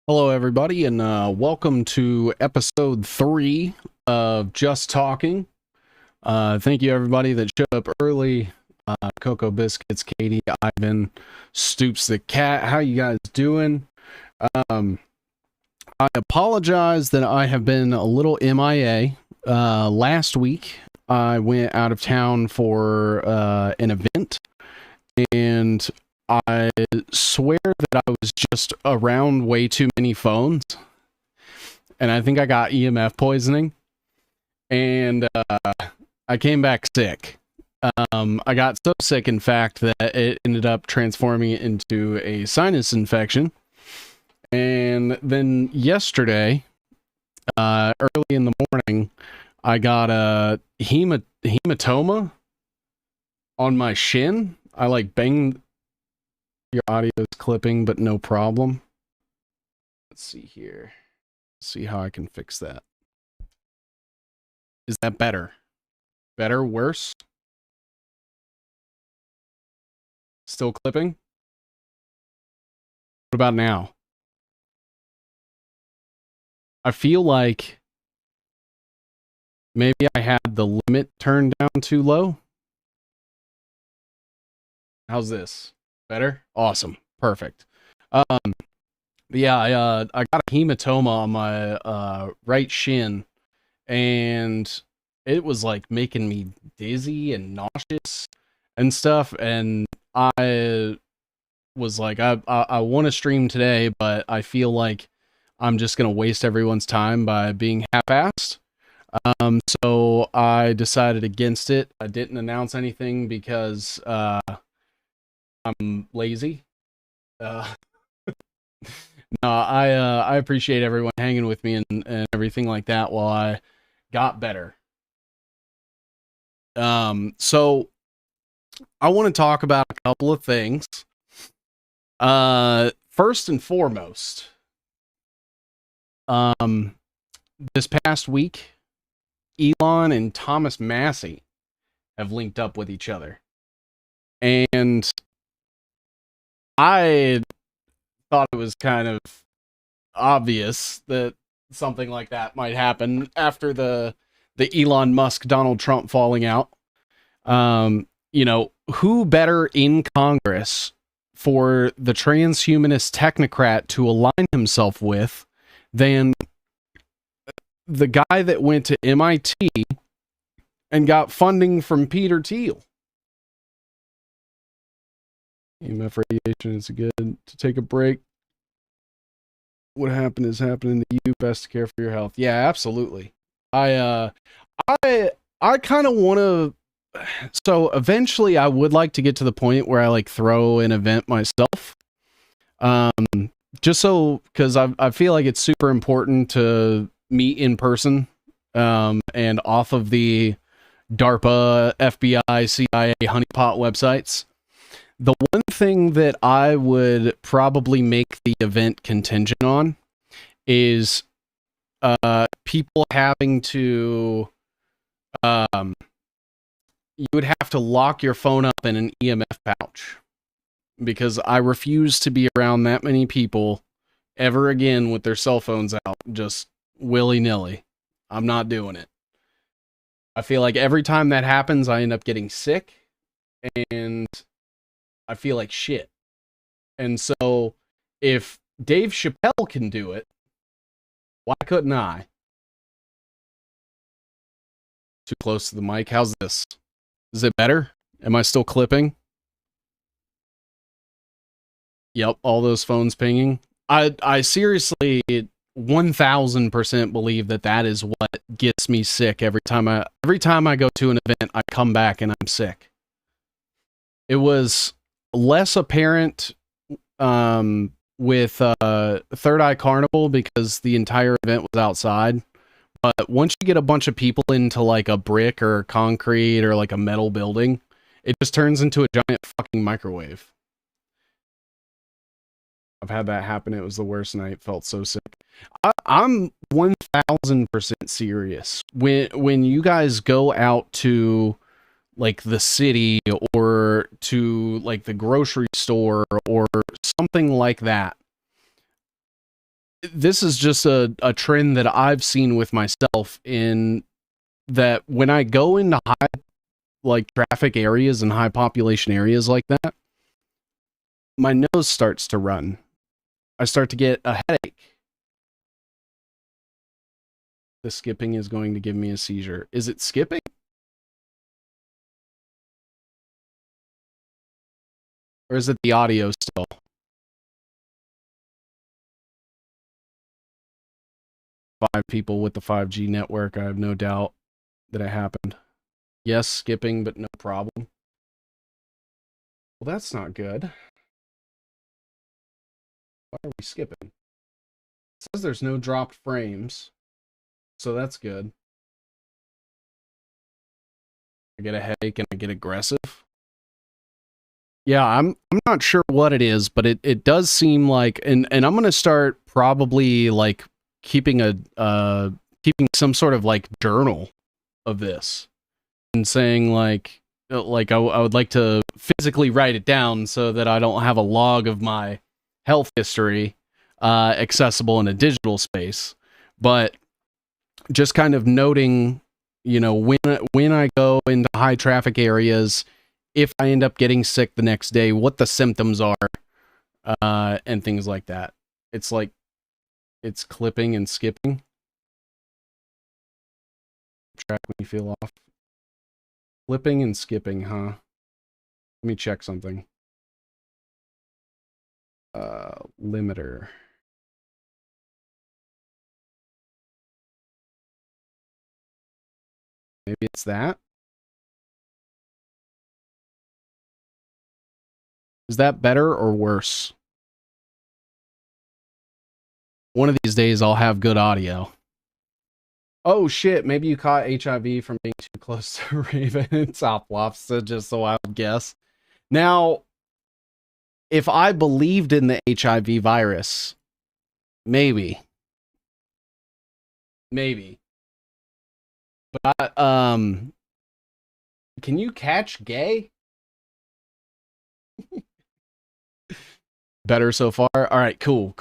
Hello, everybody, and welcome to episode 3 of Just Talking. Thank you, everybody that showed up early. Cocoa Biscuits, Katie, Ivan, Stoops the Cat. How you guys doing? Um, I apologize that I have been a little MIA. Last week, I went out of town for an event, and I swear that I was just around way too many phones, and I think I got EMF poisoning, and I came back sick. I got so sick, in fact, that it ended up transforming it into a sinus infection. And then yesterday, early in the morning, I got a hematoma on my shin. I like banged. Your audio is clipping, but no problem. Let's see here. See how I can fix that. Is that better? Better? Worse? Still clipping? What about now? I feel like maybe I had the limit turned down too low. How's this? Better? Awesome. Perfect. Yeah, I got a hematoma on my right shin, and it was like making me dizzy and nauseous and stuff, and I was like, I want to stream today, but I feel like I'm just gonna waste everyone's time by being half-assed. So I decided against it. I didn't announce anything because I'm lazy. Uh, no, I appreciate everyone hanging with me and everything like that while I got better. So I want to talk about a couple of things. First and foremost, this past week, Elon and Thomas Massie have linked up with each other. And I thought it was kind of obvious that something like that might happen after the Elon Musk Donald Trump falling out. Who better in Congress for the transhumanist technocrat to align himself with than the guy that went to MIT and got funding from Peter Thiel? EMF radiation is good to take a break. What happened is happening to you. Best to care for your health. Yeah, absolutely. I kind of want to. So eventually, I would like to get to the point where I like throw an event myself. Just so, because I feel like it's super important to meet in person. And off of the DARPA, FBI, CIA, honeypot websites. The one thing that I would probably make the event contingent on is people having to you would have to lock your phone up in an EMF pouch, because I refuse to be around that many people ever again with their cell phones out just willy-nilly. I'm not doing it. I feel like every time that happens, I end up getting sick, and I feel like shit. And so, if Dave Chappelle can do it, why couldn't I? Too close to the mic. How's this? Is it better? Am I still clipping? Yep, all those phones pinging. I seriously 1000% believe that is what gets me sick every time I go to an event. I come back and I'm sick. It was less apparent with Third Eye Carnival because the entire event was outside. But once you get a bunch of people into like a brick or concrete or like a metal building, it just turns into a giant fucking microwave. I've had that happen. It was the worst night. Felt so sick. I'm 1000% serious. When you guys go out to like the city or to like the grocery store or something like that, this is just a trend that I've seen with myself, in that when I go into high like traffic areas and high population areas like that, my nose starts to run. I start to get a headache. The skipping is going to give me a seizure. Is it skipping? Or is it the audio still? Five people with the 5G network. I have no doubt that it happened. Yes, skipping, but no problem. Well, that's not good. Why are we skipping? It says there's no dropped frames, so that's good. I get a headache and I get aggressive. Yeah, I'm not sure what it is, but it does seem like, and I'm gonna start probably like keeping some sort of like journal of this, and saying like I would like to physically write it down so that I don't have a log of my health history accessible in a digital space, but just kind of noting, you know, when I go into high traffic areas, if I end up getting sick the next day, what the symptoms are, and things like that. It's like, it's clipping and skipping. Track when you feel off. Flipping and skipping, huh? Let me check something. Limiter. Maybe it's that? Is that better or worse? One of these days I'll have good audio. Oh shit, maybe you caught HIV from being too close to Raven and Toplops, so just a wild guess. Now, if I believed in the HIV virus, maybe. Maybe. But can you catch gay? Better so far? Alright, cool.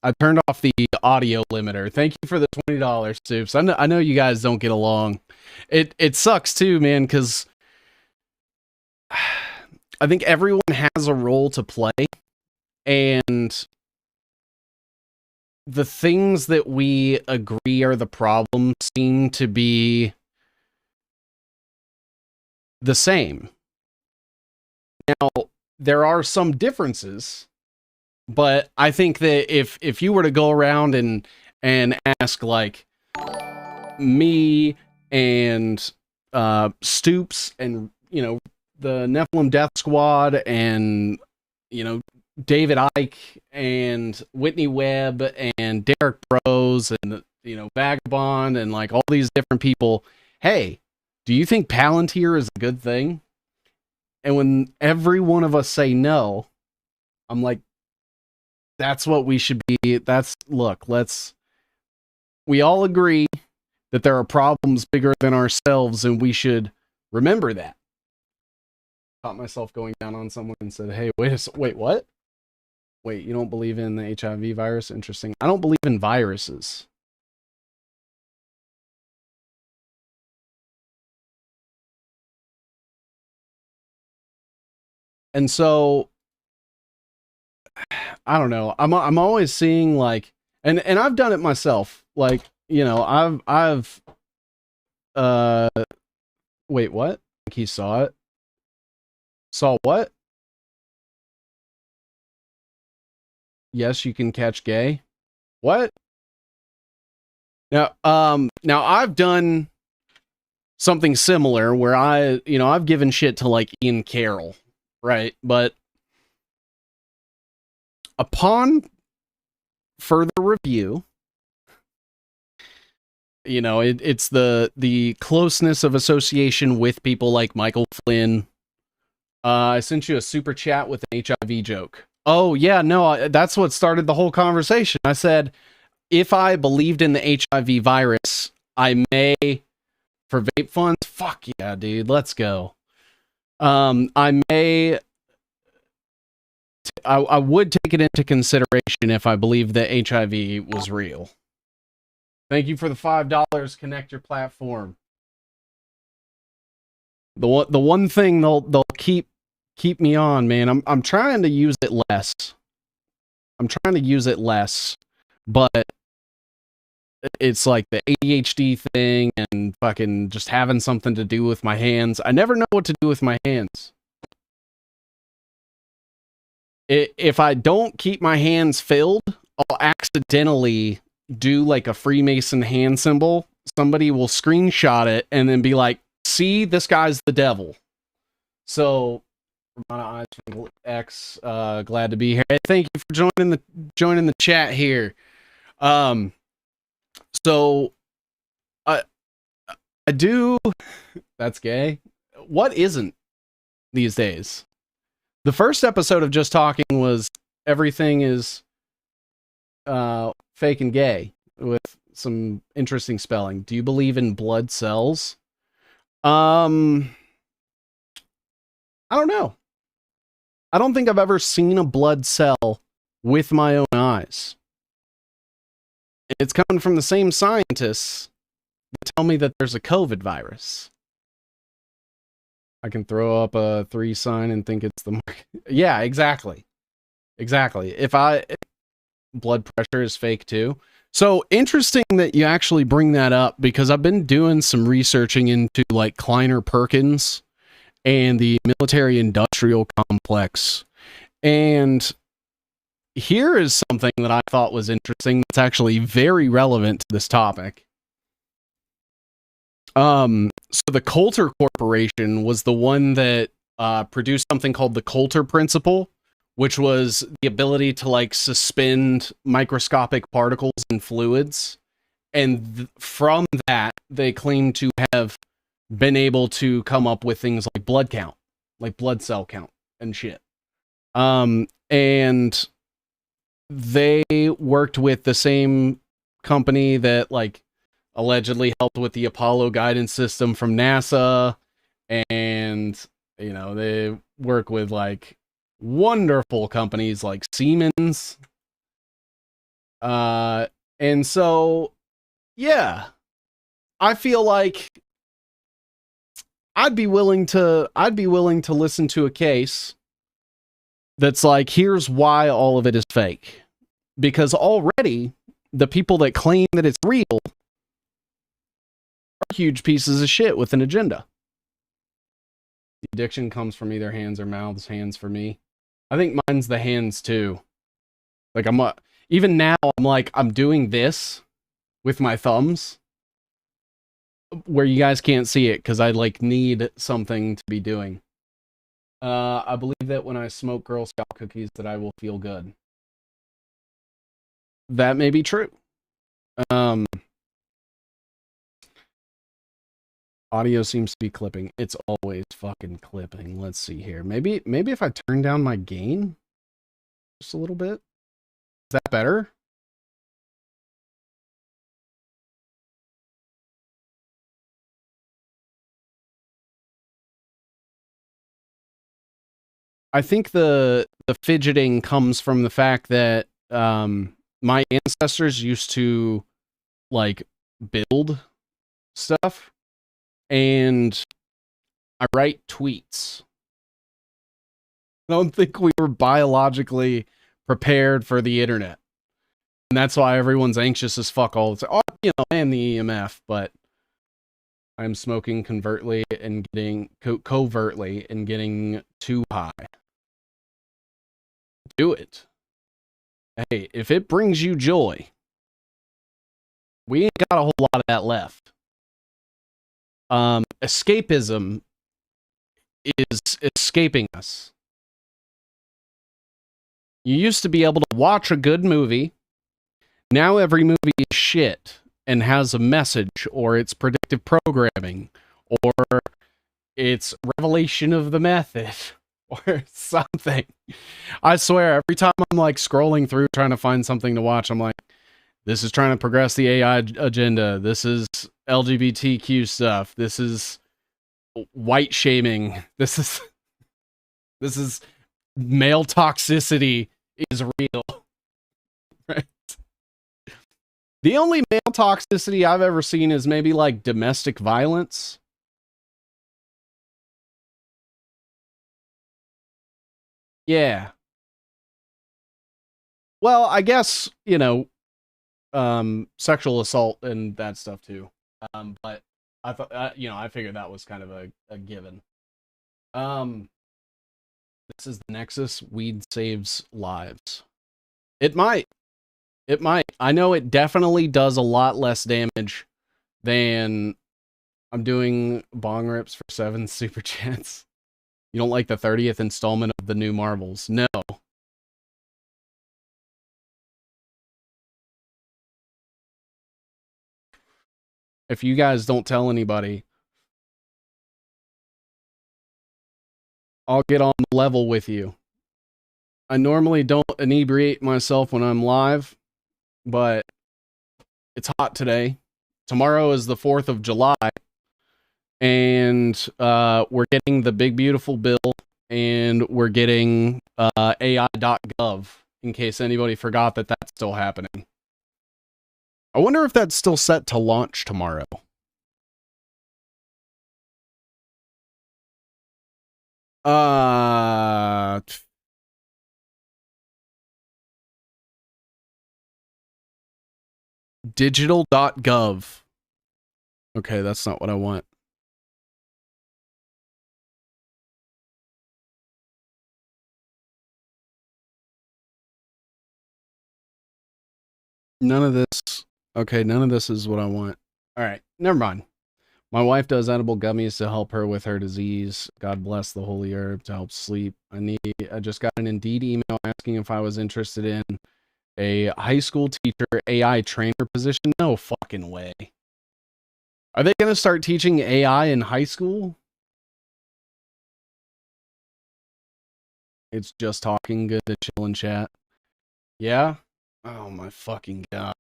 I turned off the audio limiter. Thank you for the $20, Soups. I know you guys don't get along. It sucks too, man, because I think everyone has a role to play, and the things that we agree are the problem seem to be the same. Now, there are some differences, but I think that if you were to go around and ask like me and Stoops and, you know, the Nephilim Death Squad and, you know, David Icke and Whitney Webb and Derek Bros and, you know, Vagabond and like all these different people, hey, do you think Palantir is a good thing? And when every one of us say no, I'm like, that's what we should be. We all agree that there are problems bigger than ourselves, and we should remember that. Caught myself going down on someone and said, hey, wait, what? Wait, you don't believe in the HIV virus? Interesting. I don't believe in viruses. And so, I don't know. I'm always seeing like, and I've done it myself. Like, you know, I've wait, what? I think he saw it. Saw what? Yes, you can catch gay. What? Now I've done something similar where I've given shit to like Ian Carroll, right? But upon further review, you know, it's the closeness of association with people like Michael Flynn. I sent you a super chat with an HIV joke. Oh yeah, no, that's what started the whole conversation. I said, if I believed in the HIV virus, I may, for vape funds, fuck yeah, dude, let's go. I may I would take it into consideration if I believed that HIV was real. Thank you for the $5. Connect your platform. The one thing they'll keep me on, man. I'm trying to use it less. But it's like the ADHD thing and fucking just having something to do with my hands. I never know what to do with my hands. If I don't keep my hands filled, I'll accidentally do like a Freemason hand symbol. Somebody will screenshot it and then be like, see, this guy's the devil. So, Eyes from X, glad to be here. Thank you for joining the chat here. So I do. That's gay. What isn't these days? The first episode of Just Talking was everything is fake and gay with some interesting spelling. Do you believe in blood cells? I don't know. I don't think I've ever seen a blood cell with my own eyes. It's coming from the same scientists that tell me that there's a COVID virus. I can throw up a 3 sign and think it's the mark. Yeah, exactly. If blood pressure is fake too. So interesting that you actually bring that up, because I've been doing some researching into like Kleiner Perkins and the military industrial complex. And here is something that I thought was interesting that's actually very relevant to this topic. So the Coulter Corporation was the one that produced something called the Coulter Principle, which was the ability to like suspend microscopic particles in fluids. And from that, they claim to have been able to come up with things like blood count, like blood cell count and shit. And they worked with the same company that like allegedly helped with the Apollo guidance system from NASA. And, you know, they work with like wonderful companies like Siemens. And so, yeah, I feel like I'd be willing to listen to a case that's like, here's why all of it is fake. Because already the people that claim that it's real are huge pieces of shit with an agenda. The addiction comes from either hands or mouths. Hands for me. I think mine's the hands too. Like even now I'm doing this with my thumbs where you guys can't see it because I like need something to be doing. I believe that when I smoke Girl Scout cookies that I will feel good. That may be true. Audio seems to be clipping. It's always fucking clipping. Let's see here. Maybe if I turn down my gain just a little bit. Is that better? I think the fidgeting comes from the fact that my ancestors used to like build stuff, and I write tweets. I don't think we were biologically prepared for the internet, and that's why everyone's anxious as fuck all the time. Oh, you know, and the EMF, but I'm smoking covertly and getting too high. Do it. Hey, if it brings you joy, we ain't got a whole lot of that left. Escapism is escaping us. You used to be able to watch a good movie. Now every movie is shit and has a message, or it's predictive programming, or it's revelation of the method, or something. I swear, every time I'm like scrolling through trying to find something to watch, I'm like, this is trying to progress the AI agenda. This is LGBTQ stuff. This is white shaming. This is male toxicity is real. Right? The only male toxicity I've ever seen is maybe like domestic violence. Yeah. Well, I guess, sexual assault and that stuff too. But I thought, I figured that was kind of a given. Um, this is the Nexus. Weed saves lives. It might. It might. I know it definitely does a lot less damage than I'm doing bong rips for 7 super chats. You don't like the 30th installment of the new Marvels? No. If you guys don't tell anybody, I'll get on the level with you. I normally don't inebriate myself when I'm live, but it's hot today. Tomorrow is the 4th of July, and we're getting the big beautiful bill, and we're getting AI.gov, in case anybody forgot that that's still happening. I wonder if that's still set to launch tomorrow. Digital.gov. Okay, that's not what I want. None of this. Okay, none of this is what I want. All right, never mind. My wife does edible gummies to help her with her disease. God bless the holy herb to help sleep. I just got an Indeed email asking if I was interested in a high school teacher AI trainer position. No fucking way. Are they going to start teaching AI in high school? It's just talking good to chill and chat. Yeah? Oh my fucking god.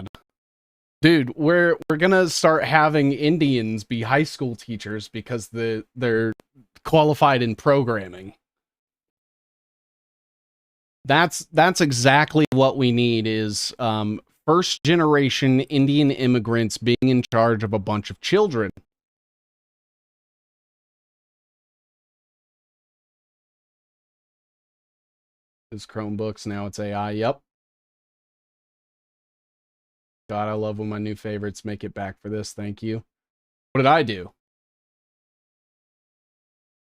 Dude, we're gonna start having Indians be high school teachers because they're qualified in programming. That's exactly what we need is first generation Indian immigrants being in charge of a bunch of children. It's Chromebooks, now it's AI. Yep. God, I love when my new favorites make it back for this. Thank you. What did I do?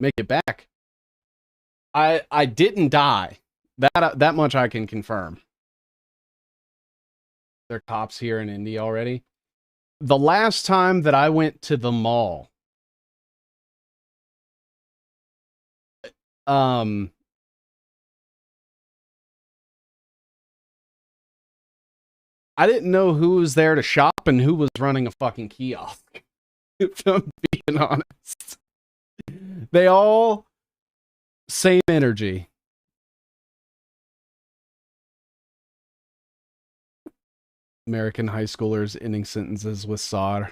Make it back. I didn't die. That much I can confirm. There are cops here in Indy already. The last time that I went to the mall, I didn't know who was there to shop and who was running a fucking kiosk. If I'm being honest. They all same energy. American high schoolers ending sentences with "sar."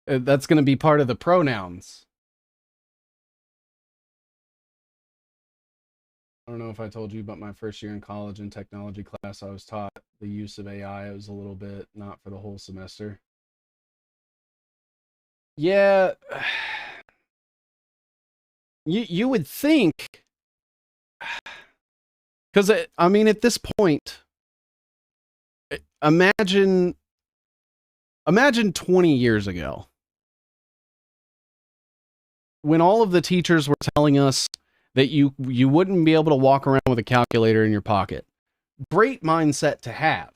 That's going to be part of the pronouns. I don't know if I told you, but my first year in college in technology class, I was taught the use of AI. It was a little bit, not for the whole semester. Yeah, you would think, because I mean, at this point, imagine 20 years ago when all of the teachers were telling us that you wouldn't be able to walk around with a calculator in your pocket. Great mindset to have.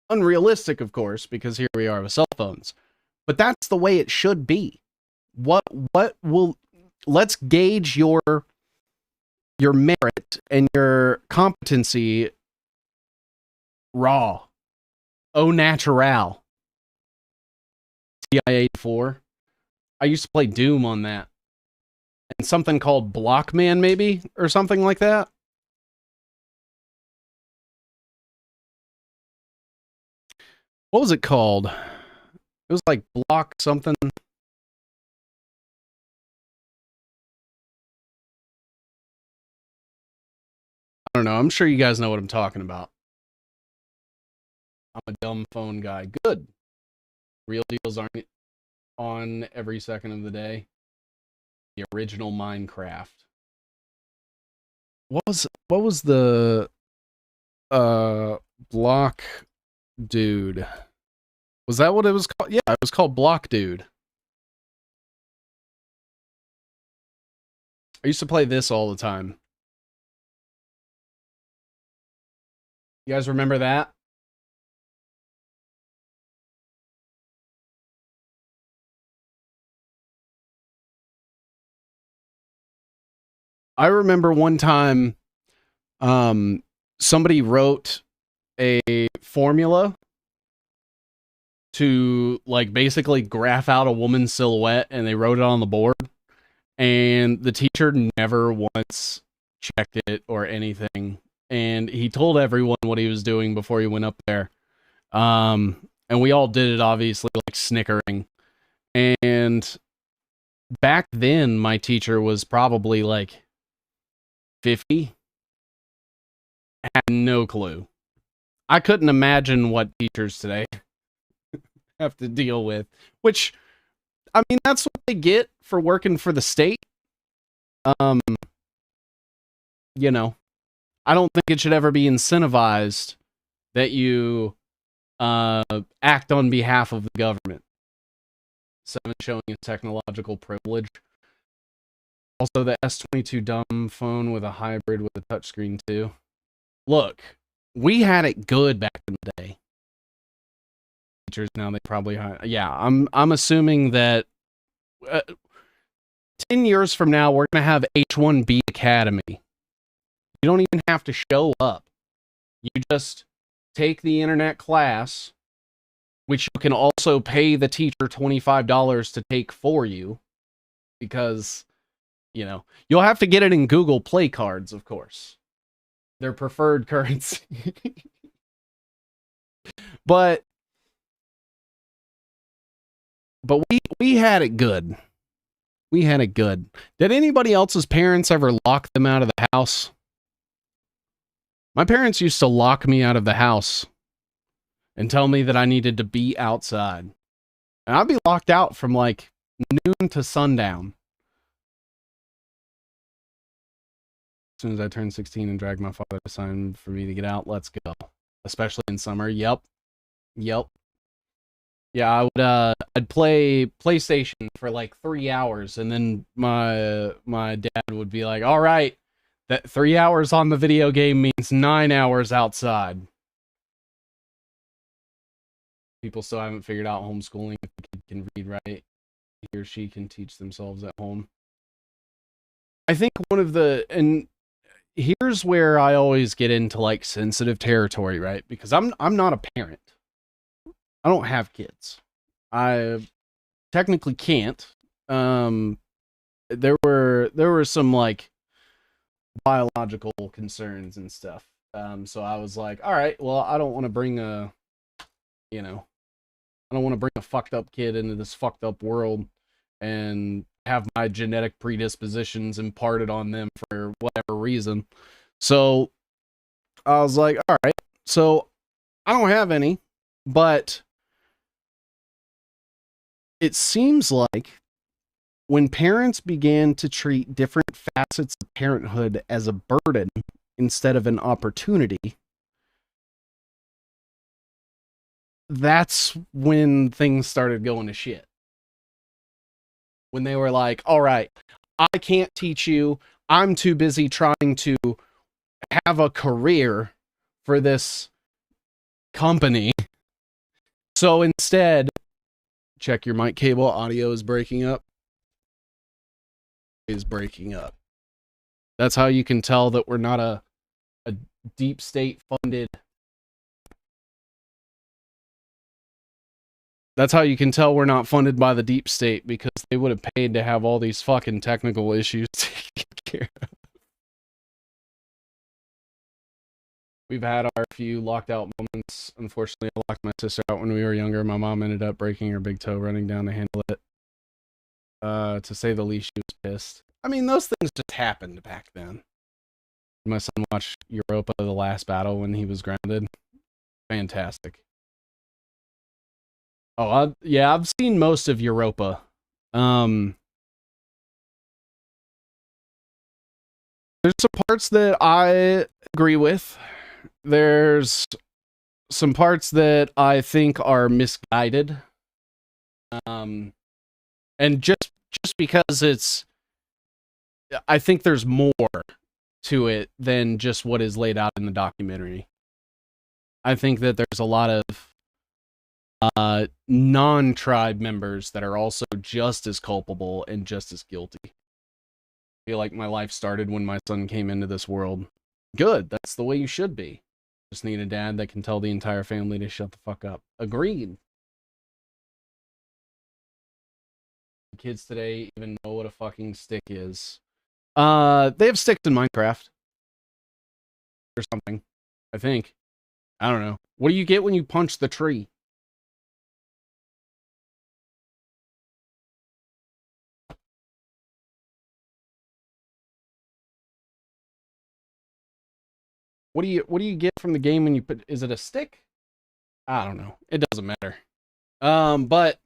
Unrealistic, of course, because here we are with cell phones. But that's the way it should be. What will let's gauge your merit and your competency raw. Au natural. TI-84. I used to play Doom on that. And something called Blockman, maybe? Or something like that. What was it called? It was like Block something. don't know. I'm sure you guys know what I'm talking about. I'm a dumb phone guy. Good. Real deals aren't on every second of the day. The original Minecraft. What was the block dude? Was that what it was called? Yeah, it was called Block Dude. I used to play this all the time. You guys remember that? I remember one time somebody wrote a formula to like basically graph out a woman's silhouette, and they wrote it on the board, and the teacher never once checked it or anything, and he told everyone what he was doing before he went up there, and we all did it, obviously, like snickering. And back then my teacher was probably like 50. Had no clue. I couldn't imagine what teachers today have to deal with, which, I mean, that's what they get for working for the state. You know, I don't think it should ever be incentivized that you act on behalf of the government. 7 showing a technological privilege. Also, the S22 dumb phone with a hybrid with a touchscreen too. Look, we had it good back in the day. Teachers now, they probably yeah. I'm assuming that 10 years from now we're gonna have H1B Academy. You don't even have to show up. You just take the internet class, which you can also pay the teacher $25 to take for you, because, you know, you'll have to get it in Google Play cards, of course. Their preferred currency. But we had it good. We had it good. Did anybody else's parents ever lock them out of the house? My parents used to lock me out of the house and tell me that I needed to be outside. And I'd be locked out from like noon to sundown. As soon as I turned 16 and dragged my father to sign for me to get out, let's go. Especially in summer. Yep. Yeah, I'd play PlayStation for like 3 hours, and then my dad would be like, "All right, that 3 hours on the video game means 9 hours outside." People still haven't figured out homeschooling. If the kid can read, right, he or she can teach themselves at home. I think and here's where I always get into like sensitive territory, right? Because I'm not a parent. I don't have kids. I technically can't. There were some like biological concerns and stuff. So I was like, all right, well, I don't want to bring a fucked up kid into this fucked up world and have my genetic predispositions imparted on them for whatever reason. So I was like, all right, so I don't have any, but it seems like when parents began to treat different facets of parenthood as a burden instead of an opportunity, that's when things started going to shit. When they were like, all right, I can't teach you. I'm too busy trying to have a career for this company. So instead, check your mic cable. Audio is breaking up. That's how you can tell that we're not a deep state funded. That's how you can tell we're not funded by the deep state, because they would have paid to have all these fucking technical issues taken care of. We've had our few locked out moments. Unfortunately, I locked my sister out when we were younger. My mom ended up breaking her big toe running down to handle it. To say the least, she was pissed. I mean, those things just happened back then. My son watched Europa: The Last Battle when he was grounded. Fantastic. Oh, yeah, I've seen most of Europa. There's some parts that I agree with. There's some parts that I think are misguided. And just because I think there's more to it than just what is laid out in the documentary. I think that there's a lot of non-tribe members that are also just as culpable and just as guilty. I feel like my life started when my son came into this world. Good, that's the way you should be. Just need a dad that can tell the entire family to shut the fuck up. Agreed. Kids today even know what a fucking stick is. They have sticks in Minecraft. Or something. I think. I don't know. What do you get when you punch the tree? What do you get from the game when you put, is it a stick? I don't know. It doesn't matter. But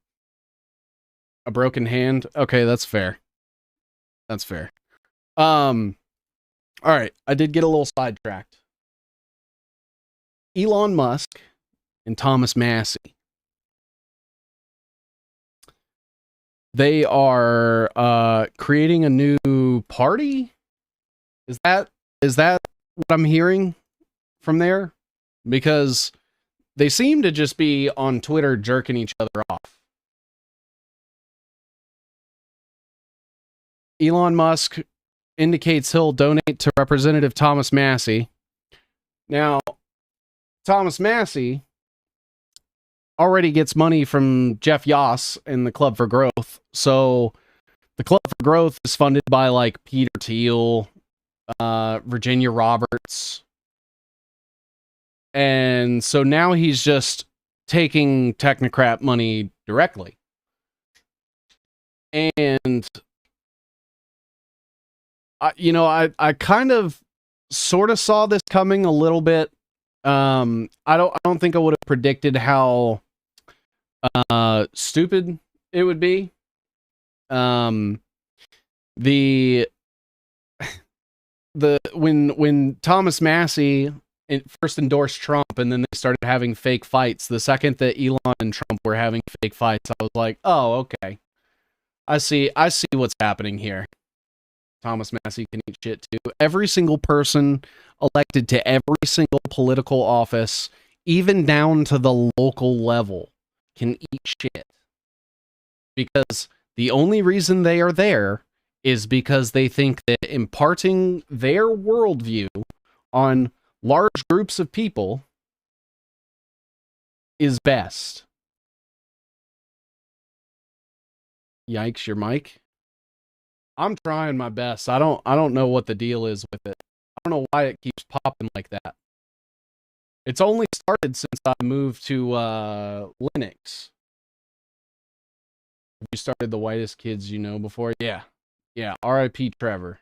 a broken hand. Okay, that's fair. That's fair. All right, I did get a little sidetracked. Elon Musk and Thomas Massie. They are creating a new party? Is that what I'm hearing from there? Because they seem to just be on Twitter jerking each other off. Elon Musk indicates he'll donate to Representative Thomas Massie. Now, Thomas Massie already gets money from Jeff Yoss and the Club for Growth. So the Club for Growth is funded by like Peter Thiel, Virginia Roberts. And so now he's just taking Technocrat money directly. And I kind of sort of saw this coming a little bit. I don't think I would have predicted how stupid it would be. When Thomas Massie first endorsed Trump and then they started having fake fights, the second that Elon and Trump were having fake fights, I was like, oh, okay. I see what's happening here. Thomas Massie can eat shit too. Every single person elected to every single political office, even down to the local level, can eat shit. Because the only reason they are there is because they think that imparting their worldview on large groups of people is best. Yikes, your mic? I'm trying my best. I don't know what the deal is with it. I don't know why it keeps popping like that. It's only started since I moved to Linux. You started the whitest kids you know before? Yeah. Yeah, R.I.P. Trevor.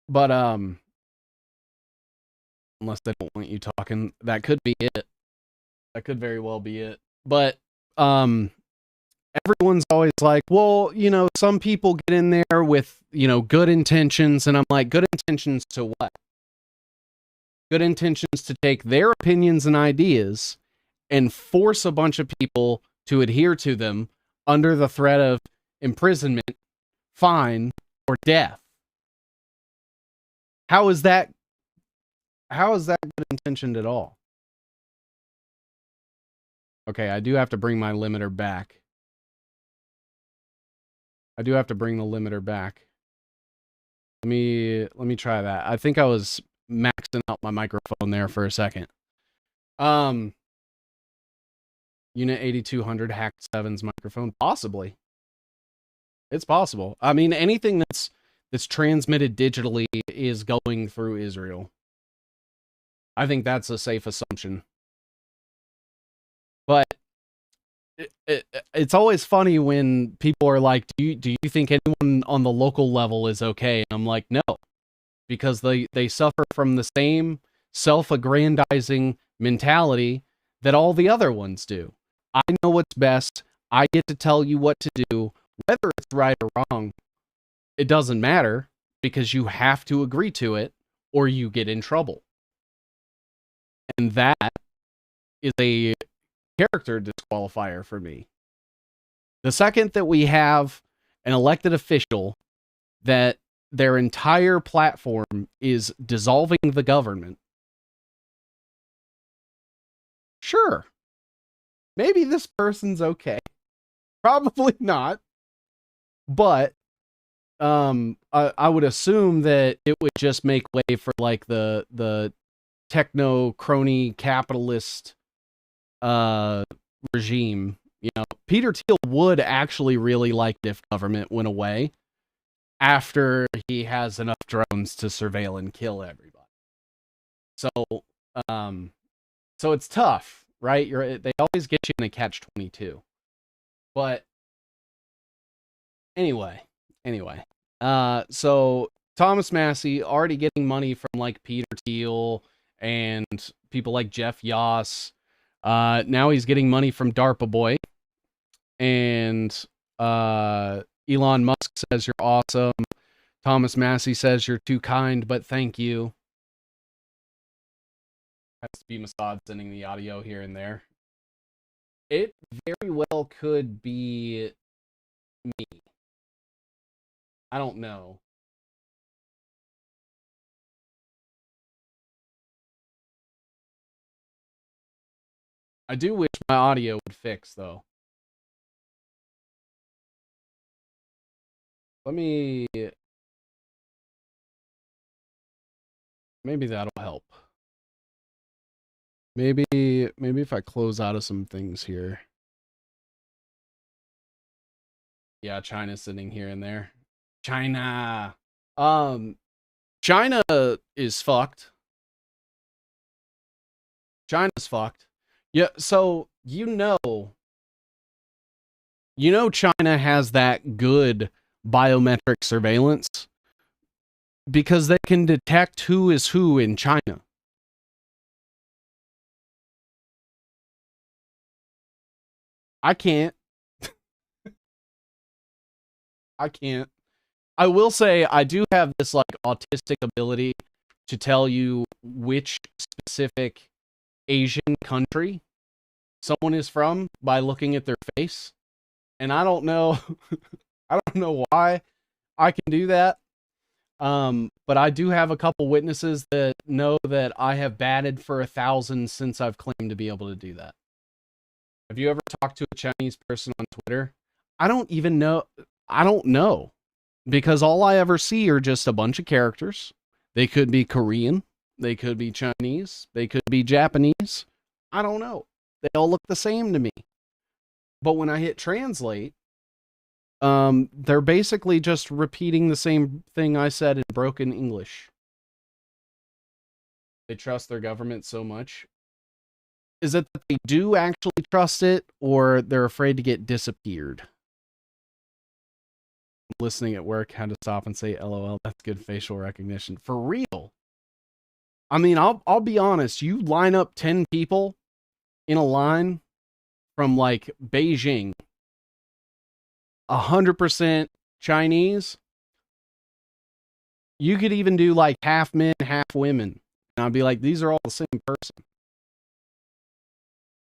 But unless they don't want you talking, that could be it. That could very well be it. But everyone's always like, well, some people get in there with, good intentions. And I'm like, good intentions to what? Good intentions to take their opinions and ideas and force a bunch of people to adhere to them under the threat of imprisonment, fine, or death. How is that good intentioned at all? Okay, I do have to bring my limiter back. I do have to bring the limiter back. Let me try that. I think I was maxing out my microphone there for a second. Unit 8200 hacked 7's microphone, possibly. It's possible. I mean, anything that's transmitted digitally is going through Israel. I think that's a safe assumption. But it's always funny when people are like, do you think anyone on the local level is okay? And I'm like, no, because they suffer from the same self-aggrandizing mentality that all the other ones do. I know what's best. I get to tell you what to do. Whether it's right or wrong, it doesn't matter, because you have to agree to it or you get in trouble. And that is a character disqualifier for me. The second that we have an elected official that their entire platform is dissolving the government, sure, maybe this person's okay. Probably not. But I would assume that it would just make way for like the techno crony capitalist regime. You know, Peter Thiel would actually really like it if government went away after he has enough drones to surveil and kill everybody. So, so it's tough, right? They always get you in a catch-22. But anyway, so Thomas Massie already getting money from like Peter Thiel and people like Jeff Yoss. Now he's getting money from DARPA Boy. And Elon Musk says you're awesome. Thomas Massie says you're too kind, but thank you. Has to be Mossad sending the audio here and there. It very well could be me. I don't know. I do wish my audio would fix, though. Let me... Maybe that'll help. Maybe if I close out of some things here. Yeah, China's sitting here and there. China. China is fucked. China's fucked. Yeah, so China has that good biometric surveillance because they can detect who is who in China. I can't. I can't. I will say I do have this like autistic ability to tell you which specific Asian country someone is from by looking at their face. And I don't know I don't know why I can do that. But I do have a couple witnesses that know that I have batted for 1,000 since I've claimed to be able to do that. Have you ever talked to a Chinese person on Twitter? I don't even know. I don't know. Because all I ever see are just a bunch of characters. They could be Korean. They could be Chinese. They could be Japanese. I don't know. They all look the same to me. But when I hit translate, they're basically just repeating the same thing I said in broken English. They trust their government so much. Is it that they do actually trust it, or they're afraid to get disappeared? Listening at work, had to stop and say LOL. That's good facial recognition. For real. I mean, I'll be honest. You line up 10 people in a line from like Beijing, 100% Chinese. You could even do like half men, half women. And I'd be like, these are all the same person.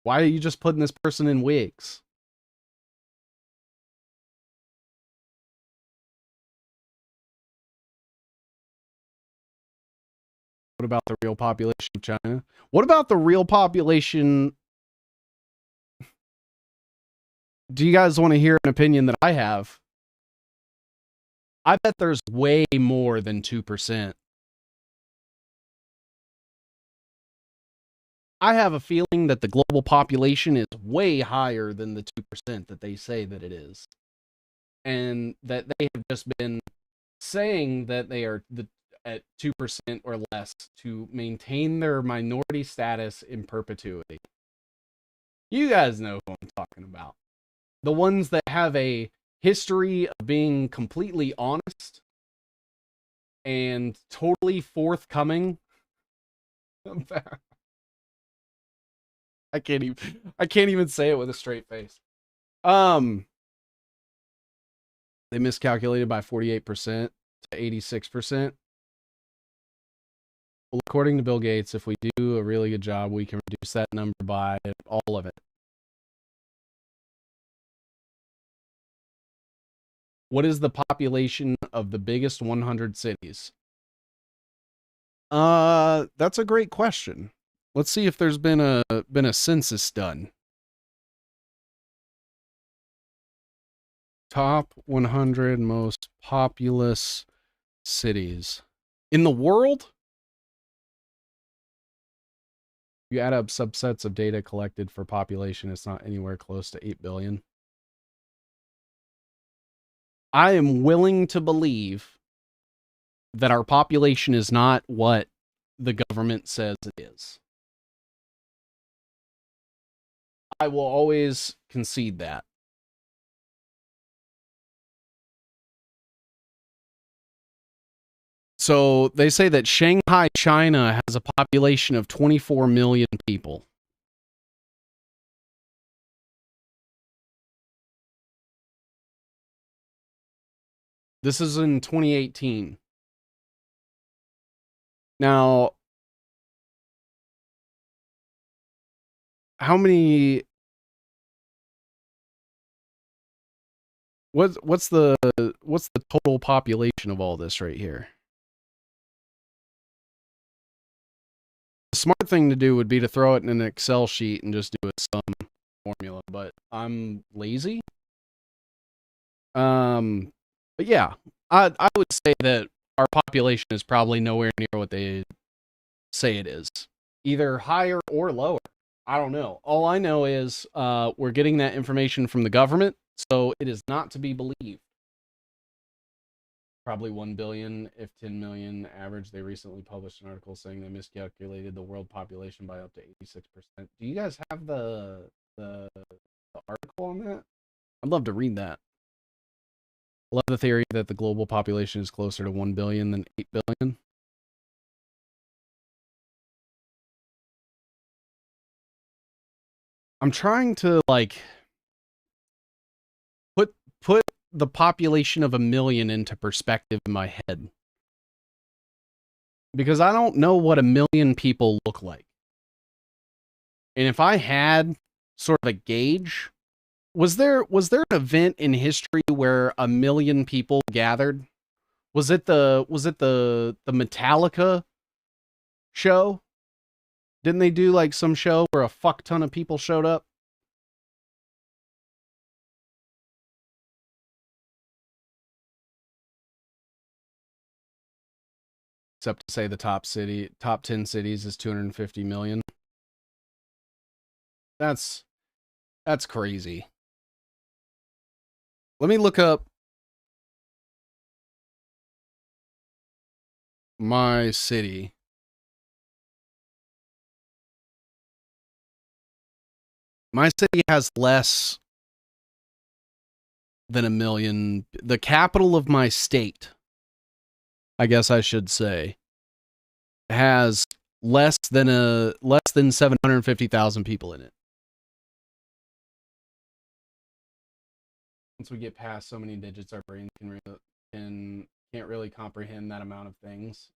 Why are you just putting this person in wigs? What about the real population of China? What about the real population? Do you guys want to hear an opinion that I have? I bet there's way more than 2%. I have a feeling that the global population is way higher than the 2% that they say that it is. And that they have just been saying that they are at 2% or less to maintain their minority status in perpetuity. You guys know who I'm talking about. The ones that have a history of being completely honest and totally forthcoming. I can't even say it with a straight face. They miscalculated by 48% to 86%. Well, according to Bill Gates, if we do a really good job, we can reduce that number by all of it. What is the population of the biggest 100 cities? That's a great question. Let's see if there's been a census done. Top 100 most populous cities in the world. You add up subsets of data collected for population, it's not anywhere close to 8 billion. I am willing to believe that our population is not what the government says it is. I will always concede that. So they say that Shanghai, China has a population of 24 million people. This is in 2018. Now, how many... What's the total population of all this right here? The smart thing to do would be to throw it in an Excel sheet and just do a sum formula, but I'm lazy. But yeah, I would say that our population is probably nowhere near what they say it is. Either higher or lower. I don't know. All I know is we're getting that information from the government, so it is not to be believed. Probably 1 billion, if 10 million average. They recently published an article saying they miscalculated the world population by up to 86%. Do you guys have the article on that? I'd love to read that. I love the theory that the global population is closer to 1 billion than 8 billion. I'm trying to like put the population of 1 million into perspective in my head. Because I don't know what 1 million people look like. And if I had sort of a gauge, was there an event in history where 1 million people gathered? Was it the Metallica show? Didn't they do like some show where a fuck ton of people showed up? Except to say the top 10 cities is 250 million. That's crazy. Let me look up my city. My city has less than 1 million. The capital of my state, I guess I should say, has less than 750,000 people in it. Once we get past so many digits, our brain can't really comprehend that amount of things.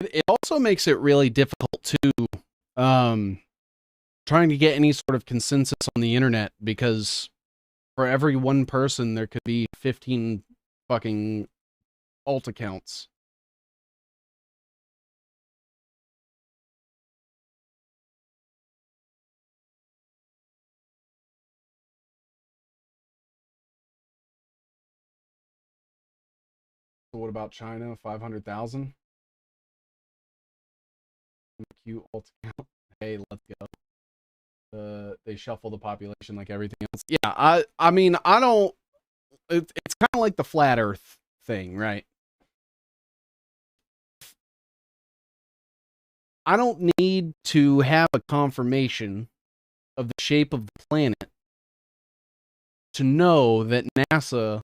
It also makes it really difficult to trying to get any sort of consensus on the internet, because for every one person there could be 15 fucking alt accounts. So what about China? 500,000? Cute alt account. Hey, let's go. They shuffle the population like everything else. Yeah, I mean, I don't. It's kind of like the flat Earth thing, right? I don't need to have a confirmation of the shape of the planet to know that NASA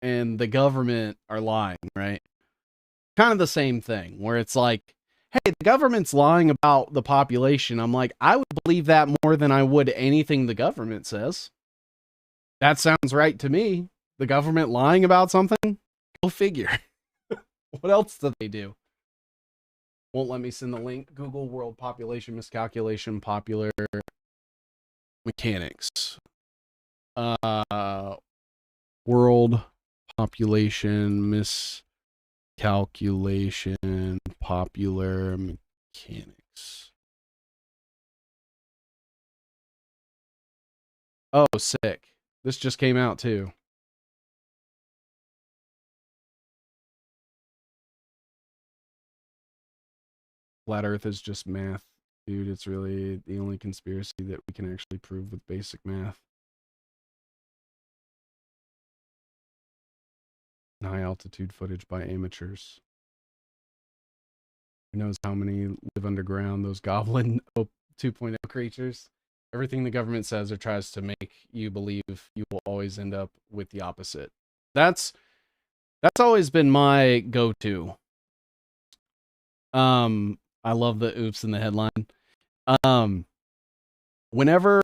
and the government are lying, right? Kind of the same thing, where it's like, hey, the government's lying about the population. I'm like, I would believe that more than I would anything the government says. That sounds right to me. The government lying about something? Go figure. What else do they do? Won't let me send the link. Google world population miscalculation popular mechanics. World population miscalculation popular mechanics. Oh, sick. This just came out too. Flat Earth is just math, dude. It's really the only conspiracy that we can actually prove with basic math. High altitude footage by amateurs. Who knows how many live underground, those goblin 2.0 creatures? Everything the government says or tries to make you believe, you will always end up with the opposite. That's always been my go-to. I love the oops in the headline. Whenever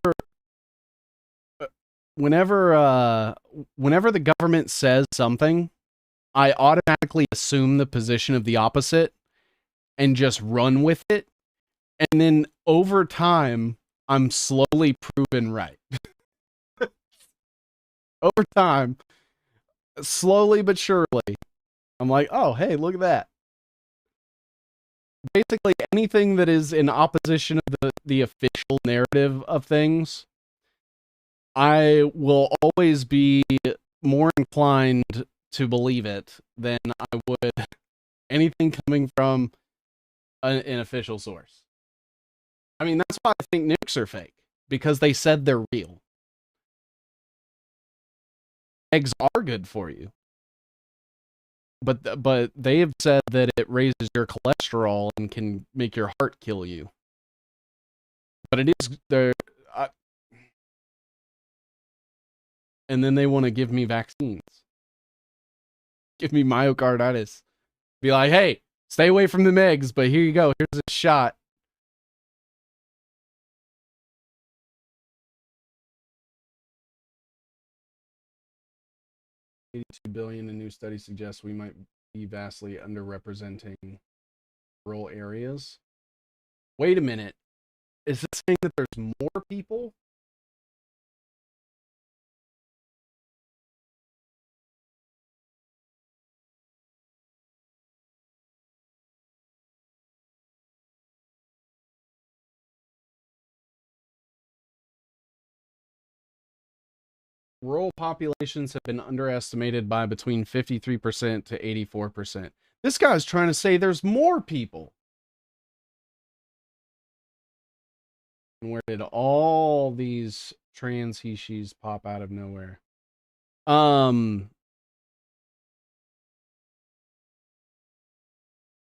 the government says something, I automatically assume the position of the opposite and just run with it. And then over time, I'm slowly proven right. Over time, slowly but surely, I'm like, oh, hey, look at that. Basically, anything that is in opposition of the official narrative of things, I will always be more inclined to believe it than I would anything coming from an official source. I mean, that's why I think nukes are fake, because they said they're real. Eggs are good for you, but they have said that it raises your cholesterol and can make your heart kill you. But it is there, and then they want to give me vaccines, give me myocarditis, be like, hey, stay away from the eggs, but here you go, here's a shot. $82 billion. A new study suggests we might be vastly underrepresenting rural areas. Wait a minute. Is this saying that there's more people? Rural populations have been underestimated by between 53% to 84%. This guy's trying to say there's more people. And where did all these trans he-she's pop out of nowhere?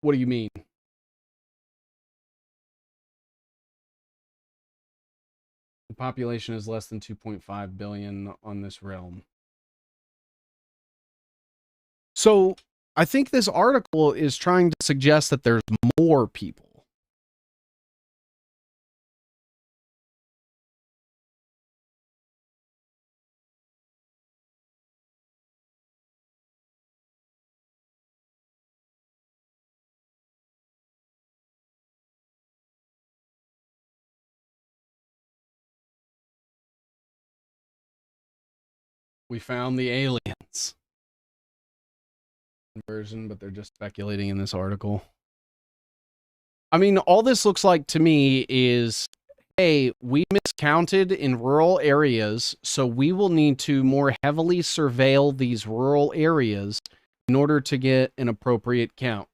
What do you mean? The population is less than 2.5 billion on this realm. So I think this article is trying to suggest that there's more people. We found the aliens. Version, but they're just speculating in this article. I mean, all this looks like to me is, hey, we miscounted in rural areas, so we will need to more heavily surveil these rural areas in order to get an appropriate count.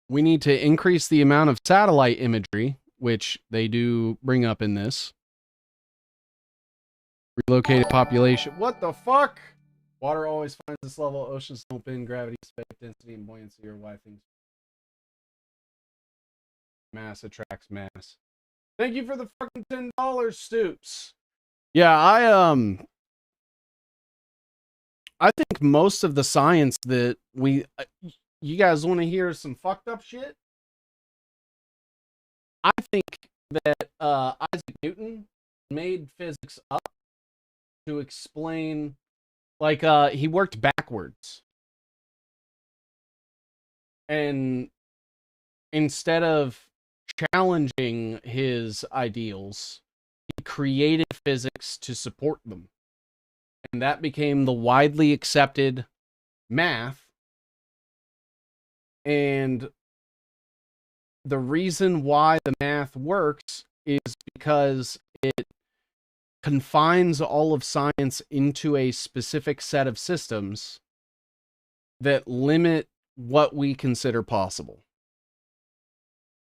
We need to increase the amount of satellite imagery, which they do bring up in this. Relocated population. What the fuck? Water always finds its level. Oceans don't bend. Gravity, space, density, and buoyancy are why things. Mass attracts mass. Thank you for the fucking $10, Stoops. Yeah, I think most of the science that you guys want to hear some fucked up shit? I think that Isaac Newton made physics up to explain, like, he worked backwards. And instead of challenging his ideals, he created physics to support them. And that became the widely accepted math. And the reason why the math works is because it confines all of science into a specific set of systems that limit what we consider possible.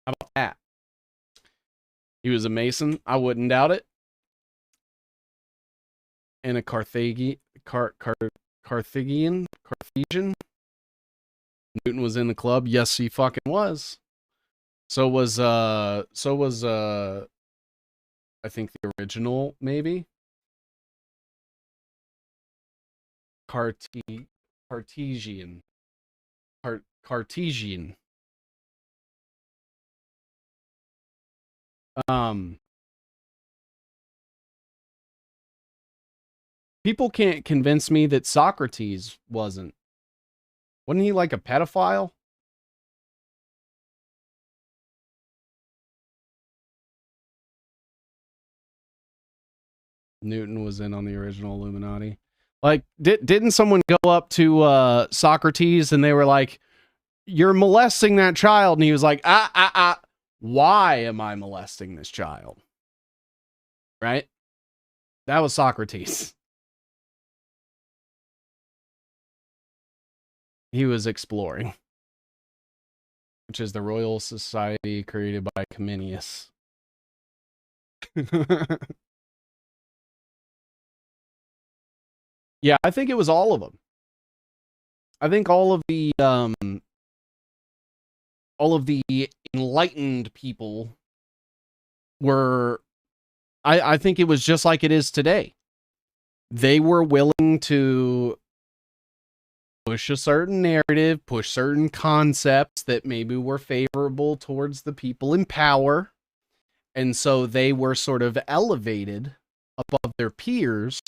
How about that? He was a Mason. I wouldn't doubt it. And a Carthaginian. Newton was in the club. Yes, he fucking was. So was I think the original, maybe. Cartesian. People can't convince me that Socrates wasn't. Wasn't he like a pedophile? Newton was in on the original Illuminati. Like, didn't someone go up to Socrates and they were like, "You're molesting that child," and he was like, "Why am I molesting this child?" Right? That was Socrates. He was exploring, which is the Royal Society created by Comenius. Yeah, I think it was all of them. I think all of the enlightened people were, I think it was just like it is today. They were willing to push a certain narrative, push certain concepts that maybe were favorable towards the people in power. And so they were sort of elevated above their peers,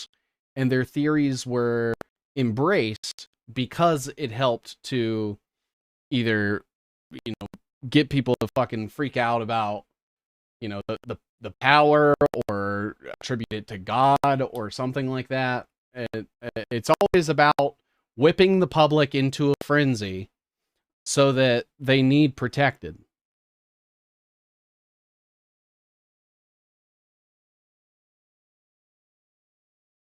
and their theories were embraced because it helped to either, get people to fucking freak out about, the power, or attribute it to God or something like that. It's always about whipping the public into a frenzy so that they need protected.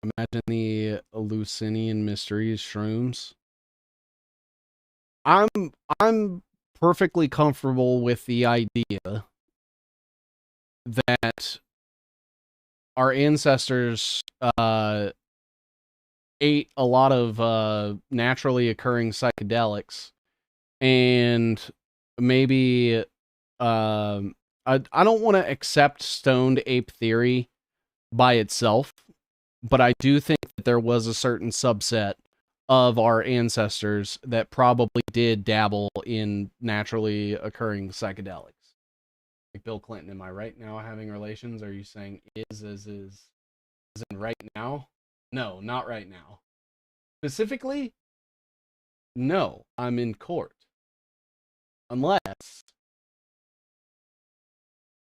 Imagine the Eleusinian mysteries, shrooms. I'm perfectly comfortable with the idea that our ancestors ate a lot of naturally occurring psychedelics, and maybe I don't want to accept stoned ape theory by itself, but I do think that there was a certain subset of our ancestors that probably did dabble in naturally occurring psychedelics. Like Bill Clinton, am I right now having relations? Are you saying is as in right now? No, not right now. Specifically, no, I'm in court. Unless,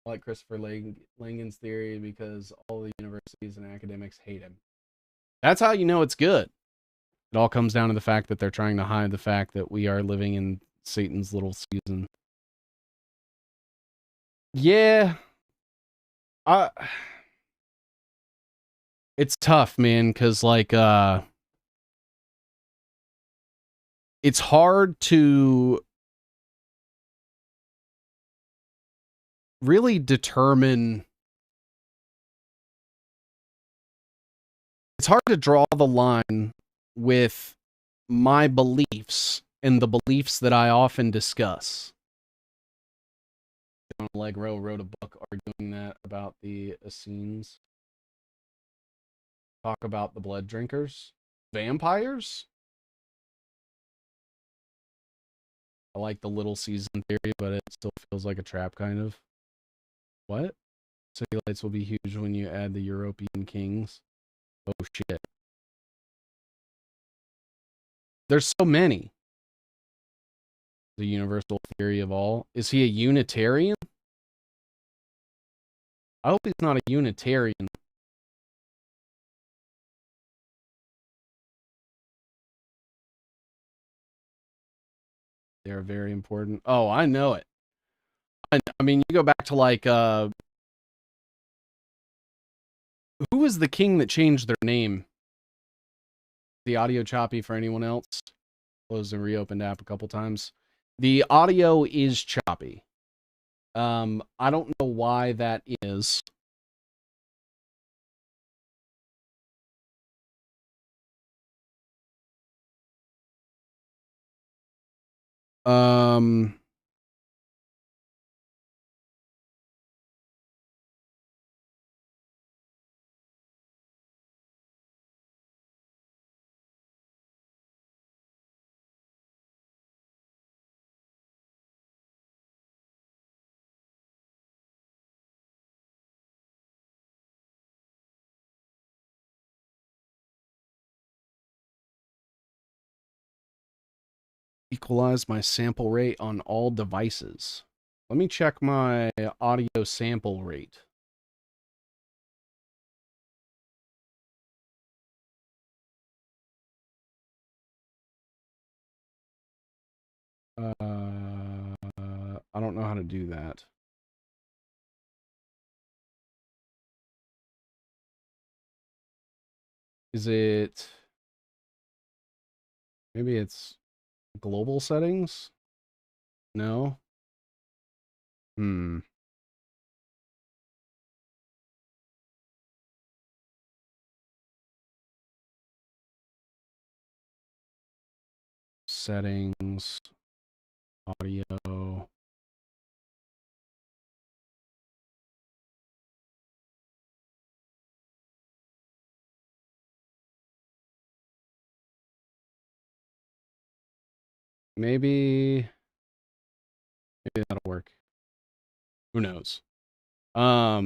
like Christopher Langan's theory, because all the universities and academics hate him. That's how you know it's good. It all comes down to the fact that they're trying to hide the fact that we are living in Satan's little season. Yeah. It's tough, man, because, like, it's hard to really determine. It's hard to draw the line with my beliefs and the beliefs that I often discuss. John Allegro wrote a book arguing that about the Essenes. Talk about the blood drinkers. Vampires? I like the little season theory, but it still feels like a trap, kind of. What? City lights will be huge when you add the European kings. Oh, shit. There's so many. The universal theory of all. Is he a Unitarian? I hope he's not a Unitarian. They're very important. Oh, I know it. I mean, you go back to like, who was the king that changed their name? The audio choppy for anyone else? Closed and reopened app a couple times. The audio is choppy. I don't know why that is. Equalize my sample rate on all devices. Let me check my audio sample rate. I don't know how to do that. Is it... Maybe it's global settings? No? Settings, audio. Maybe that'll work. Who knows? I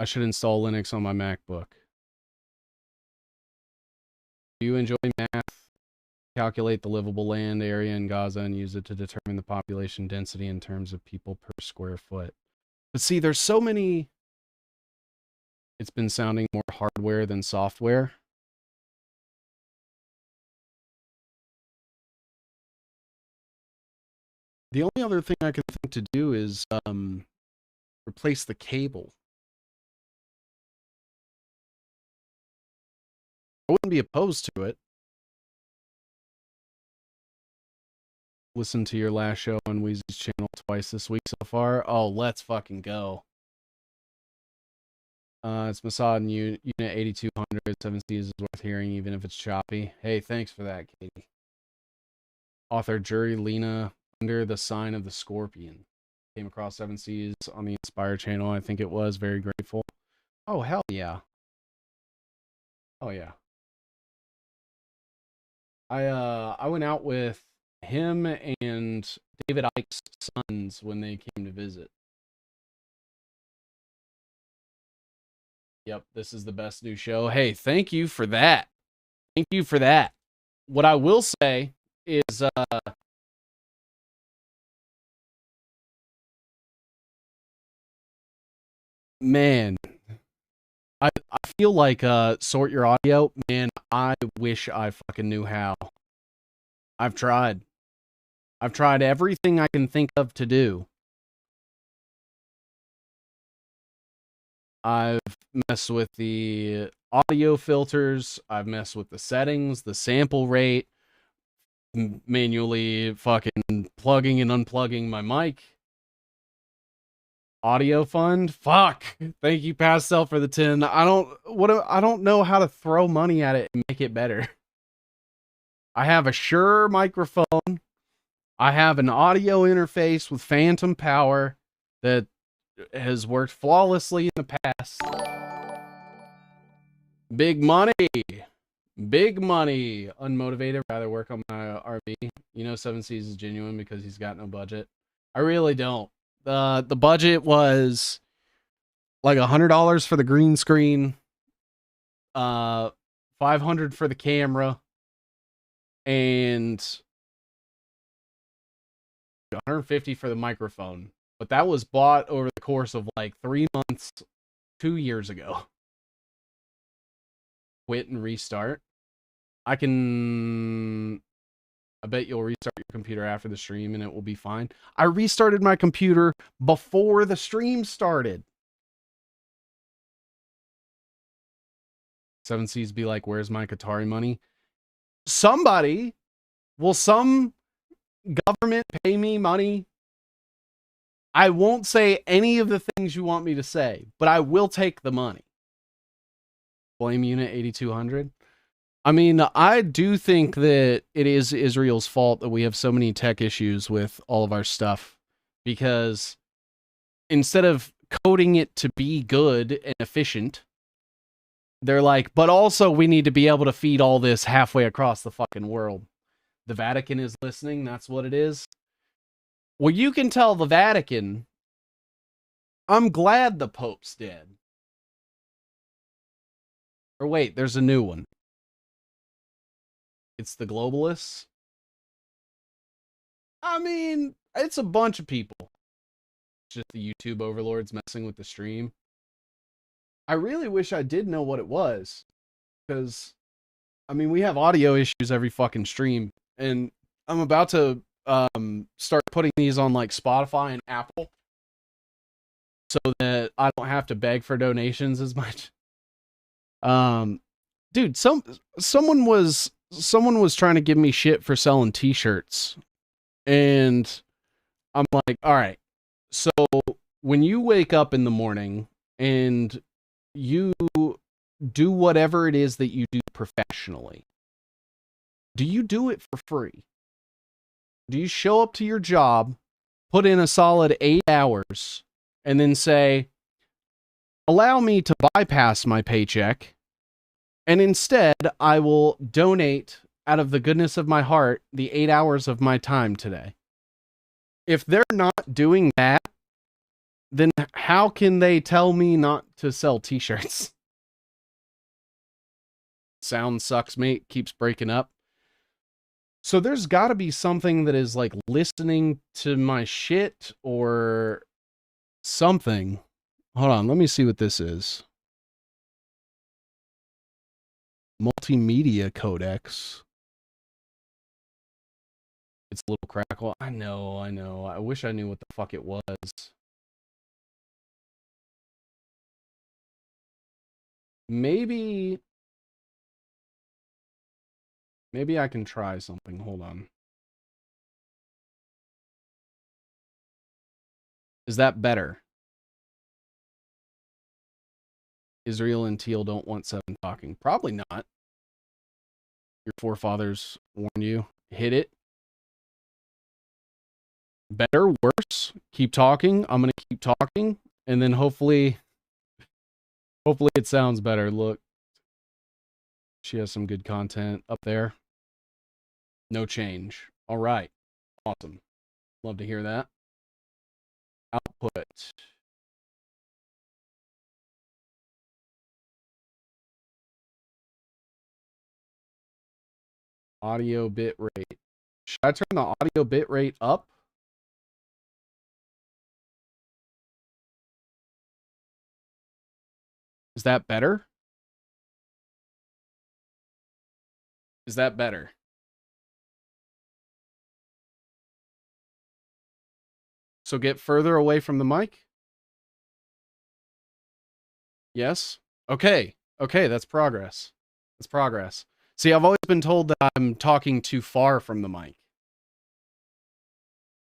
should install Linux on my MacBook. Do you enjoy math? Calculate the livable land area in Gaza and use it to determine the population density in terms of people per square foot. But see, there's so many... It's been sounding more hardware than software. The only other thing I can think to do is replace the cable. I wouldn't be opposed to it. Listened to your last show on Wheezy's channel twice this week so far. Oh, let's fucking go. It's Masad and Unit 8200. 7 C's is worth hearing, even if it's choppy. Hey, thanks for that, Katie. Author Jury Lena, Under the Sign of the Scorpion. Came across 7 C's on the Inspire channel. I think it was. Very grateful. Oh, hell yeah. Oh, yeah. I went out with him and David Icke's sons when they came to visit. Yep, this is the best new show. Hey, thank you for that. Thank you for that. What I will say is, man, I feel like sort your audio. Man, I wish I fucking knew how. I've tried. I've tried everything I can think of to do. I've messed with the audio filters. I've messed with the settings, the sample rate, manually fucking plugging and unplugging my mic. Audio fund? Fuck. Thank you, Pastel, for the 10. I don't know how to throw money at it and make it better. I have a Shure microphone. I have an audio interface with phantom power that has worked flawlessly in the past. Big money. Big money. Unmotivated. Rather work on my RV. You know, 7C's is genuine because he's got no budget. I really don't. The budget was like $100 for the green screen, $500 for the camera, and $150 for the microphone. But that was bought over the course of like 3 months, 2 years ago. Quit and restart. I bet you'll restart your computer after the stream and it will be fine. I restarted my computer before the stream started. 7C's be like, where's my Qatari money? Some government pay me money. I won't say any of the things you want me to say, but I will take the money. Blame Unit 8200. I mean, I do think that it is Israel's fault that we have so many tech issues with all of our stuff, because instead of coding it to be good and efficient, they're like, but also we need to be able to feed all this halfway across the fucking world. The Vatican is listening. That's what it is. Well, you can tell the Vatican, I'm glad the Pope's dead. Or wait, there's a new one. It's the globalists. I mean, it's a bunch of people. It's just the YouTube overlords messing with the stream. I really wish I did know what it was, because, I mean, we have audio issues every fucking stream, and I'm about to start putting these on like Spotify and Apple, so that I don't have to beg for donations as much. Dude, someone was trying to give me shit for selling t-shirts, and I'm like, all right, so when you wake up in the morning and you do whatever it is that you do professionally, do you do it for free? Do you show up to your job, put in a solid 8 hours, and then say, allow me to bypass my paycheck, and instead I will donate out of the goodness of my heart the 8 hours of my time today? If they're not doing that, then how can they tell me not to sell t-shirts? Sound sucks, mate. Keeps breaking up. So there's got to be something that is like listening to my shit or something. Hold on, let me see what this is. Multimedia codecs. It's a little crackle. I know. I wish I knew what the fuck it was. Maybe I can try something. Hold on. Is that better? Israel and Teal don't want 7 talking. Probably not. Your forefathers warned you. Hit it. Better, worse. Keep talking. I'm going to keep talking. And then hopefully it sounds better. Look. She has some good content up there. No change. All right. Awesome. Love to hear that. Output. Audio bit rate. Should I turn the audio bit rate up? Is that better? Is that better? So get further away from the mic? Yes? Okay. Okay, that's progress. That's progress. See, I've always been told that I'm talking too far from the mic.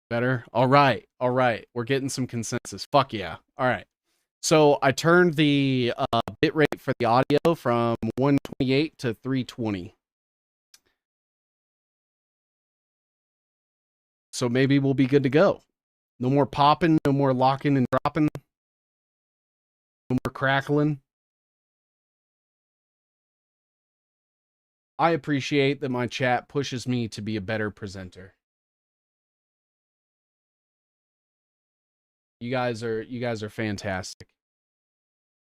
Better? All right. All right. We're getting some consensus. Fuck yeah. All right. So I turned the bit rate for the audio from 128 to 320. So maybe we'll be good to go. No more popping, no more locking and dropping, no more crackling. I appreciate that my chat pushes me to be a better presenter. You guys are fantastic.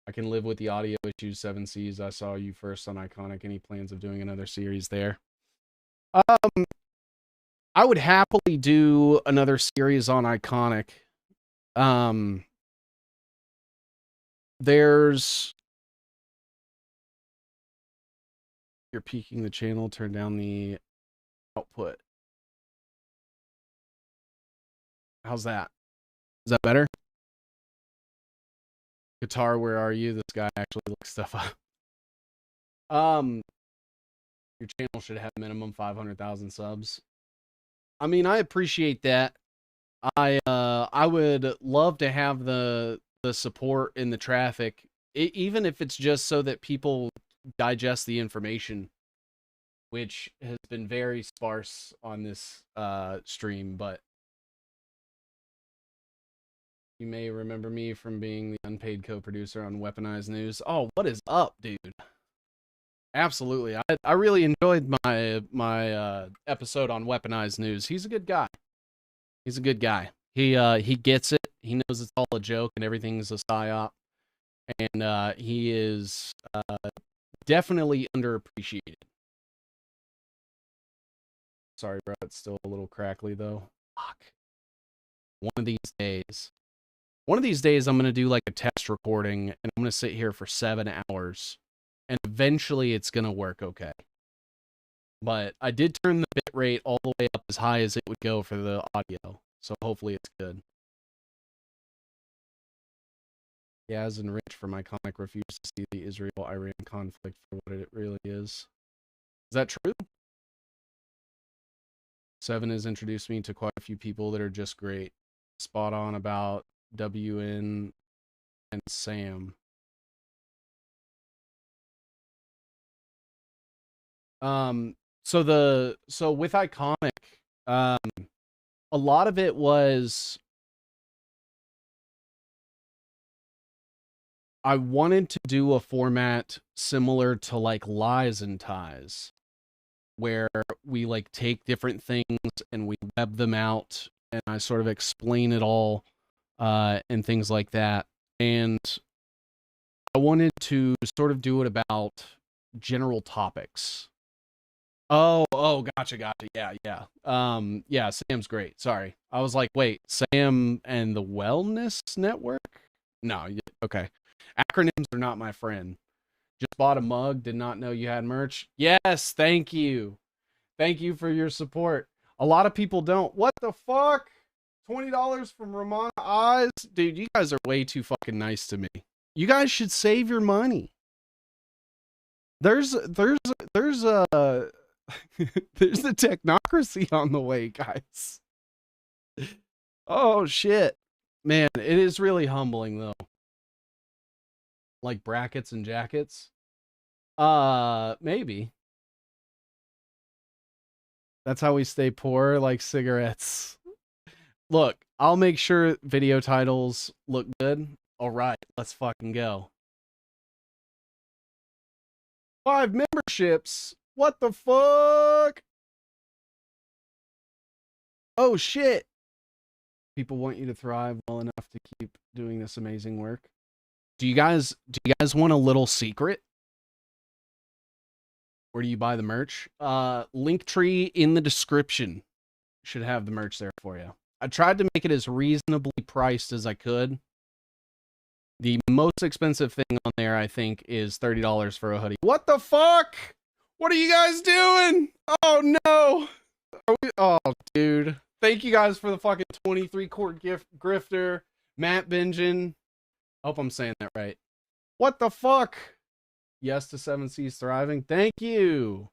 I can live with the audio issues, 7Cs. I saw you first on Iconic. Any plans of doing another series there? I would happily do another series on Iconic. There's... You're peaking the channel, turn down the output. How's that? Is that better? Guitar, where are you? This guy actually looks stuff up. Your channel should have minimum 500,000 subs. I mean, I appreciate that. I would love to have the support in the traffic, even if it's just so that people digest the information, which has been very sparse on this stream, but you may remember me from being the unpaid co-producer on Weaponized News. Oh, what is up, dude? Absolutely. I really enjoyed my episode on Weaponized News. He's a good guy. He's a good guy. He gets it. He knows it's all a joke and everything's a psyop. And he is definitely underappreciated. Sorry, bro. It's still a little crackly, though. Fuck. One of these days, I'm going to do like a test recording, and I'm going to sit here for 7 hours. And eventually it's going to work okay. But I did turn the bit rate all the way up as high as it would go for the audio. So hopefully it's good. Yaz and Rich from Iconic refuse to see the Israel-Iran conflict for what it really is. Is that true? Seven has introduced me to quite a few people that are just great. Spot on about WN and Sam. So with Iconic, a lot of it was I wanted to do a format similar to like Lies and Ties, where we like take different things and we web them out and I sort of explain it all and things like that. And I wanted to sort of do it about general topics. Oh, gotcha. Yeah. Yeah, Sam's great. Sorry. I was like, wait, Sam and the Wellness Network? No, okay. Acronyms are not my friend. Just bought a mug, did not know you had merch. Yes, thank you. Thank you for your support. A lot of people don't. What the fuck? $20 from Ramona Eyes? Dude, you guys are way too fucking nice to me. You guys should save your money. There's there's the Technocracy on the way, guys. Oh shit. Man, it is really humbling though. Like brackets and jackets? Maybe. That's how we stay poor, like cigarettes. Look, I'll make sure video titles look good. All right, let's fucking go. 5 memberships? What the fuck? Oh shit. People want you to thrive well enough to keep doing this amazing work. Do you guys want a little secret? Where do you buy the merch? Linktree in the description should have the merch there for you. I tried to make it as reasonably priced as I could. The most expensive thing on there, I think, is $30 for a hoodie. What the fuck? What are you guys doing? Oh no. Oh, dude. Thank you guys for the fucking 23-quart grifter. Matt Benjen. I hope I'm saying that right. What the fuck? Yes to 7C's thriving. Thank you.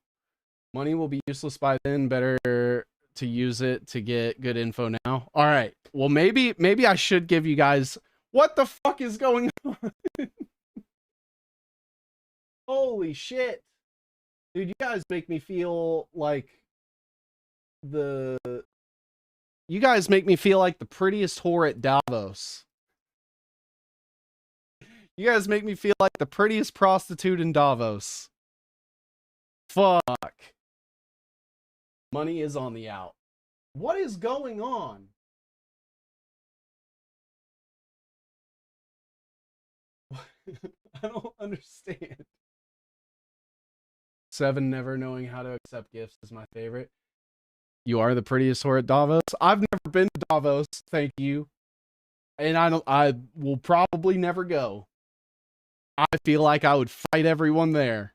Money will be useless by then. Better to use it to get good info now. All right. Well, maybe I should give you guys... What the fuck is going on? Holy shit. Dude, you guys make me feel like the You guys make me feel like the prettiest whore at Davos. You guys make me feel like the prettiest prostitute in Davos. Fuck. Money is on the out. What is going on? I don't understand. 7, never knowing how to accept gifts is my favorite. You are the prettiest whore at Davos. I've never been to Davos, thank you. And I will probably never go. I feel like I would fight everyone there.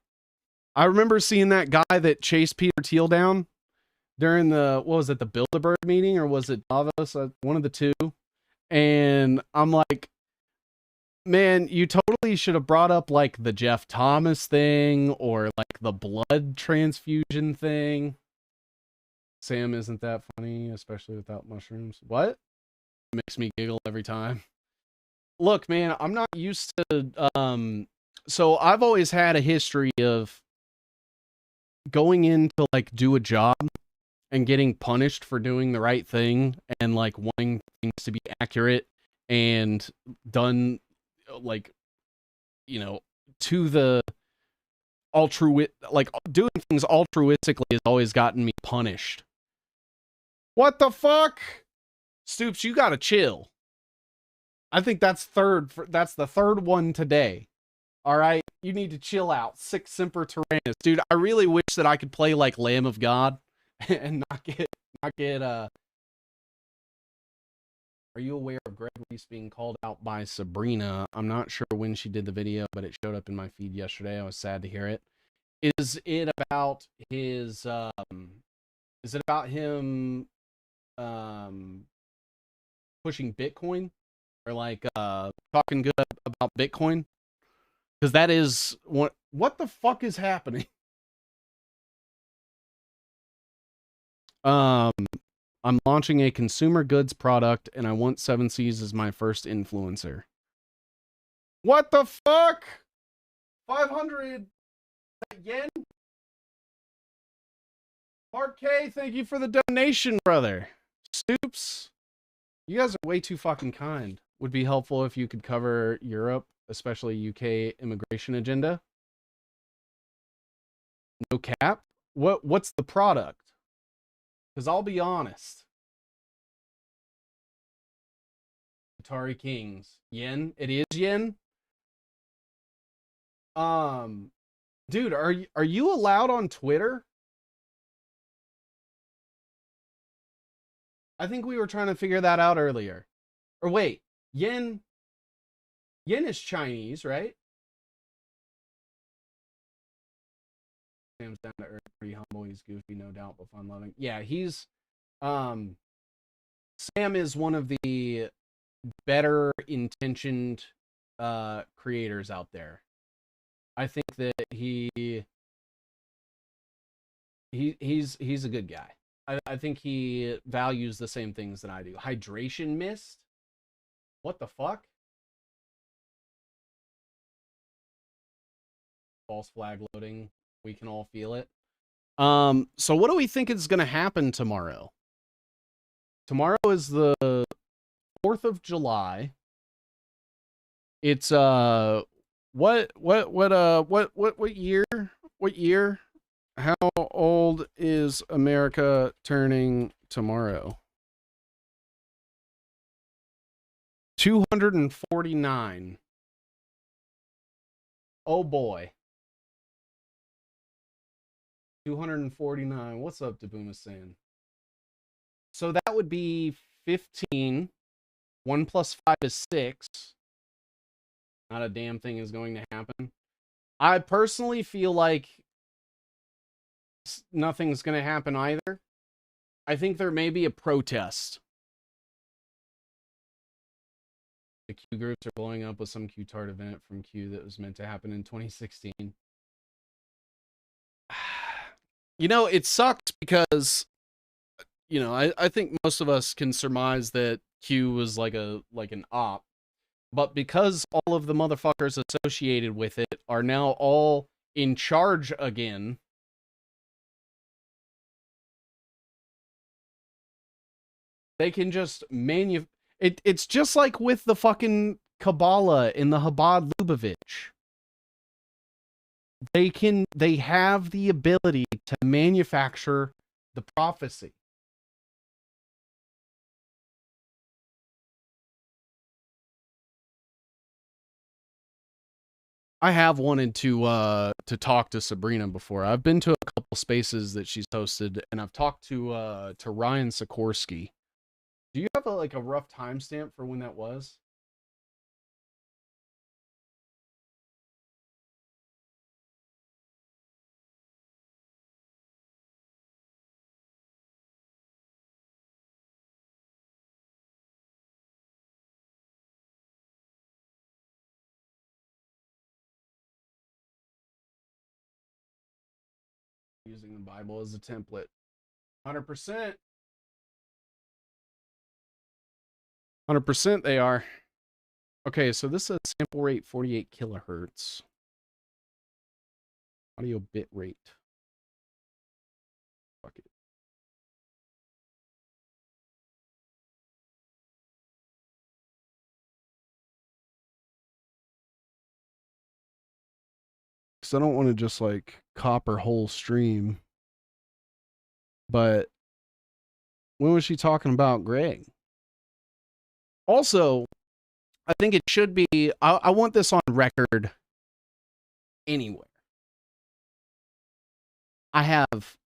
I remember seeing that guy that chased Peter Thiel down during the, what was it, the Bilderberg meeting, or was it Davos? One of the two. And I'm like, man, you totally should have brought up like the Jeff Thomas thing or like the blood transfusion thing. Sam isn't that funny, especially without mushrooms. What? It makes me giggle every time. Look, man, I'm not used to, so I've always had a history of going in to like do a job and getting punished for doing the right thing and like wanting things to be accurate and done like, you know, to the like doing things altruistically has always gotten me punished. What the fuck? Stoops, you gotta chill. I think that's that's the third one today. All right, you need to chill out. Sic Semper Tyrannis, dude. I really wish that I could play like Lamb of God and not get. Are you aware of Greg Reese being called out by Sabrina? I'm not sure when she did the video, but it showed up in my feed yesterday. I was sad to hear it. Is it about his? Is it about him? Pushing Bitcoin or like talking good about Bitcoin? Because that is what the fuck is happening? I'm launching a consumer goods product and I want 7 Seas as my first influencer. What the fuck? 500 yen? Mark K, thank you for the donation, brother. Stoops, you guys are way too fucking kind. Would be helpful if you could cover Europe, especially UK immigration agenda. No cap? What's the product? Because I'll be honest. Atari Kings. Yen? It is yen? Dude, are you allowed on Twitter? I think we were trying to figure that out earlier. Or wait, yen is Chinese, right? Sam's down to earth, pretty humble. He's goofy, no doubt, but fun loving. Yeah, he's Sam is one of the better intentioned creators out there. I think that he's a good guy. I think he values the same things that I do. Hydration mist? What the fuck? False flag loading. We can all feel it. So what do we think is going to happen tomorrow? Tomorrow is the 4th of July. It's what year? What year? How old is America turning tomorrow? 249. Oh boy. 249. What's up, Dabuma-san? So that would be 15. 1 plus 5 is 6. Not a damn thing is going to happen. I personally feel like nothing's going to happen either. I think there may be a protest. The Q groups are blowing up with some Q-tard event from Q that was meant to happen in 2016. You know, it sucks because, you know, I think most of us can surmise that Q was like an op. But because all of the motherfuckers associated with it are now all in charge again, They can just it's just like with the fucking Kabbalah in the Chabad Lubavitch. They have the ability to manufacture the prophecy. I have wanted to talk to Sabrina before. I've been to a couple spaces that she's hosted, and I've talked to Ryan Sikorsky. Do you have like a rough timestamp for when that was? Using the Bible as a template. 100%. 100% they are. Okay, so this is a sample rate 48 kilohertz. Audio bit rate. Fuck it. Because I don't want to just like copper whole stream. But when was she talking about Greg? Also, I think it should be, I want this on record anywhere. I have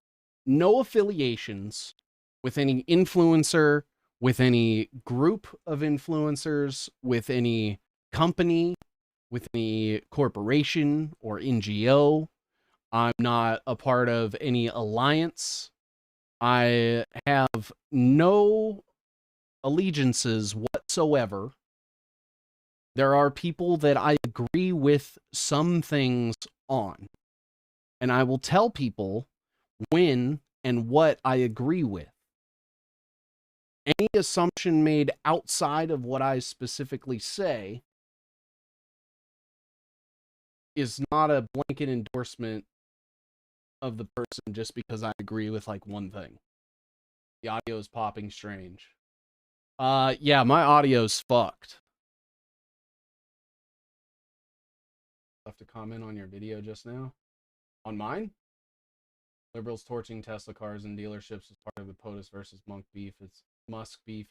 no affiliations with any influencer, with any group of influencers, with any company, with any corporation or NGO. I'm not a part of any alliance. I have no allegiances whatsoever. There are people that I agree with some things on, and I will tell people when and what I agree with. Any assumption made outside of what I specifically say is not a blanket endorsement of the person just because I agree with like one thing. The audio is popping strange. Yeah, my audio's fucked. Left a comment on your video just now. On mine? Liberals torching Tesla cars in dealerships as part of the POTUS versus Musk beef.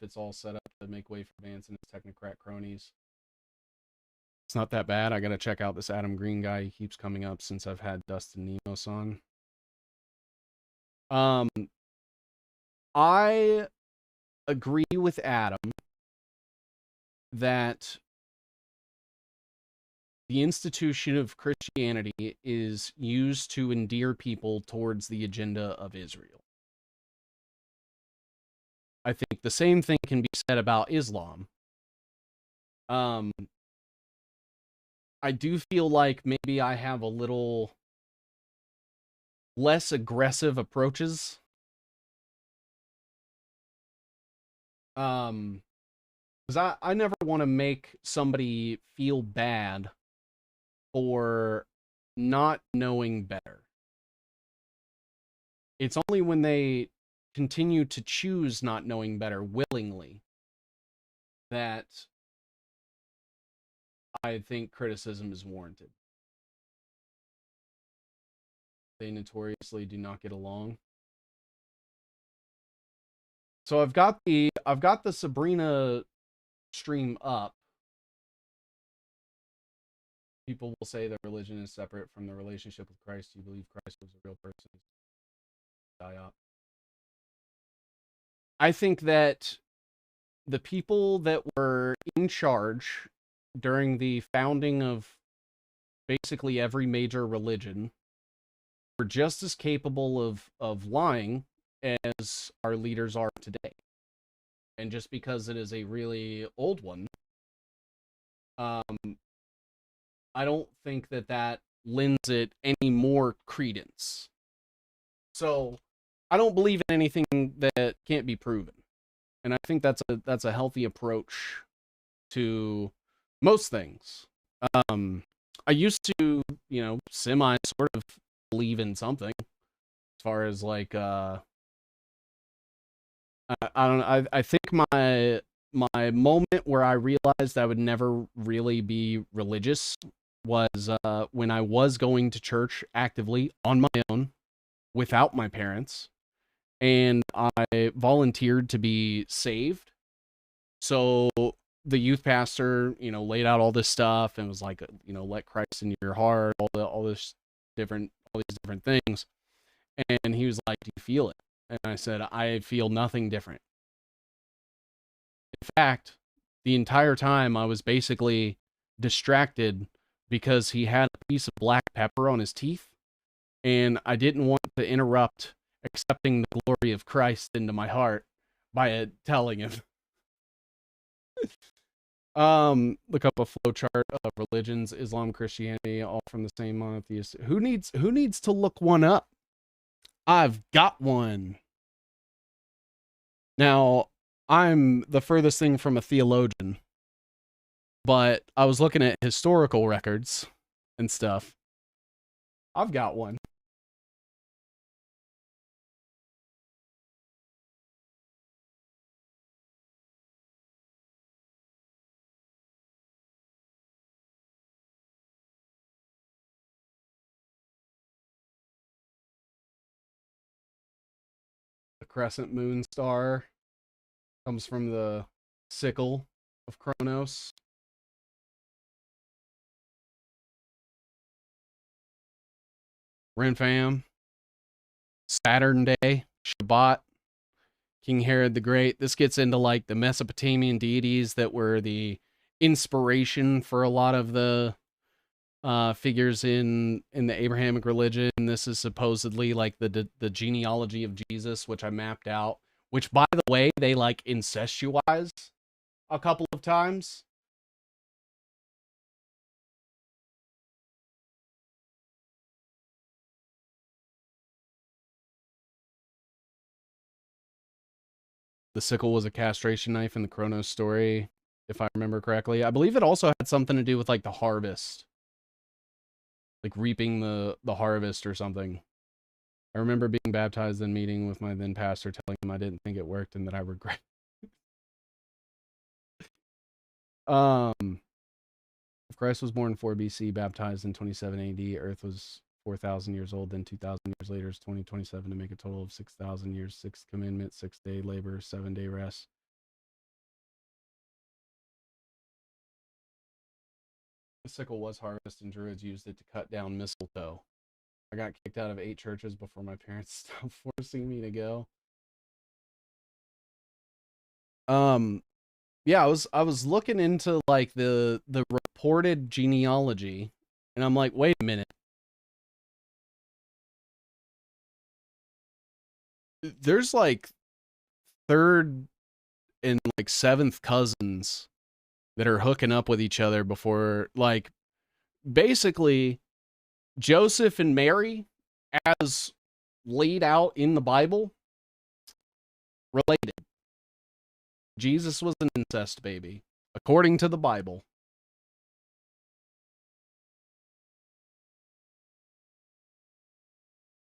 It's all set up to make way for Vance and his Technocrat cronies. It's not that bad. I gotta check out this Adam Green guy. He keeps coming up since I've had Dustin Nemos on. I agree with Adam that the institution of Christianity is used to endear people towards the agenda of Israel. I think the same thing can be said about Islam. I do feel like maybe I have a little less aggressive approaches. Because I never want to make somebody feel bad for not knowing better. It's only when they continue to choose not knowing better willingly that I think criticism is warranted. They notoriously do not get along. So I've got the Sabrina stream up. People will say that religion is separate from the relationship with Christ. You believe Christ was a real person. I think that the people that were in charge during the founding of basically every major religion were just as capable of lying as our leaders are today. And just because it is a really old one, I don't think that lends it any more credence. So I don't believe in anything that can't be proven. And I think that's a healthy approach to most things. I used to, semi sort of believe in something as far as like I don't know. I think my moment where I realized I would never really be religious was when I was going to church actively on my own without my parents, and I volunteered to be saved. So the youth pastor, laid out all this stuff and was like, let Christ in your heart, all these different things. And he was like, do you feel it? And I said, I feel nothing different. In fact, the entire time I was basically distracted because he had a piece of black pepper on his teeth, and I didn't want to interrupt accepting the glory of Christ into my heart by telling him. Look up a flowchart of religions: Islam, Christianity, all from the same monotheist. Who needs to look one up? I've got one. Now, I'm the furthest thing from a theologian, but I was looking at historical records and stuff. I've got one. The crescent moon star comes from the sickle of Kronos. Renfam, Saturn Day, Shabbat, King Herod the Great. This gets into like the Mesopotamian deities that were the inspiration for a lot of the figures in the Abrahamic religion. This is supposedly like the genealogy of Jesus, which I mapped out. Which, by the way, they like incestualize a couple of times. The sickle was a castration knife in the Kronos story, if I remember correctly. I believe it also had something to do with like the harvest, like reaping the harvest or something. I remember being baptized and meeting with my then pastor, telling him I didn't think it worked and that I regret. If Christ was born 4 BC, baptized in 27 AD, Earth was 4,000 years old, then 2,000 years later is 2027 to make a total of 6,000 years. Sixth commandment, 6-day labor, 7-day rest. The sickle was harvest, and Druids used it to cut down mistletoe. I got kicked out of 8 churches before my parents stopped forcing me to go. Um, yeah, I was looking into like the reported genealogy, and I'm like, wait a minute. There's like third and like seventh cousins that are hooking up with each other before, like, basically Joseph and Mary, as laid out in the Bible, related. Jesus was an incest baby, according to the Bible.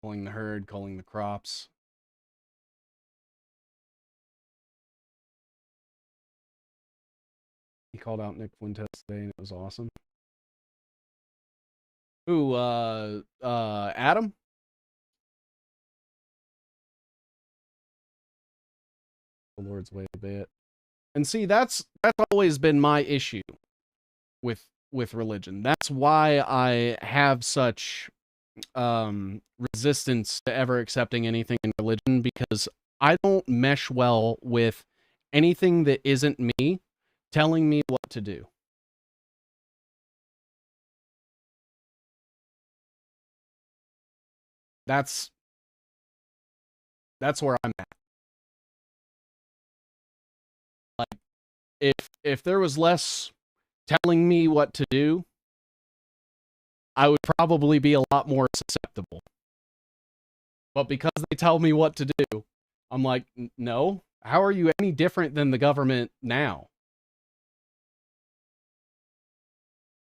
Calling the herd, calling the crops. He called out Nick Fuentes today, and it was awesome. Who, Adam? The Lord's way a bit. And see, that's always been my issue with religion. That's why I have such resistance to ever accepting anything in religion, because I don't mesh well with anything that isn't me telling me what to do. That's that's where I'm at. Like, if there was less telling me what to do, I would probably be a lot more susceptible. But because they tell me what to do, I'm like, no. How are you any different than the government now?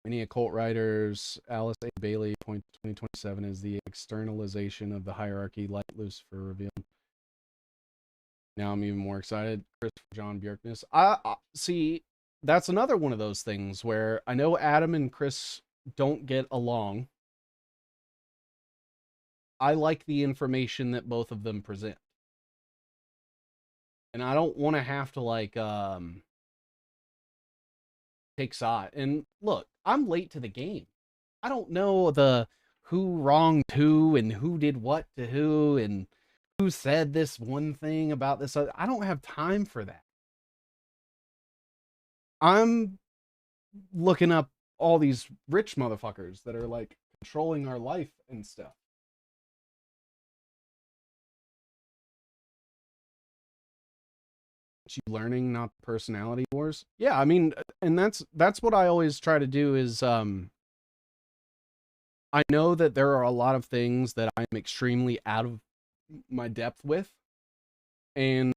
Many occult writers, Alice A. Bailey, point 2027, is the externalization of the hierarchy, light Lucifer revealed. Now I'm even more excited. Christopher John Bjerkness. I see. That's another one of those things where I know Adam and Chris don't get along. I like the information that both of them present. And I don't want to have to like take side. And look, I'm late to the game. I don't know the who wronged who and who did what to who and who said this one thing about this. I don't have time for that. I'm looking up all these rich motherfuckers that are like controlling our life and stuff. You learning, not personality wars. Yeah, I mean, and that's what I always try to do is I know that there are a lot of things that I'm extremely out of my depth with, and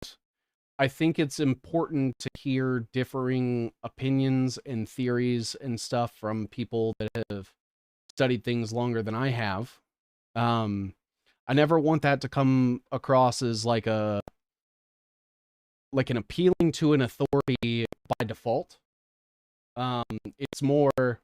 I think it's important to hear differing opinions and theories and stuff from people that have studied things longer than I have. I never want that to come across as like an appealing to an authority by default. It's more,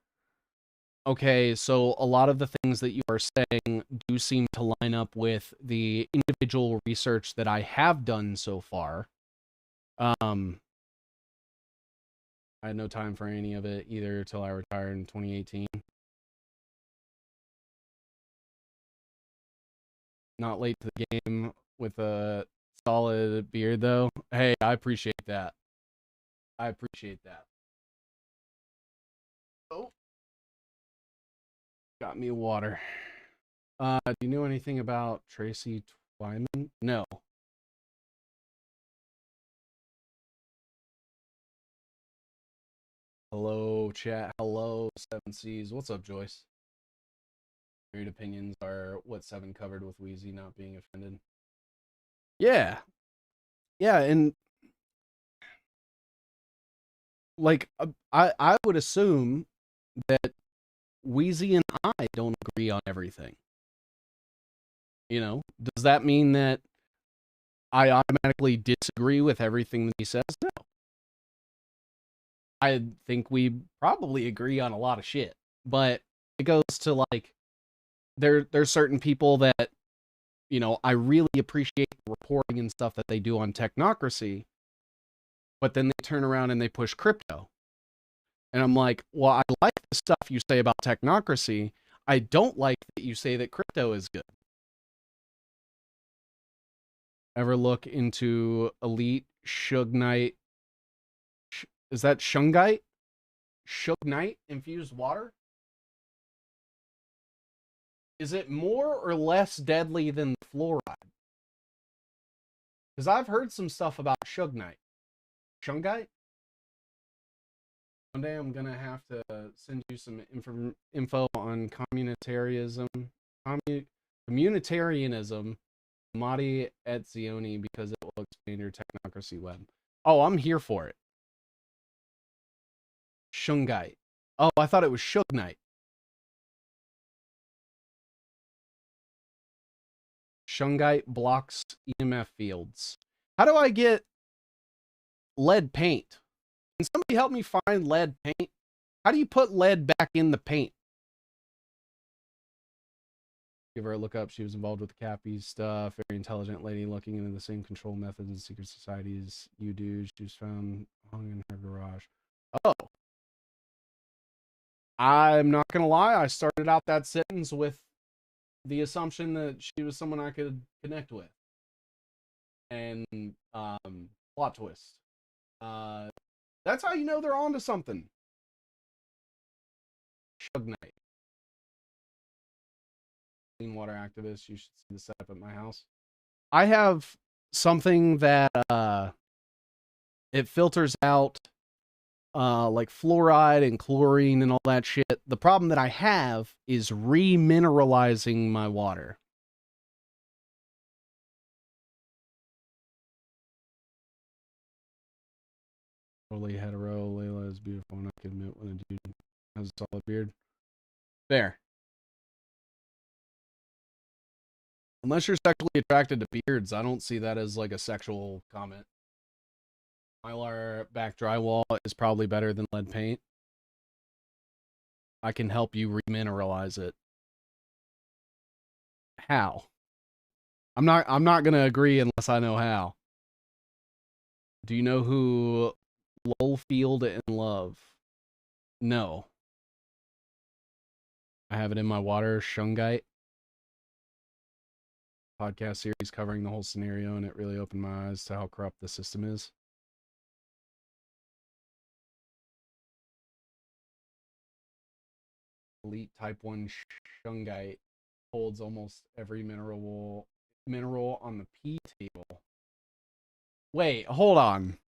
okay, so a lot of the things that you are saying do seem to line up with the individual research that I have done so far. I had no time for any of it either till I retired in 2018. Not late to the game with a solid beard though. Hey, I appreciate that. I appreciate that. Oh, got me water. Do you know anything about Tracy Twyman? No. Hello, chat. Hello, Seven Seas. What's up, Joyce? Varied opinions are what Seven covered with Wheezy not being offended. Yeah. Yeah, and like I would assume that Wheezy and I don't agree on everything. You know, does that mean that I automatically disagree with everything that he says? No. I think we probably agree on a lot of shit, but it goes to like there's certain people that I really appreciate the reporting and stuff that they do on Technocracy, but then they turn around and they push crypto. And I'm like, well, I like the stuff you say about Technocracy. I don't like that you say that crypto is good. Ever look into Elite Shungite? Is that Shungite? Shungite infused water? Is it more or less deadly than fluoride? Because I've heard some stuff about Shungite. Shungite? One day I'm going to have to send you some info on communitarianism. Communitarianism, Mahdi et Zioni, because it will expand your Technocracy web. Oh, I'm here for it. Shungite. Oh, I thought it was Shungite. Shungite blocks EMF fields. How do I get lead paint? Can somebody help me find lead paint? How do you put lead back in the paint? Give her a look up. She was involved with the Cappy stuff. Very intelligent lady looking into the same control methods and secret societies you do. She was found hung in her garage. Oh. I'm not going to lie. I started out that sentence with the assumption that she was someone I could connect with. And plot twist. That's how you know they're onto something. Shug Knight. Clean water activist. You should see the setup at my house. I have something that it filters out like fluoride and chlorine and all that shit. The problem that I have is remineralizing my water. Totally hetero. Layla is beautiful, and I can admit when a dude has a solid beard. There. Unless you're sexually attracted to beards, I don't see that as like a sexual comment. Mylar back drywall is probably better than lead paint. I can help you remineralize it. How? I'm not gonna agree unless I know how. Do you know who Lowfield and Love? No. I have it in my water, Shungite. Podcast series covering the whole scenario, and it really opened my eyes to how corrupt the system is. Elite Type 1 Shungite holds almost every mineral on the P table. Wait, hold on.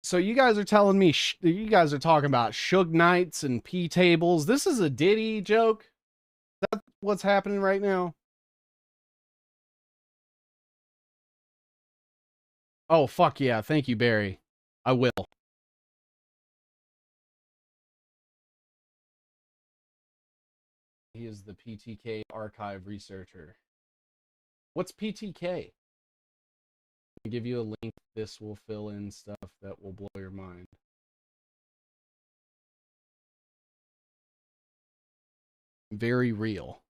So you guys are telling me you guys are talking about Shungnites and P tables. This is a Diddy joke? That's what's happening right now? Oh, fuck yeah. Thank you, Barry. I will. He is the PTK archive researcher. What's PTK? I'll give you a link. This will fill in stuff that will blow your mind. Very real.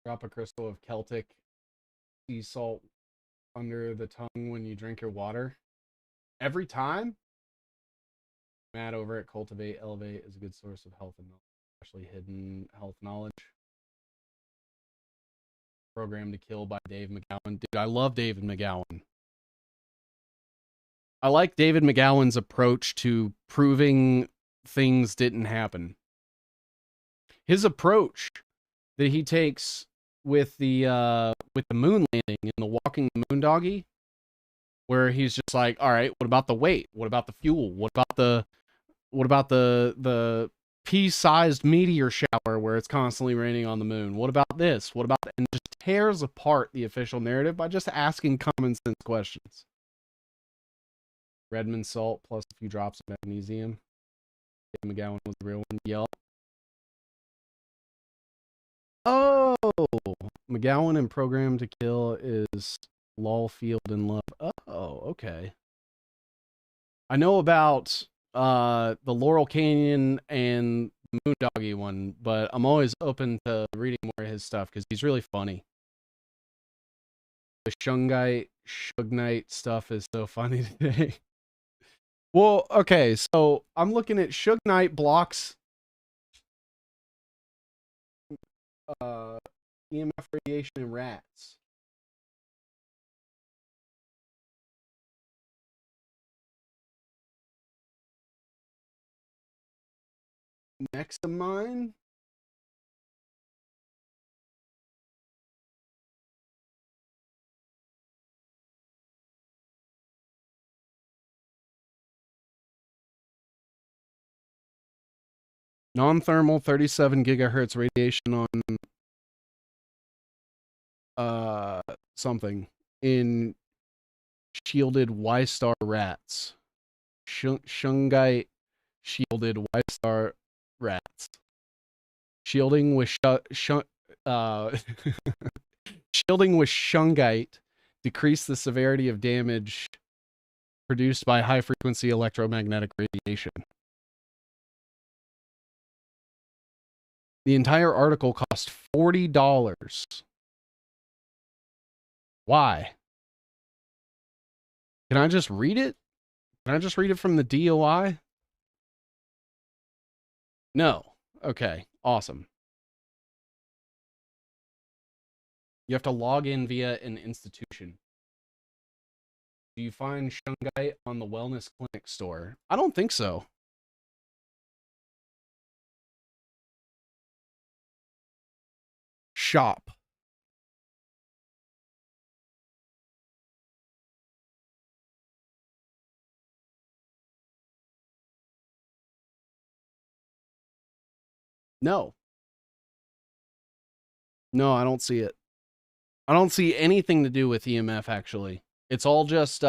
Drop a crystal of Celtic sea salt under the tongue when you drink your water. Every time? Matt over at Cultivate Elevate is a good source of health and knowledge, especially hidden health knowledge. Program to Kill by Dave McGowan. Dude, I love David McGowan. I like David McGowan's approach to proving things didn't happen. His approach that he takes with the moon landing and the walking the moon doggy, where he's just like, all right, what about the weight? What about the fuel? What about the pea-sized meteor shower where it's constantly raining on the moon? What about this? What about that? And just tears apart the official narrative by just asking common sense questions. Redmond salt plus a few drops of magnesium. Dave McGowan was the real one. Yep. Oh, McGowan and Program to Kill is Lawfield and Love. Oh, okay. I know about the Laurel Canyon and the Moondoggy one, but I'm always open to reading more of his stuff because he's really funny. The Shungite stuff is so funny today. Well, okay, so I'm looking at Shungite blocks EMF radiation in rats. Nexamine? Non-thermal 37 gigahertz radiation on something in shielded Y-star rats. Shungite shielded Y-star rats. Shielding with shielding with Shungite decrease the severity of damage produced by high frequency electromagnetic radiation. The entire article cost $40. Why? Can I just read it? Can I just read it from the DOI? No. Okay. Awesome. You have to log in via an institution. Do you find Shungite on the Wellness Clinic store? I don't think so. Shop. No. No, I don't see it. I don't see anything to do with EMF, actually. It's all just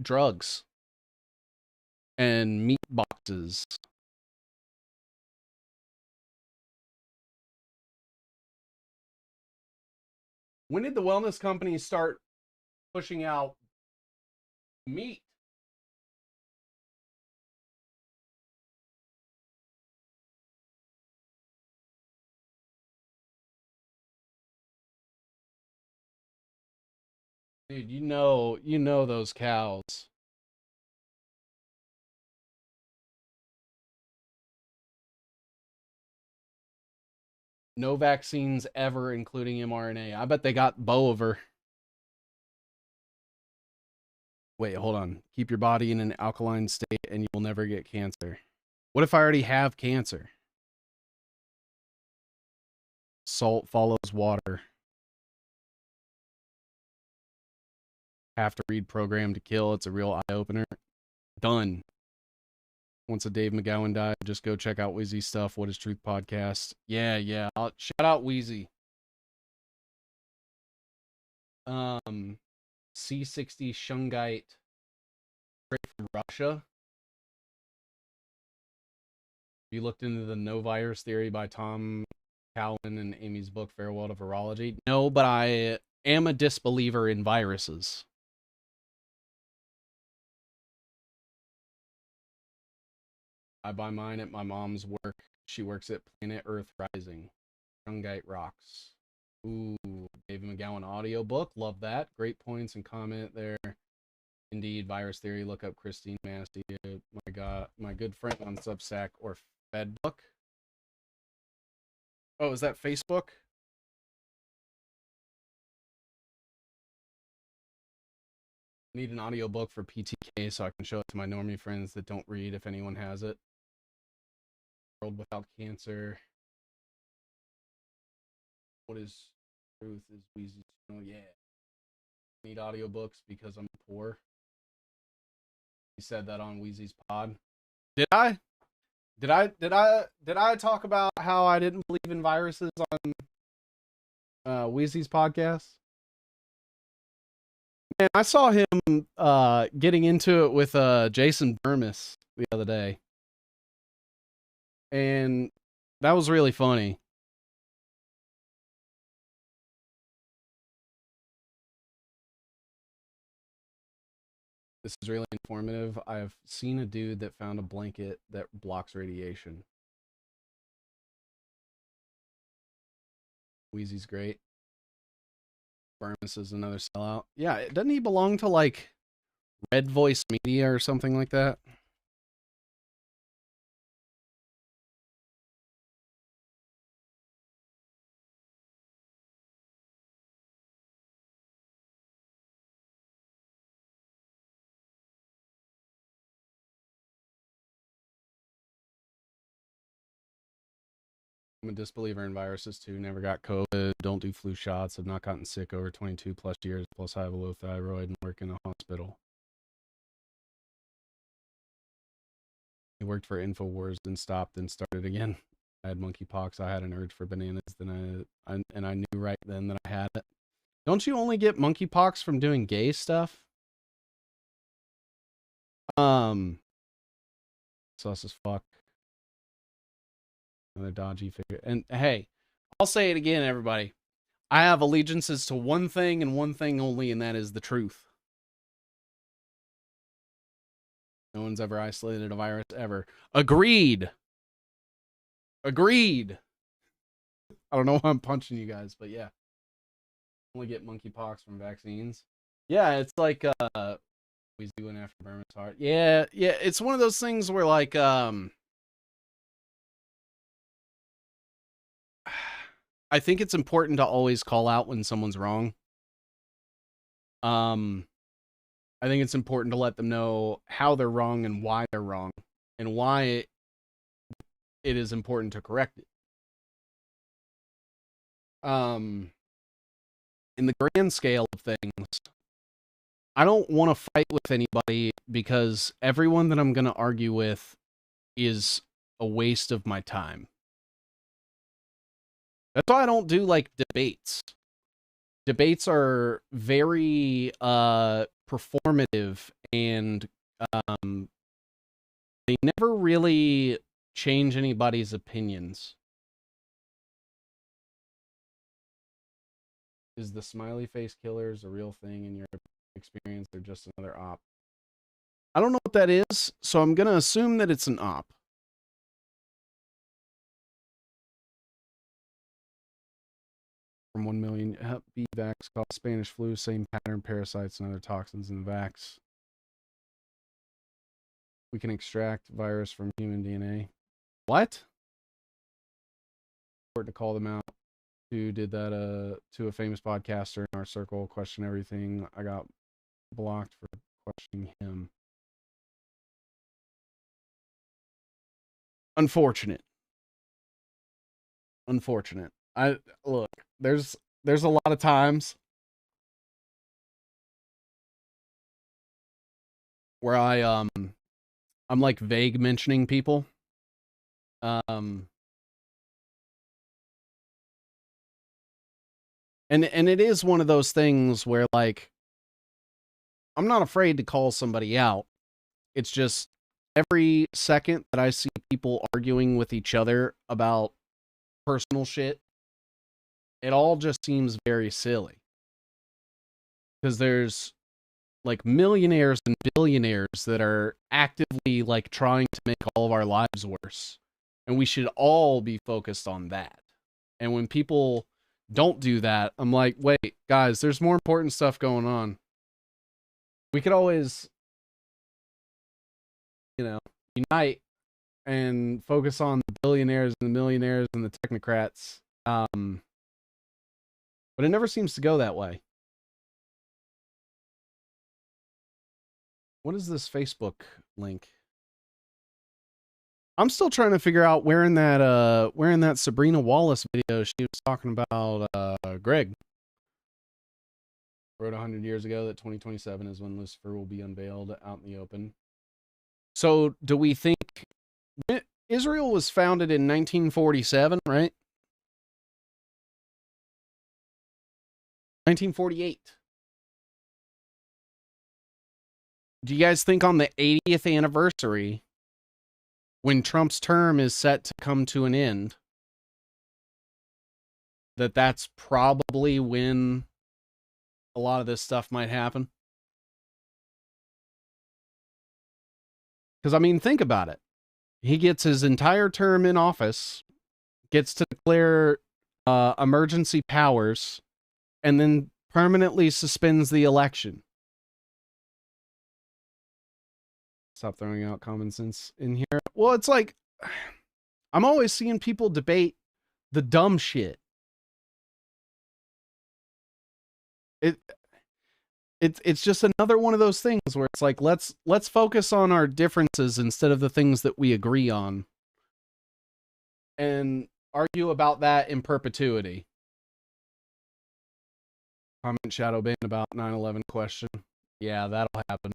drugs and meat boxes. When did the wellness companies start pushing out meat? Dude, you know those cows. No vaccines ever, including mRNA. I bet they got Bo over. Wait, hold on. Keep your body in an alkaline state and you will never get cancer. What if I already have cancer? Salt follows water. Have to read Program to Kill. It's a real eye-opener. Done. Once a Dave McGowan died, just go check out Wheezy's stuff. What is Truth podcast? Yeah. Shout out Wheezy. C60 Shungite straight from Russia. You looked into the no virus theory by Tom Callan and Amy's book Farewell to Virology? No, but I am a disbeliever in viruses. I buy mine at my mom's work. She works at Planet Earth Rising. Shungite rocks. Ooh, David McGowan audiobook. Love that. Great points and comment there. Indeed, virus theory. Look up Christine Massie. My God, my good friend on Substack or Fedbook. Oh, is that Facebook? I need an audiobook for PTK so I can show it to my normie friends that don't read if anyone has it. World Without Cancer. What is truth is Wheezy. Oh yeah. I need audiobooks because I'm poor. He said that on Wheezy's pod. Did I? Did I talk about how I didn't believe in viruses on Wheezy's podcast? Man, I saw him getting into it with Jason Burmis the other day. And that was really funny. This is really informative. I've seen a dude that found a blanket that blocks radiation. Wheezy's great. Burmis is another sellout. Yeah, doesn't he belong to like Red Voice Media or something like that? I'm a disbeliever in viruses too. Never got COVID. Don't do flu shots. Have not gotten sick over 22 plus years. Plus, I have a low thyroid and work in a hospital. He worked for InfoWars, then stopped, then started again. I had monkeypox. I had an urge for bananas. Then I knew right then that I had it. Don't you only get monkeypox from doing gay stuff? Sus as fuck. Another dodgy figure. And hey, I'll say it again, everybody. I have allegiances to one thing and one thing only, and that is the truth. No one's ever isolated a virus ever. Agreed. Agreed. I don't know why I'm punching you guys, but yeah. Only get monkeypox from vaccines. Yeah, it's like we went after Burma's heart. Yeah, it's one of those things where like I think it's important to always call out when someone's wrong. I think it's important to let them know how they're wrong and why they're wrong and why it is important to correct it. In the grand scale of things, I don't want to fight with anybody because everyone that I'm going to argue with is a waste of my time. That's why I don't do like debates. Debates are very performative, and they never really change anybody's opinions. Is the smiley face killers a real thing in your experience, or just another op? I don't know what that is, so I'm gonna assume that it's an op. From 1 million Hep B vax called Spanish flu, same pattern, parasites and other toxins in the vax. We can extract virus from human DNA. What? To call them out. Who did that to a famous podcaster in our circle, question everything. I got blocked for questioning him. Unfortunate. I look, there's a lot of times where I'm like vague mentioning people. And it is one of those things where, like, I'm not afraid to call somebody out. It's just every second that I see people arguing with each other about personal shit, it all just seems very silly. Because there's like millionaires and billionaires that are actively like trying to make all of our lives worse. And we should all be focused on that. And when people don't do that, I'm like, wait, guys, there's more important stuff going on. We could always, unite and focus on the billionaires and the millionaires and the technocrats. But it never seems to go that way. What is this Facebook link? I'm still trying to figure out where in that Sabrina Wallace video she was talking about Greg. Wrote 100 years ago that 2027 is when Lucifer will be unveiled out in the open. So do we think Israel was founded in 1947, right? 1948. Do you guys think on the 80th anniversary, when Trump's term is set to come to an end, that's probably when a lot of this stuff might happen? Because, I mean, think about it. He gets his entire term in office, gets to declare emergency powers, and then permanently suspends the election. Stop throwing out common sense in here. Well, it's like, I'm always seeing people debate the dumb shit. It's just another one of those things where it's like, let's focus on our differences instead of the things that we agree on, and argue about that in perpetuity. Comment shadow ban about 9/11 question. Yeah, that'll happen.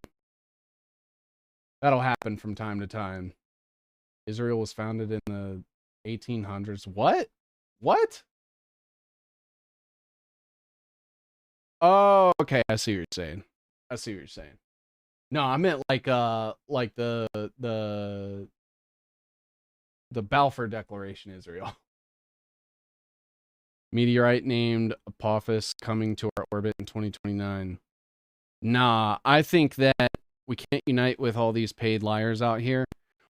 That'll happen from time to time. Israel was founded in the 1800s. What? Oh, okay. I see what you're saying. No, I meant like the Balfour Declaration, Israel. Meteorite named Apophis coming to our orbit in 2029. Nah, I think that we can't unite with all these paid liars out here.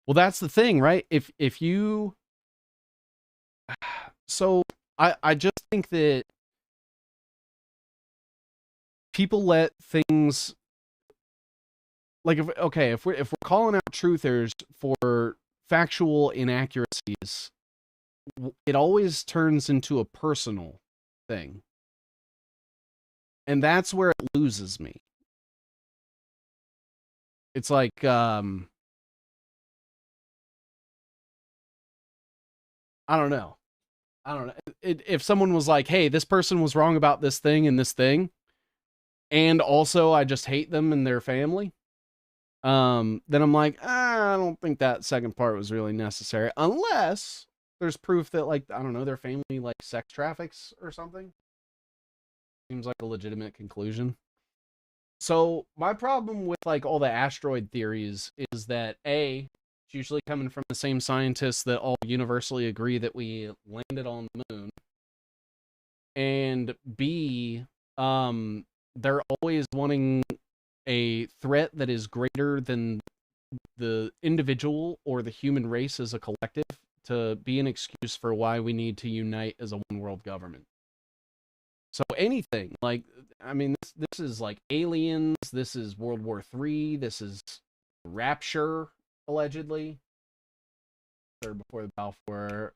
Well, that's the thing, right? If you... So, I just think that people let things... Like, if we're calling out truthers for factual inaccuracies, it always turns into a personal thing. And that's where it loses me. It's like, I don't know. If someone was like, hey, this person was wrong about this thing and this thing, and also I just hate them and their family, then I'm like, I don't think that second part was really necessary, unless there's proof that, like, I don't know, their family, like, sex traffics or something. Seems like a legitimate conclusion. So my problem with, like, all the asteroid theories is that A, it's usually coming from the same scientists that all universally agree that we landed on the moon. And B, they're always wanting a threat that is greater than the individual or the human race as a collective to be an excuse for why we need to unite as a one world government. So anything, like, I mean, this is like aliens, this is World War III, this is Rapture, allegedly. Or before the Balfour,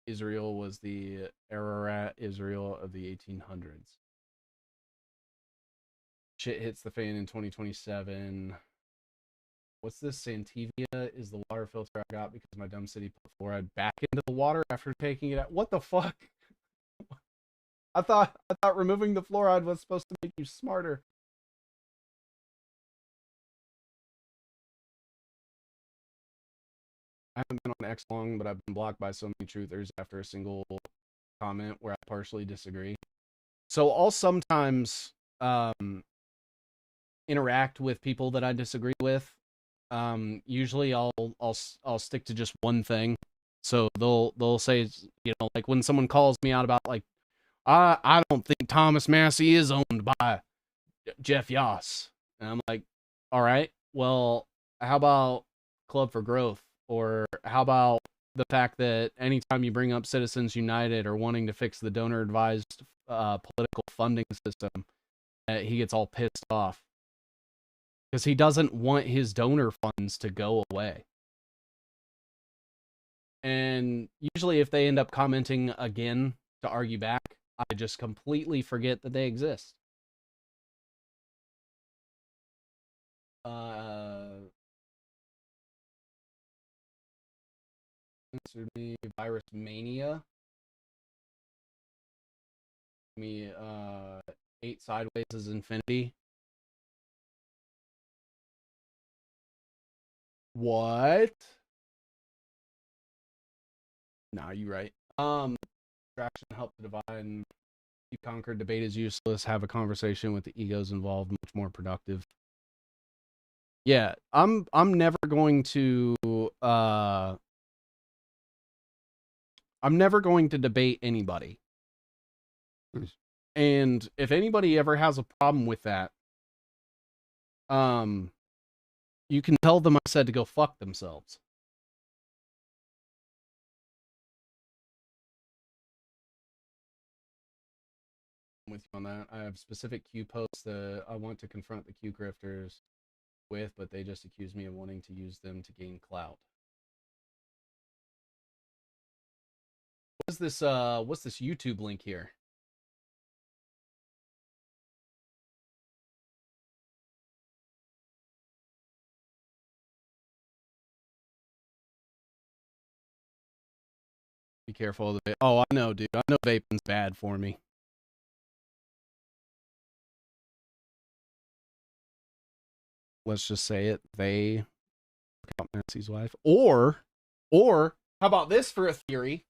Israel was the Ararat Israel of the 1800s. Shit hits the fan in 2027. What's this? Santivia is the water filter I got because my dumb city put fluoride back into the water after taking it out. What the fuck? I thought removing the fluoride was supposed to make you smarter. I haven't been on X long, but I've been blocked by so many truthers after a single comment where I partially disagree. So I'll sometimes interact with people that I disagree with. Usually I'll stick to just one thing. So they'll say, you know, like when someone calls me out about, like, I don't think Thomas Massie is owned by Jeff Yoss. And I'm like, all right, well, how about Club for Growth? Or how about the fact that anytime you bring up Citizens United or wanting to fix the donor-advised political funding system, he gets all pissed off. Because he doesn't want his donor funds to go away. And usually if they end up commenting again to argue back, I just completely forget that they exist. Answered me, Virus Mania. Me, 8 sideways is infinity. What? Nah, you right. Distraction help to divide and keep conquered. Debate is useless. Have a conversation with the egos involved, much more productive. Yeah, I'm never going to I'm never going to debate anybody. And if anybody ever has a problem with that, you can tell them I said to go fuck themselves. I'm with you on that. I have specific Q posts that I want to confront the Q grifters with, but they just accuse me of wanting to use them to gain clout. What's this YouTube link here? Be careful of the vape. Oh, I know, dude. I know vaping's bad for me. Let's just say it. They out Massie's wife. Or how about this for a theory?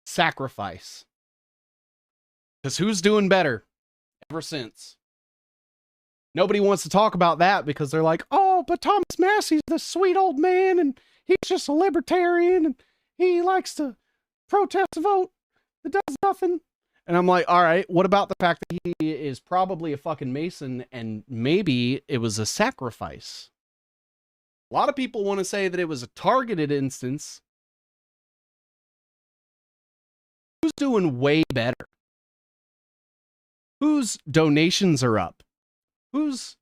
Sacrifice. Because who's doing better ever since? Nobody wants to talk about that because they're like, oh, but Thomas Massie's the sweet old man and he's just a libertarian and he likes to protest a vote that does nothing. And I'm like, all right, what about the fact that he is probably a fucking Mason and maybe it was a sacrifice? A lot of people want to say that it was a targeted instance. Who's doing way better? Whose donations are up? Whose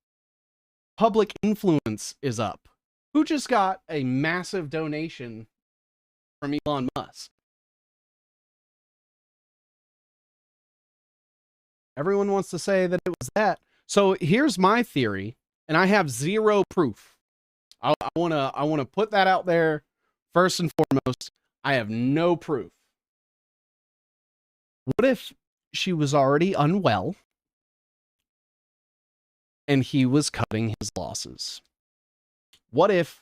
public influence is up? Who just got a massive donation from Elon Musk? Everyone wants to say that it was that. So here's my theory, and I have zero proof. I want to put that out there first and foremost. I have no proof. What if she was already unwell and he was cutting his losses? What if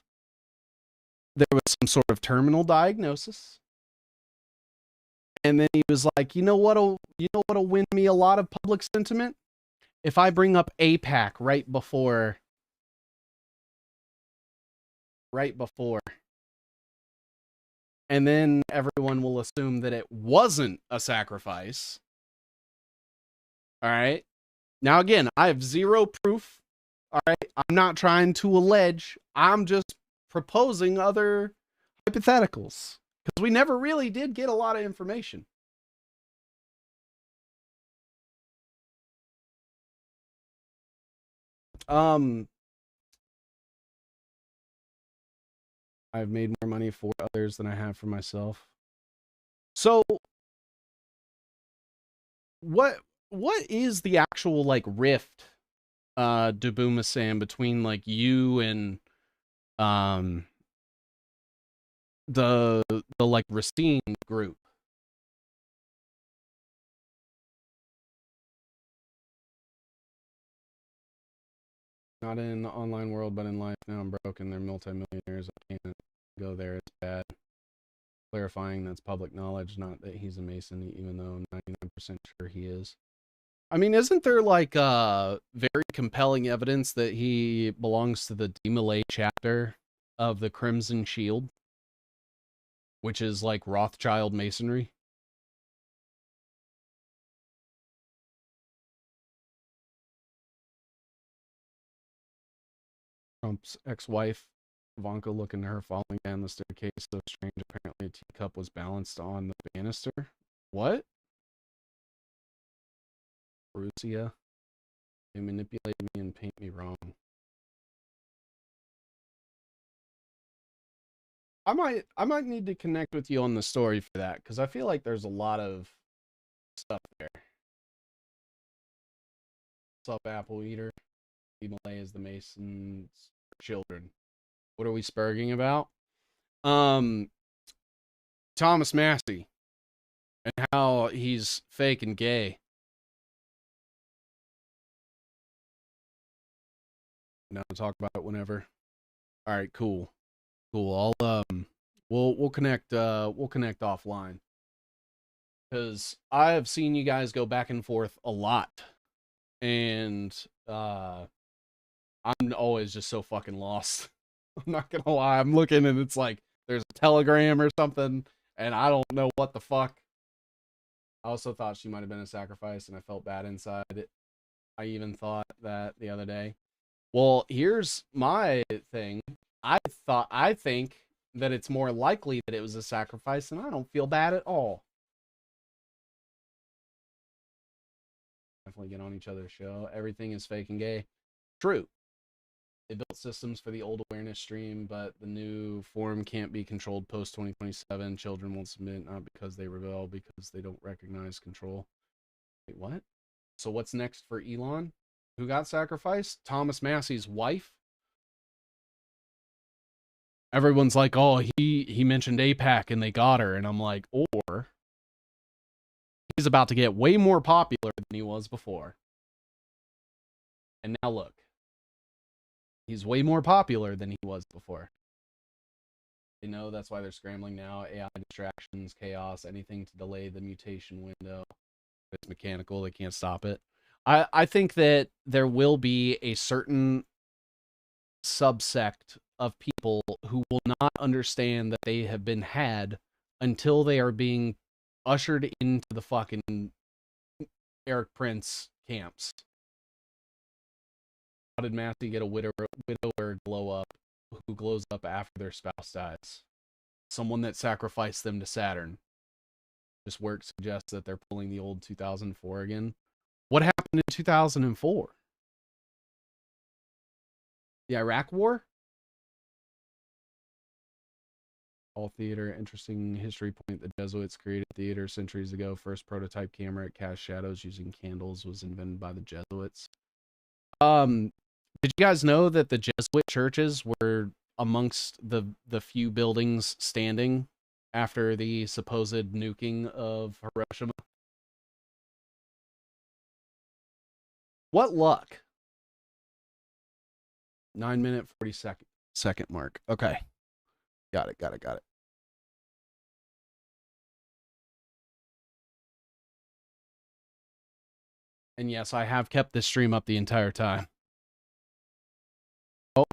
there was some sort of terminal diagnosis. And then he was like, you know what'll win me a lot of public sentiment? If I bring up APAC right before. And then everyone will assume that it wasn't a sacrifice. All right. Now, again, I have zero proof. All right. I'm not trying to allege. I'm just proposing other hypotheticals because we never really did get a lot of information. I've made more money for others than I have for myself. So what is the actual like rift, Dubuma-san, between like you and the like Racine group? Not in the online world, but in life now I'm broken. They're multimillionaires. I can't go there. It's bad. Clarifying that's public knowledge, not that he's a Mason, even though I'm 99% sure he is. I mean, isn't there like very compelling evidence that he belongs to the Demolay chapter of the Crimson Shield, which is like Rothschild Masonry? Trump's ex-wife, Ivanka, looking at her falling down the staircase so strange. Apparently a teacup was balanced on the banister. What? Russia. They manipulate me and paint me wrong. I might need to connect with you on the story for that, because I feel like there's a lot of stuff there. What's up, Apple Eater? The Malay is the Mason's children. What are we spurging about? Thomas Massie and how he's fake and gay. No, talk about it whenever. All right, cool. I'll we'll connect offline, because I have seen you guys go back and forth a lot, and I'm always just so fucking lost. I'm not gonna lie. I'm looking and it's like there's a telegram or something, and I don't know what the fuck. I also thought she might have been a sacrifice, and I felt bad inside it. I even thought that the other day. Well, here's my thing. I think that it's more likely that it was a sacrifice, and I don't feel bad at all. Definitely get on each other's show. Everything is fake and gay. True. They built systems for the old awareness stream, but the new form can't be controlled post 2027. Children won't submit, not because they rebel, because they don't recognize control. Wait, what? So what's next for Elon? Who got sacrificed? Thomas Massie's wife? Everyone's like, oh, he mentioned APAC and they got her. And I'm like, or he's about to get way more popular than he was before. And now look. He's way more popular than he was before. They know that's why they're scrambling now. AI distractions, chaos, anything to delay the mutation window. It's mechanical. They can't stop it. I think that there will be a certain subsect of people who will not understand that they have been had until they are being ushered into the fucking Eric Prince camps. How did Massie get a widower glow up who glows up after their spouse dies? Someone that sacrificed them to Saturn. This work suggests that they're pulling the old 2004 again. What happened in 2004? The Iraq War? All theater, interesting history point. The Jesuits created theater centuries ago. First prototype camera that cast shadows using candles was invented by the Jesuits. Did you guys know that the Jesuit churches were amongst the few buildings standing after the supposed nuking of Hiroshima? What luck? 9-minute 40-second mark. Okay. Got it, got it, got it. And yes, I have kept this stream up the entire time. Oh.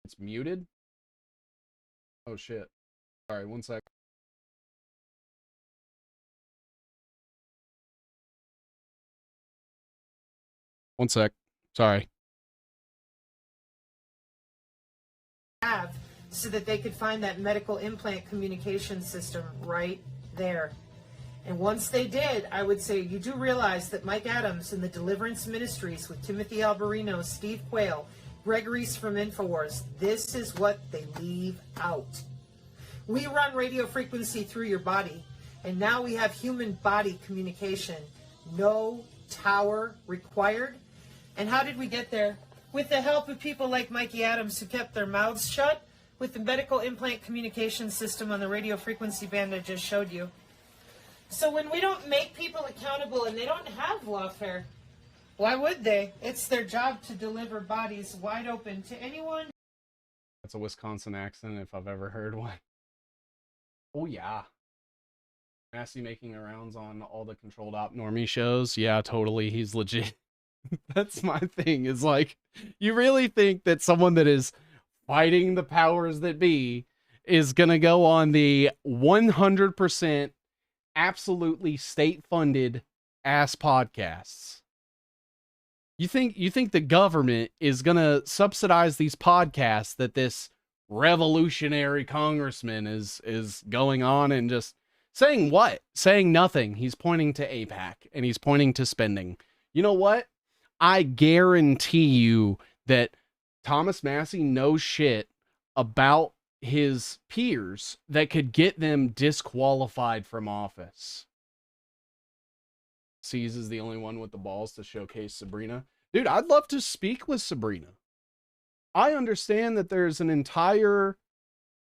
It's muted? Oh, shit. Sorry, one sec. One sec. Sorry. So that they could find that medical implant communication system right there. And once they did, I would say, you do realize that Mike Adams and the Deliverance Ministries with Timothy Alberino, Steve Quayle, Gregory's from InfoWars, this is what they leave out. We run radio frequency through your body, and now we have human body communication. No tower required. And how did we get there? With the help of people like Mikey Adams, who kept their mouths shut, with the medical implant communication system on the radio frequency band I just showed you. So when we don't make people accountable and they don't have lawfare, why would they? It's their job to deliver bodies wide open to anyone. That's a Wisconsin accent if I've ever heard one. Oh, yeah. Massie making the rounds on all the controlled op normie shows. Yeah, totally. He's legit. That's my thing. Is like, you really think that someone that is fighting the powers that be is gonna go on the 100% absolutely state-funded ass podcasts? You think the government is gonna subsidize these podcasts that this revolutionary congressman is going on and just saying what? Saying nothing. He's pointing to APAC and he's pointing to spending. You know what? I guarantee you that Thomas Massie knows shit about his peers that could get them disqualified from office. Sees is the only one with the balls to showcase Sabrina. Dude, I'd love to speak with Sabrina. I understand that there's an entire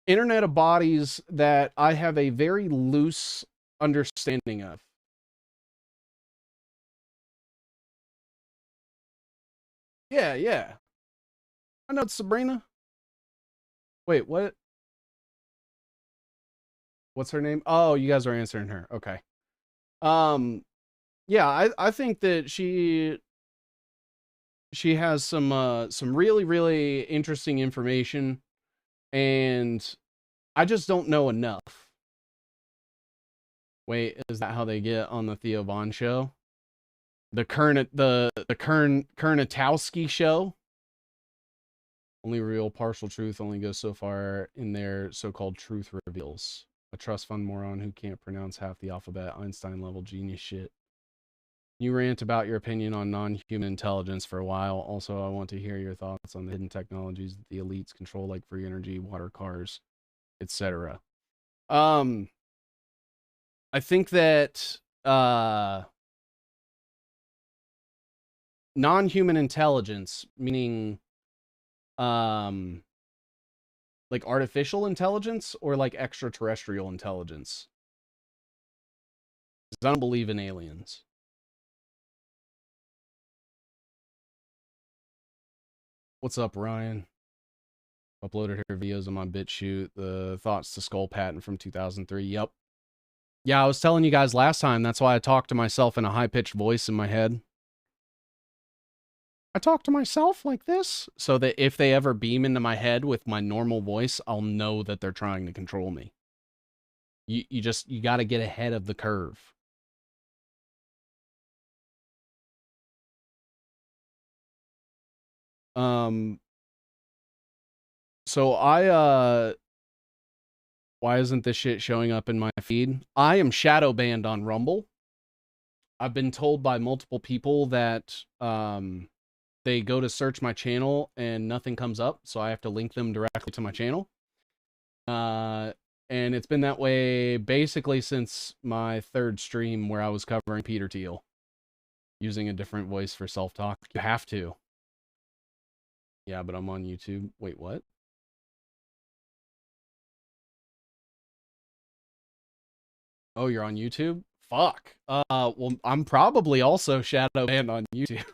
internet of bodies that I have a very loose understanding of. Yeah, yeah. I know it's Sabrina. Wait, what? What's her name? Oh, you guys are answering her. Okay. Yeah, I think that she has some really, really interesting information, and I just don't know enough. Wait, is that how they get on the Theo Von show? The Kernatowski show? Only real partial truth only goes so far in their so-called truth reveals. A trust fund moron who can't pronounce half the alphabet, Einstein-level genius shit. You rant about your opinion on non-human intelligence for a while. Also, I want to hear your thoughts on the hidden technologies that the elites control, like free energy, water cars, etc. I think that non-human intelligence, meaning like artificial intelligence or like extraterrestrial intelligence. I don't believe in aliens. What's up, Ryan? Uploaded her videos on my BitChute. The Thoughts to Skull patent from 2003. Yep. Yeah, I was telling you guys last time. That's why I talk to myself in a high-pitched voice in my head. I talk to myself like this so that if they ever beam into my head with my normal voice, I'll know that they're trying to control me. You got to get ahead of the curve. So why isn't this shit showing up in my feed? I am shadow banned on Rumble. I've been told by multiple people that they go to search my channel and nothing comes up, so I have to link them directly to my channel. And it's been that way basically since my third stream where I was covering Peter Thiel. Using a different voice for self-talk. You have to. Yeah, but I'm on YouTube. Wait, what? Oh, you're on YouTube? Fuck. Well, I'm probably also shadow banned on YouTube.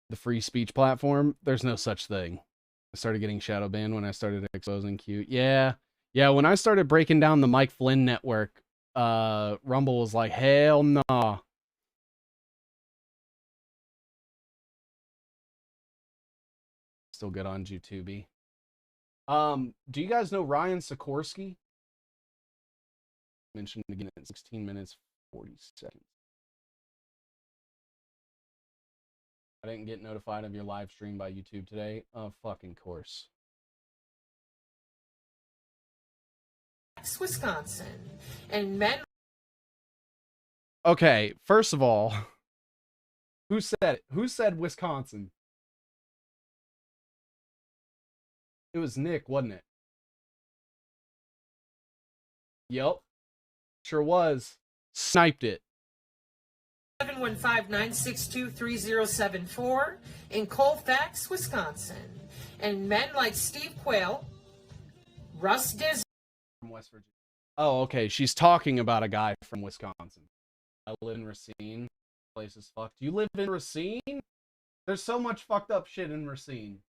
The free speech platform, there's no such thing. I started getting shadow banned when I started exposing Q. Yeah. Yeah, when I started breaking down the Mike Flynn network, Rumble was like, hell nah. Still good on YouTube. Do you guys know Ryan Sikorsky? Mentioned again at 16 minutes 40 seconds. I didn't get notified of your live stream by YouTube today. Of fucking course. Wisconsin, and men. Okay, first of all, who said it? Who said Wisconsin? It was Nick, wasn't it? Yep. Sure was. Sniped it. 715-962-3074 in Colfax, Wisconsin. And men like Steve Quayle, Russ Diz from West Virginia. Oh, okay. She's talking about a guy from Wisconsin. I live in Racine. Place is fucked. You live in Racine? There's so much fucked up shit in Racine.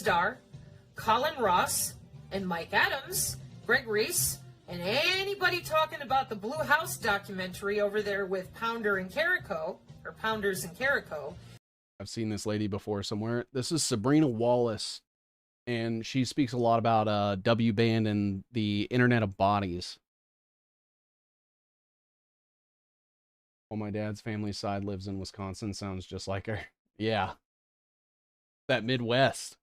Dar, Colin Ross, and Mike Adams, Greg Reese, and anybody talking about the Blue House documentary over there with Pounder and Carrico, or Pounders and Carrico. I've seen this lady before somewhere. This is Sabrina Wallace, and she speaks a lot about W-band and the Internet of Bodies. Well, my dad's family side lives in Wisconsin. Sounds just like her. Yeah. That Midwest.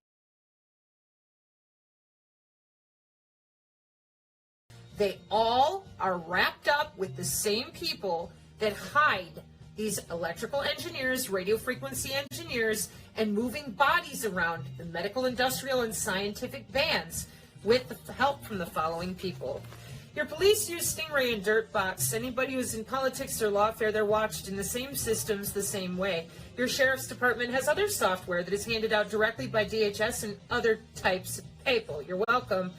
They all are wrapped up with the same people that hide these electrical engineers, radio frequency engineers, and moving bodies around the medical, industrial, and scientific bands with the help from the following people. Your police use Stingray and Dirtbox. Anybody who's in politics or lawfare, they're watched in the same systems the same way. Your sheriff's department has other software that is handed out directly by DHS and other types of people. You're welcome.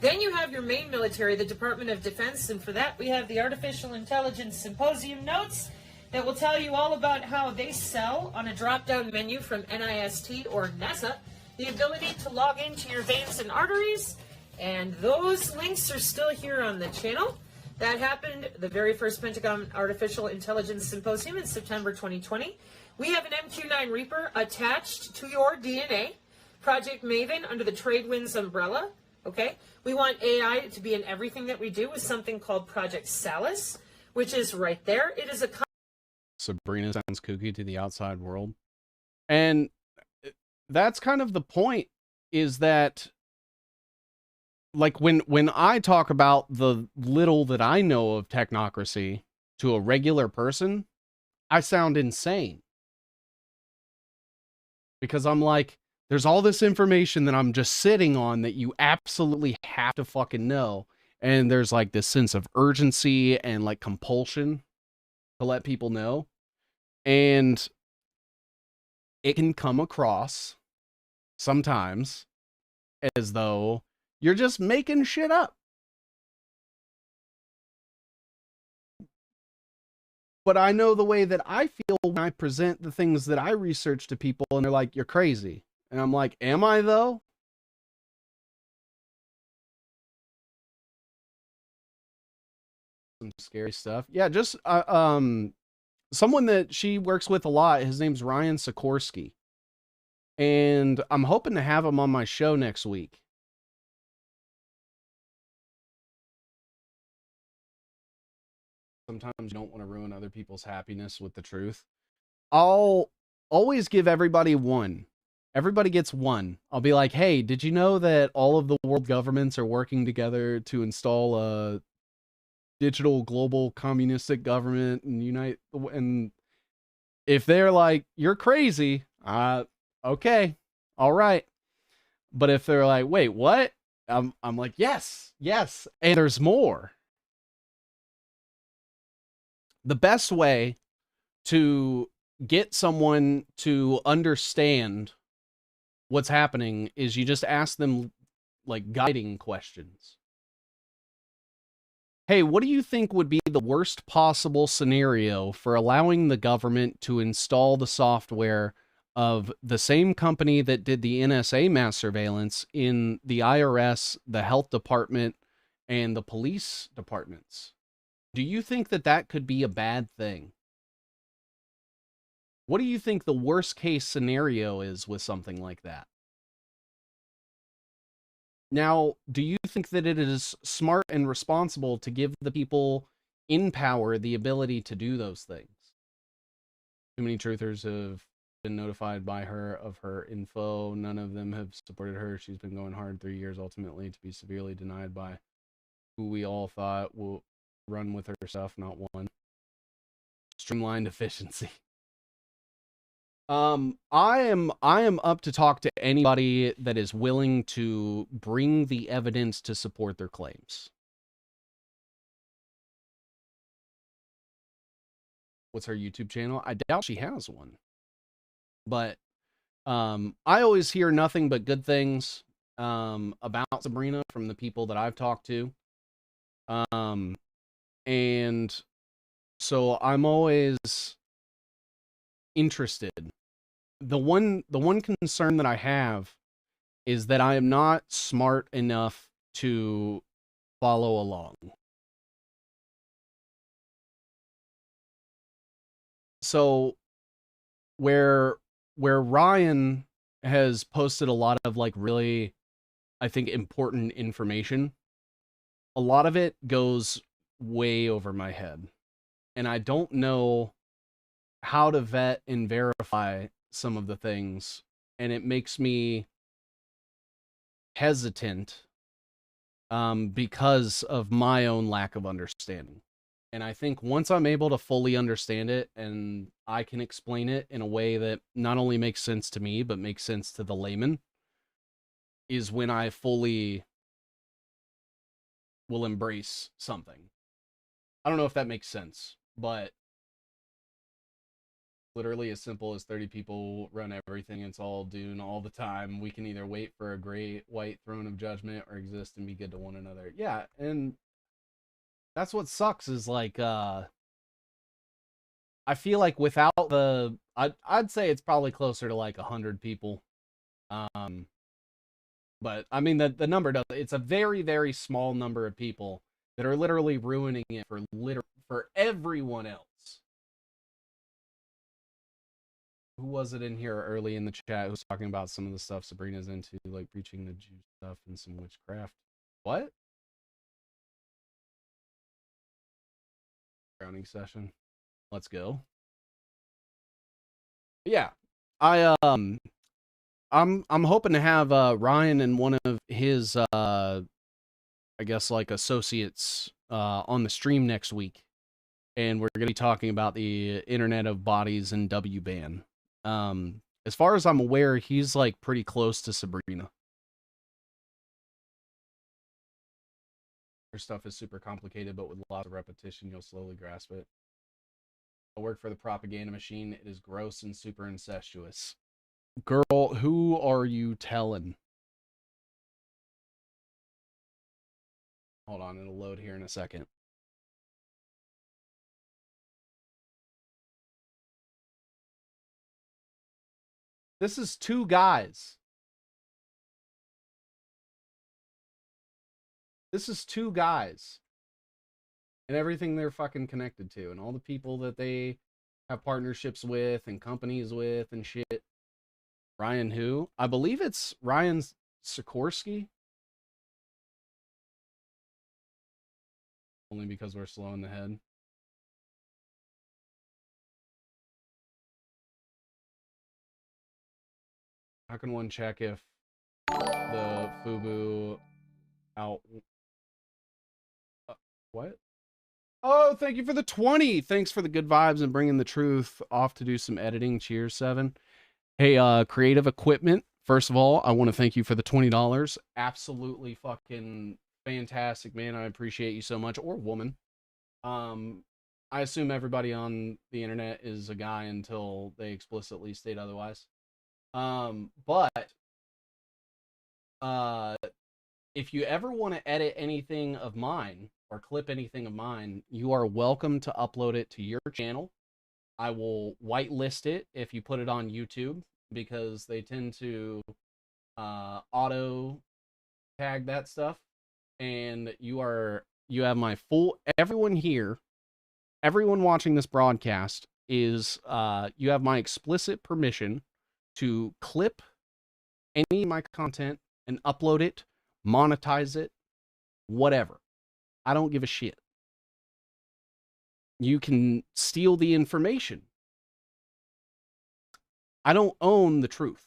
Then you have your main military, the Department of Defense, and for that we have the Artificial Intelligence Symposium notes that will tell you all about how they sell on a drop-down menu from NIST or NASA the ability to log into your veins and arteries, and those links are still here on the channel. That happened the very first Pentagon Artificial Intelligence Symposium in September 2020. We have an MQ-9 Reaper attached to your DNA, Project Maven under the Tradewinds umbrella. Okay, we want AI to be in everything that we do with something called Project Salus, which is right there. It is a Sabrina sounds kooky to the outside world. And that's kind of the point, is that like when I talk about the little that I know of technocracy to a regular person, I sound insane. Because I'm like, there's all this information that I'm just sitting on that you absolutely have to fucking know. And there's like this sense of urgency and like compulsion to let people know. And it can come across sometimes as though you're just making shit up. But I know the way that I feel when I present the things that I research to people, and they're like, you're crazy. And I'm like, am I though? Some scary stuff. Yeah, just someone that she works with a lot, his name's Ryan Sikorsky. And I'm hoping to have him on my show next week. Sometimes you don't want to ruin other people's happiness with the truth. I'll always give everybody one. Everybody gets one. I'll be like, hey, did you know that all of the world governments are working together to install a digital global communistic government and unite? And if they're like, you're crazy, okay, all right. But if they're like, wait, what? I'm like, yes, yes, and there's more. The best way to get someone to understand what's happening is you just ask them like guiding questions. Hey, what do you think would be the worst possible scenario for allowing the government to install the software of the same company that did the NSA mass surveillance in the IRS, the health department, and the police departments? Do you think that that could be a bad thing? What do you think the worst case scenario is with something like that? Now, do you think that it is smart and responsible to give the people in power the ability to do those things? Too many truthers have been notified by her of her info. None of them have supported her. She's been going hard 3 years, ultimately to be severely denied by who we all thought will run with her stuff, not one. Streamlined efficiency. I am up to talk to anybody that is willing to bring the evidence to support their claims. What's her YouTube channel? I doubt she has one. But I always hear nothing but good things about Sabrina from the people that I've talked to. And so I'm always interested. The one concern that I have is that I am not smart enough to follow along. So where Ryan has posted a lot of like really, I think, important information, a lot of it goes way over my head. And I don't know how to vet and verify some of the things, and it makes me hesitant because of my own lack of understanding. And I think once I'm able to fully understand it and I can explain it in a way that not only makes sense to me, but makes sense to the layman, is when I fully will embrace something. I don't know if that makes sense, but literally as simple as 30 people run everything. It's all Dune all the time. We can either wait for a great white throne of judgment or exist and be good to one another. Yeah, and that's what sucks is like I feel like without the I'd say it's probably closer to like 100 people. But I mean the number does, it's a very very small number of people that are literally ruining it for everyone else. Who was it in here early in the chat who was talking about some of the stuff Sabrina's into, like preaching the Jew stuff and some witchcraft? What? Grounding session. Let's go. Yeah. I'm hoping to have Ryan and one of his I guess like associates on the stream next week. And we're going to be talking about the Internet of Bodies and W-Ban. As far as I'm aware, he's like pretty close to Sabrina. Her stuff is super complicated, but with lots of repetition, you'll slowly grasp it. I work for the propaganda machine. It is gross and super incestuous. Girl, who are you telling? Hold on, it'll load here in a second. This is two guys. This is two guys. And everything they're fucking connected to, and all the people that they have partnerships with and companies with and shit. Ryan who? I believe it's Ryan Sikorsky. Only because we're slow in the head. How can one check if the FUBU out... what? Oh, thank you for the 20. Thanks for the good vibes and bringing the truth. Off to do some editing. Cheers, 7. Hey, Creative Equipment. First of all, I want to thank you for the $20. Absolutely fucking fantastic, man. I appreciate you so much. Or woman. I assume everybody on the internet is a guy until they explicitly state otherwise. But if you ever want to edit anything of mine or clip anything of mine, you are welcome to upload it to your channel. I will whitelist it if you put it on YouTube, because they tend to auto tag that stuff. And you have my full, everyone here, everyone watching this broadcast is, you have my explicit permission to clip any of my content and upload it, monetize it, whatever. I don't give a shit. You can steal the information. I don't own the truth.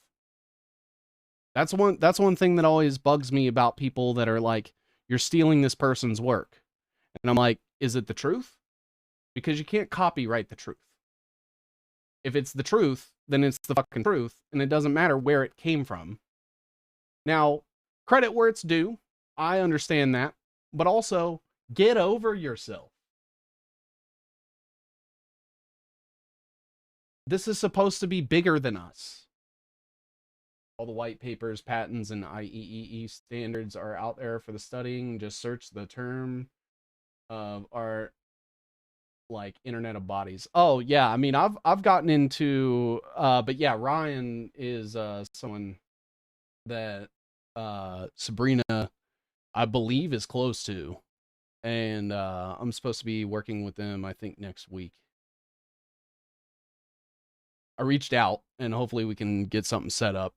That's one thing that always bugs me about people that are like, you're stealing this person's work. And I'm like, is it the truth? Because you can't copyright the truth. If it's the truth, then it's the fucking truth, and it doesn't matter where it came from. Now, credit where it's due. I understand that. But also, get over yourself. This is supposed to be bigger than us. All the white papers, patents, and IEEE standards are out there for the studying. Just search the term of our, like, Internet of Bodies. Oh yeah, I mean, I've gotten into, but yeah, Ryan is someone that Sabrina, I believe, is close to, and I'm supposed to be working with them, I think, next week. I reached out, and hopefully we can get something set up.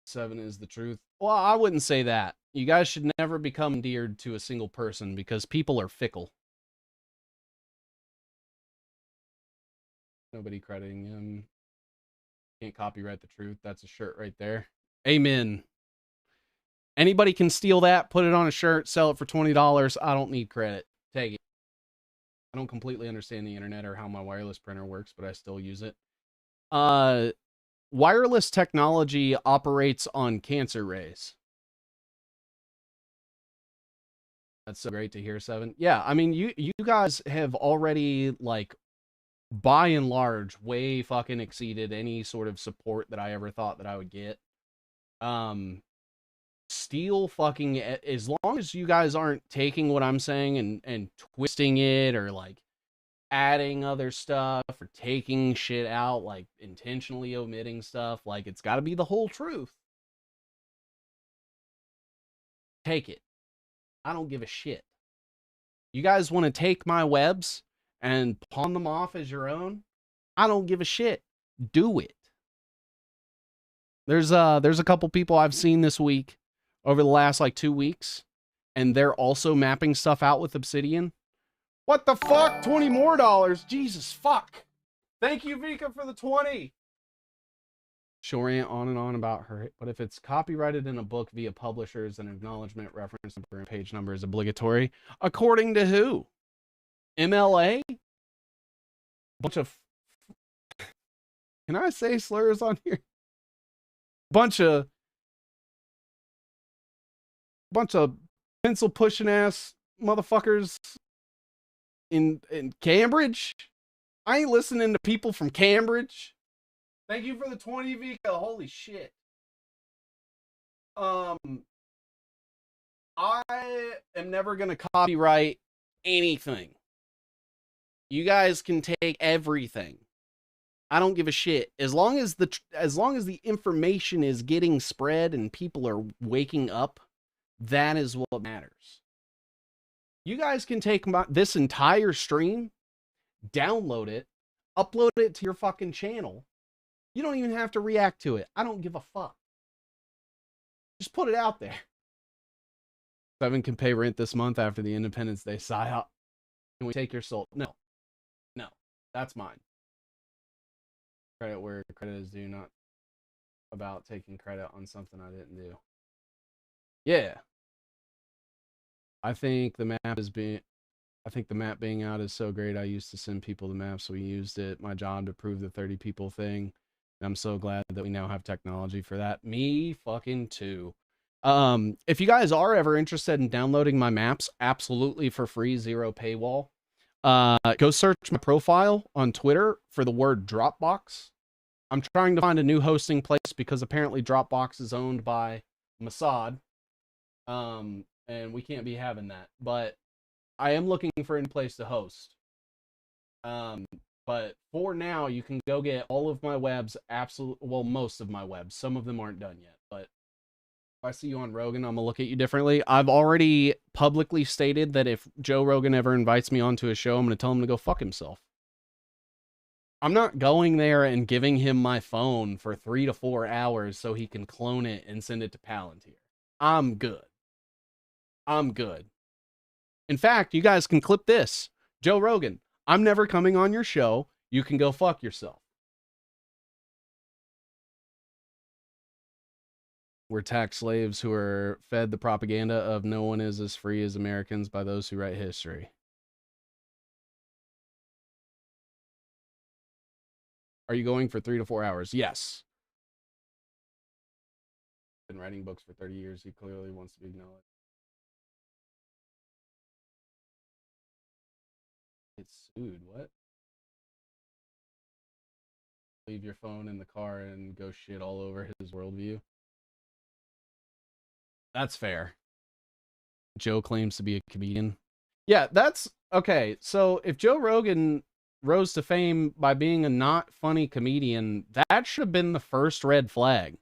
7 is the truth. Well, I wouldn't say that. You guys should never become endeared to a single person, because people are fickle. Nobody crediting him. Can't copyright the truth. That's a shirt right there. Amen. Anybody can steal that, put it on a shirt, sell it for $20. I don't need credit. Take it. I don't completely understand the internet or how my wireless printer works, but I still use it. Wireless technology operates on cancer rays. That's so great to hear, 7. Yeah, I mean, you guys have already, like, by and large, way fucking exceeded any sort of support that I ever thought that I would get. Steal fucking, as long as you guys aren't taking what I'm saying and twisting it, or like adding other stuff, or taking shit out, like intentionally omitting stuff, like it's got to be the whole truth. Take it. I don't give a shit. You guys want to take my webs and pawn them off as your own? I don't give a shit. Do it. There's a couple people I've seen this week, over the last like 2 weeks, and they're also mapping stuff out with Obsidian. What the fuck? $20 more? Jesus fuck. Thank you, Vika, for the 20. She'll rant on and on about her, but if it's copyrighted in a book via publishers, an acknowledgement, reference number, and page number is obligatory. According to who? MLA? Bunch of... Can I say slurs on here? Bunch of pencil pushing ass motherfuckers in Cambridge. I ain't listening to people from Cambridge. Thank you for the 20, Vika. Holy shit. I am never gonna copyright anything. You guys can take everything. I don't give a shit. As long as the information is getting spread and people are waking up, that is what matters. You guys can take this entire stream, download it, upload it to your fucking channel. You don't even have to react to it. I don't give a fuck. Just put it out there. 7 can pay rent this month after the Independence Day psyop. Can we take your soul? No. No. That's mine. Credit where credit is due, not about taking credit on something I didn't do. Yeah. I think the map is being I think the map being out is so great. I used to send people the map, so we used it. My job to prove the 30 people thing. I'm so glad that we now have technology for that. Me fucking too. If you guys are ever interested in downloading my maps, absolutely for free, zero paywall. Go search my profile on Twitter for the word Dropbox. I'm trying to find a new hosting place because apparently Dropbox is owned by Mossad. And we can't be having that. But I am looking for a new place to host. But for now, you can go get all of my webs, well, most of my webs. Some of them aren't done yet, but if I see you on Rogan, I'm gonna look at you differently. I've already publicly stated that if Joe Rogan ever invites me onto a show, I'm gonna tell him to go fuck himself. I'm not going there and giving him my phone for 3 to 4 hours so he can clone it and send it to Palantir. I'm good. I'm good. In fact, you guys can clip this. Joe Rogan, I'm never coming on your show. You can go fuck yourself. We're tax slaves who are fed the propaganda of no one is as free as Americans by those who write history. Are you going for 3 to 4 hours? Yes. Been writing books for 30 years. He clearly wants to be acknowledged. It's sued. What? Leave your phone in the car and go shit all over his worldview. That's fair. Joe claims to be a comedian. Yeah, that's okay. So if Joe Rogan rose to fame by being a not funny comedian, that should have been the first red flag.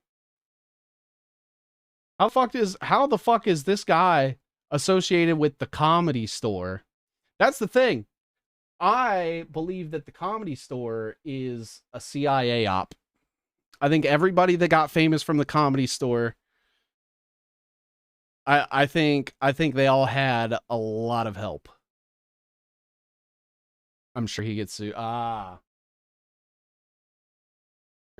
How the fuck is this guy associated with the Comedy Store? That's the thing. I believe that the Comedy Store is a CIA op. I think everybody that got famous from the Comedy Store, I think they all had a lot of help. I'm sure he gets sued. You're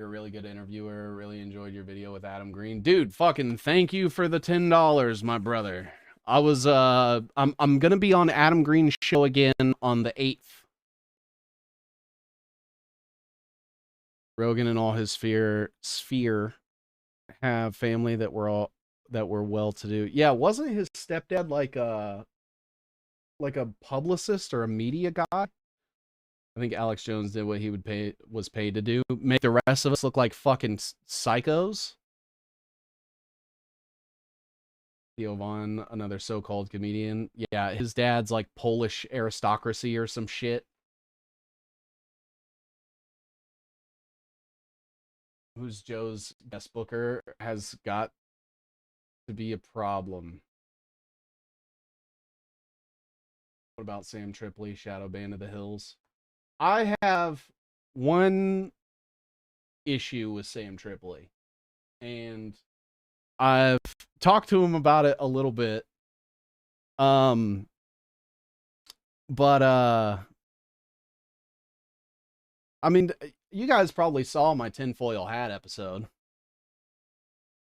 a really good interviewer. Really enjoyed your video with Adam Green. Dude, fucking thank you for the $10, my brother. I was I'm gonna be on Adam Green's show again on the 8th. Rogan and all his sphere have family that were well to do. Yeah, wasn't his stepdad like a publicist or a media guy? I think Alex Jones did what he was paid to do. Make the rest of us look like fucking psychos. Theo Von, another so-called comedian. Yeah, his dad's like Polish aristocracy or some shit. Who's Joe's guest booker has got to be a problem. What about Sam Tripoli, Shadow Band of the Hills? I have one issue with Sam Tripoli, and I've talked to him about it a little bit. But I mean, you guys probably saw my tinfoil hat episode.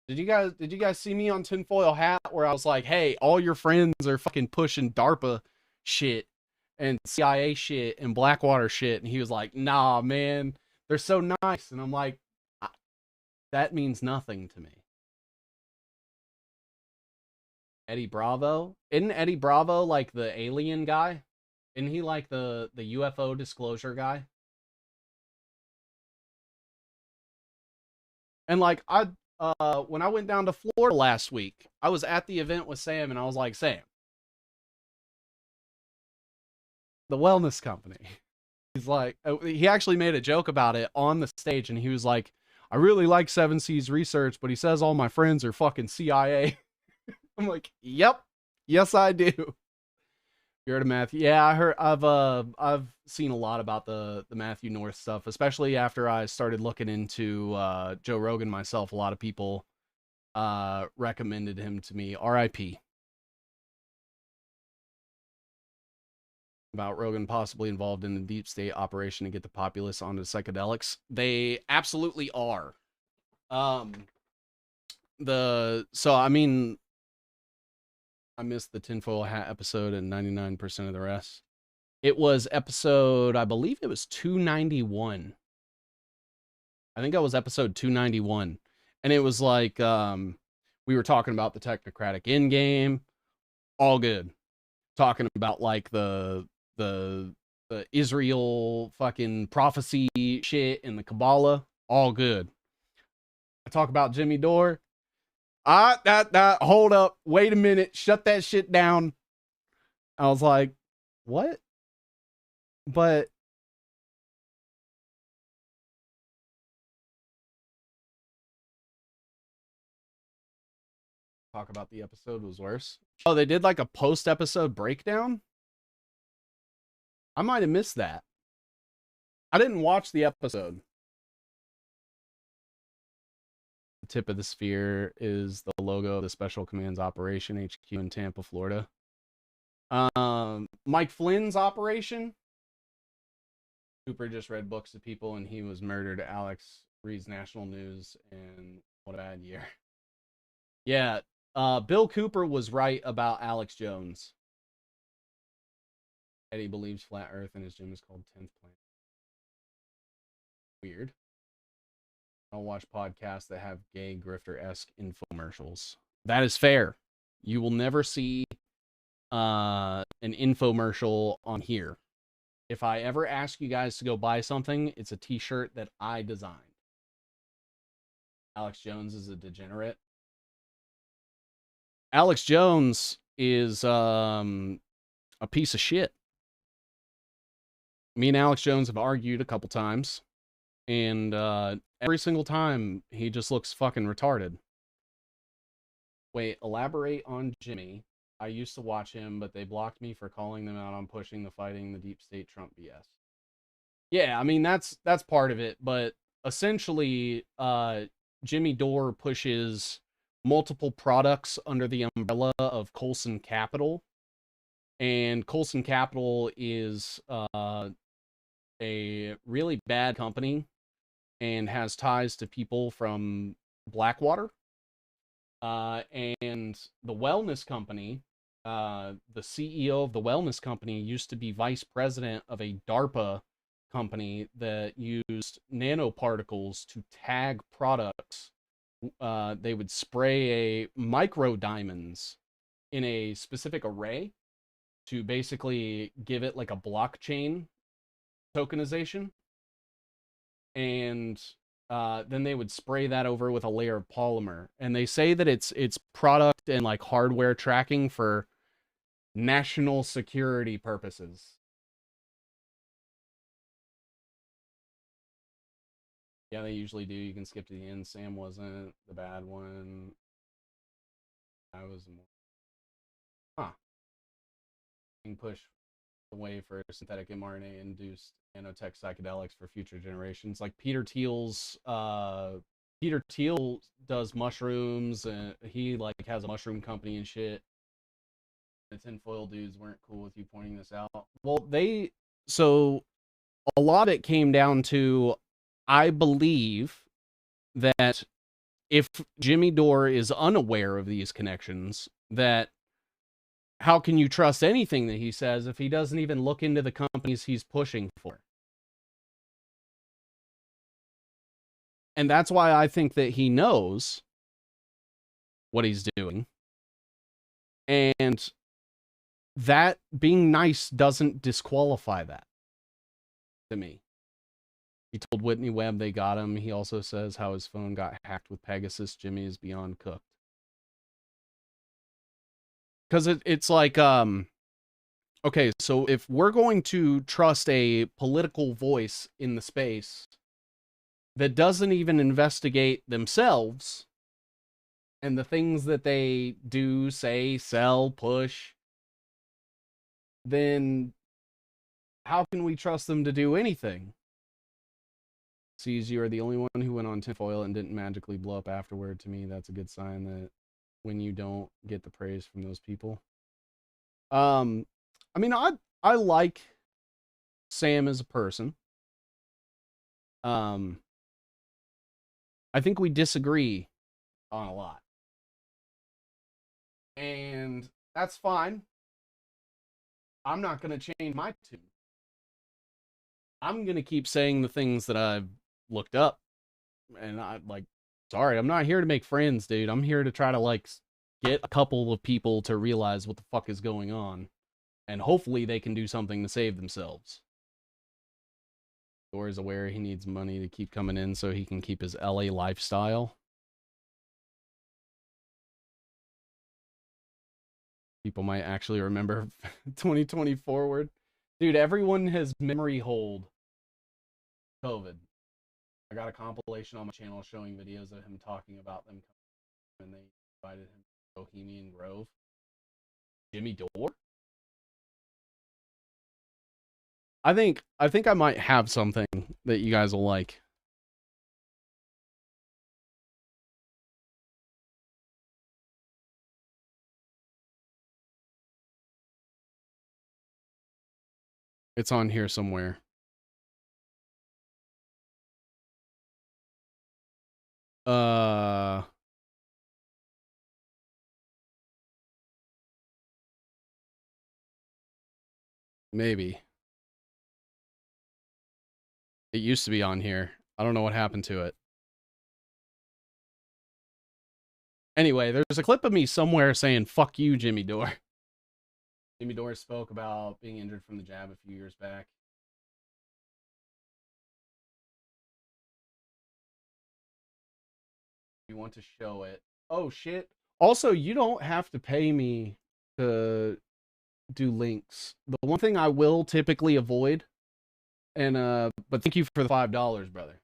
Did you guys see me on tinfoil hat where I was like, hey, all your friends are fucking pushing DARPA shit and CIA shit and Blackwater shit? And he was like, nah, man, they're so nice. And I'm like, that means nothing to me. Eddie Bravo? Isn't Eddie Bravo like the alien guy? Isn't he like the UFO disclosure guy? And like when I went down to Florida last week, I was at the event with Sam and I was like, Sam, the wellness company. He's like, he actually made a joke about it on the stage and he was like, I really like Seven Seas Research, but he says all my friends are fucking CIA. I'm like, yep, yes I do. You heard of Matthew? Yeah, I heard. I've seen a lot about the Matthew North stuff, especially after I started looking into Joe Rogan myself. A lot of people recommended him to me. R.I.P. About Rogan possibly involved in the deep state operation to get the populace onto psychedelics. They absolutely are. So I mean, I missed the tinfoil hat episode and 99% of the rest. It was episode, I believe it was 291. I think that was episode 291. And it was like, we were talking about the Technocratic endgame. All good. Talking about like the Israel fucking prophecy shit and the Kabbalah. All good. I talk about Jimmy Dore. Hold up. Wait a minute. Shut that shit down. I was like, what? But talk about the episode was worse. Oh, they did like a post-episode breakdown? I might have missed that. I didn't watch the episode. The tip of the sphere is the logo of the Special Commands Operation HQ in Tampa, Florida. Mike Flynn's operation. Cooper just read books to people and he was murdered. Alex reads national news and what a bad year. Yeah, Bill Cooper was right about Alex Jones. Eddie believes flat earth and his gym is called 10th Planet. Weird. I'll watch podcasts that have gay grifter-esque infomercials. That is fair. You will never see an infomercial on here. If I ever ask you guys to go buy something, it's a t-shirt that I designed. Alex Jones is a degenerate. Alex Jones is a piece of shit. Me and Alex Jones have argued a couple times. And every single time, he just looks fucking retarded. Wait, elaborate on Jimmy. I used to watch him, but they blocked me for calling them out on pushing the fighting the deep state Trump BS. Yeah, I mean, that's part of it. But essentially, Jimmy Dore pushes multiple products under the umbrella of Colson Capital. And Colson Capital is a really bad company and has ties to people from Blackwater. And the wellness company, the CEO of the wellness company used to be vice president of a DARPA company that used nanoparticles to tag products. They would spray a micro diamonds in a specific array to basically give it like a blockchain tokenization. And then they would spray that over with a layer of polymer. And they say that it's product and like hardware tracking for national security purposes. Yeah, they usually do. You can skip to the end. Sam wasn't the bad one. I was more. Huh. Being pushed away for synthetic mRNA induced nanotech psychedelics for future generations. Like Peter Thiel's Peter Thiel does mushrooms and he like has a mushroom company and shit. The tinfoil dudes weren't cool with you pointing this out. Well, so a lot of it came down to, I believe that if Jimmy Dore is unaware of these connections, that how can you trust anything that he says if he doesn't even look into the companies he's pushing for? And that's why I think that he knows what he's doing. And that being nice doesn't disqualify that to me. He told Whitney Webb they got him. He also says how his phone got hacked with Pegasus. Jimmy is beyond cooked. Because it's like, okay, so if we're going to trust a political voice in the space that doesn't even investigate themselves and the things that they do, say, sell, push, then how can we trust them to do anything? Sees you are the only one who went on tinfoil and didn't magically blow up afterward. To me, that's a good sign that when you don't get the praise from those people. I mean, I like Sam as a person. I think we disagree on a lot. And That's fine. I'm not going to change my tune. I'm going to keep saying the things that I've looked up. And sorry, I'm not here to make friends, dude. I'm here to try to, get a couple of people to realize what the fuck is going on. And hopefully they can do something to save themselves. Thor is aware he needs money to keep coming in so he can keep his LA lifestyle. People might actually remember 2020 forward. Dude, everyone has memory hold COVID. I got a compilation on my channel showing videos of him talking about them when they invited him to Bohemian Grove. Jimmy Dore? I think I might have something that you guys will like. It's on here somewhere. Maybe. It used to be on here. I don't know what happened to it. Anyway, there's a clip of me somewhere saying, fuck you, Jimmy Dore. Jimmy Dore spoke about being injured from the jab a few years back. You want to show it. Oh, shit. Also, you don't have to pay me to do links. The one thing I will typically avoid, and but thank you for the $5, brother.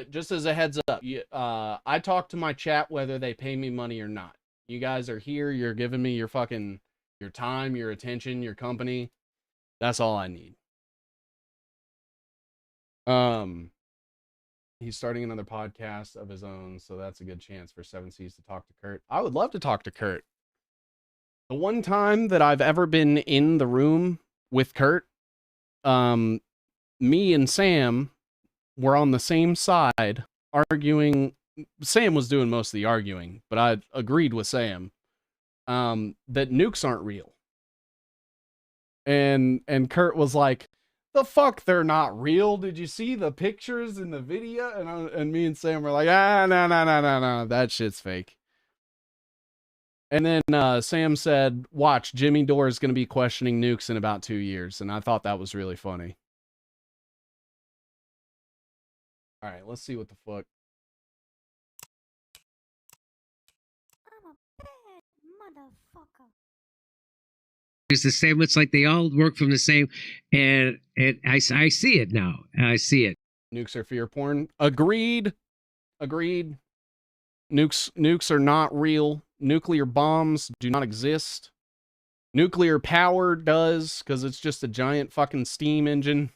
Just as a heads up, I talk to my chat whether they pay me money or not. You guys are here, you're giving me your time, your attention, your company. That's all I need. He's starting another podcast of his own, so that's a good chance for 7Cs to talk to Kurt. I would love to talk to Kurt. The one time that I've ever been in the room with Kurt, me and Sam were on the same side arguing. Sam was doing most of the arguing, but I agreed with Sam that nukes aren't real. And Kurt was like, the fuck, they're not real. Did you see the pictures in the video? And me and Sam were like, no, that shit's fake. And then Sam said, watch, Jimmy Dore is going to be questioning nukes in about 2 years. And I thought that was really funny. All right, let's see what the fuck. I'm a bad motherfucker. It's the same. It's like they all work from the same, and I see it now. I see it. Nukes are fear porn. Agreed. Nukes are not real. Nuclear bombs do not exist. Nuclear power does, because it's just a giant fucking steam engine.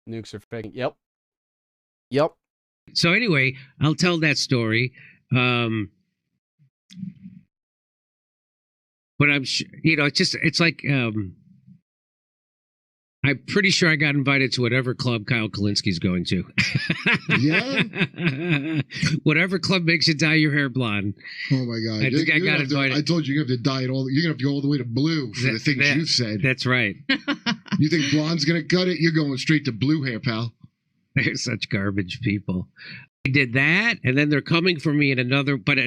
Nukes are fake. Yep. So anyway, I'll tell that story. But I'm sure, it's like, I'm pretty sure I got invited to whatever club Kyle Kalinski's going to. Yeah? Whatever club makes you dye your hair blonde. Oh my God. I think I got invited. I told you have to dye it all. You're going to have to go all the way to blue for the things you've said. That's right. You think blonde's going to cut it? You're going straight to blue hair, pal. They're such garbage people. I did that, and then they're coming for me in another, but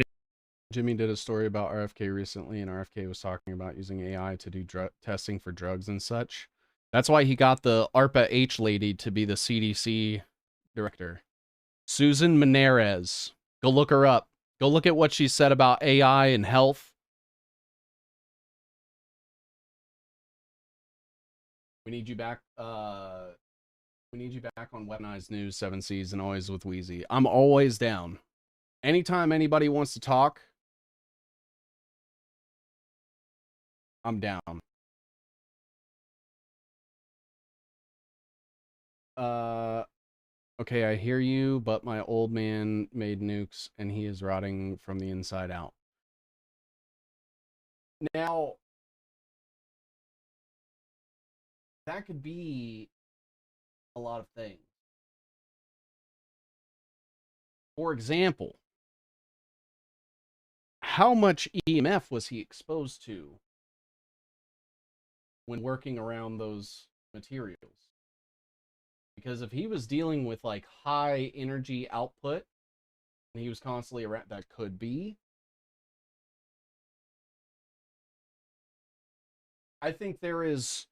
Jimmy did a story about RFK recently, and RFK was talking about using AI to do testing for drugs and such. That's why he got the ARPA H lady to be the CDC director. Susan Menarez. Go look her up. Go look at what she said about AI and health. We need you back. We need you back on Weaponized News 7Cs and always with Wheezy. I'm always down. Anytime anybody wants to talk, I'm down. Okay, I hear you, but my old man made nukes and he is rotting from the inside out. Now, that could be a lot of things. For example, how much EMF was he exposed to when working around those materials? Because if he was dealing with like high energy output and he was constantly around, that could be. I think there's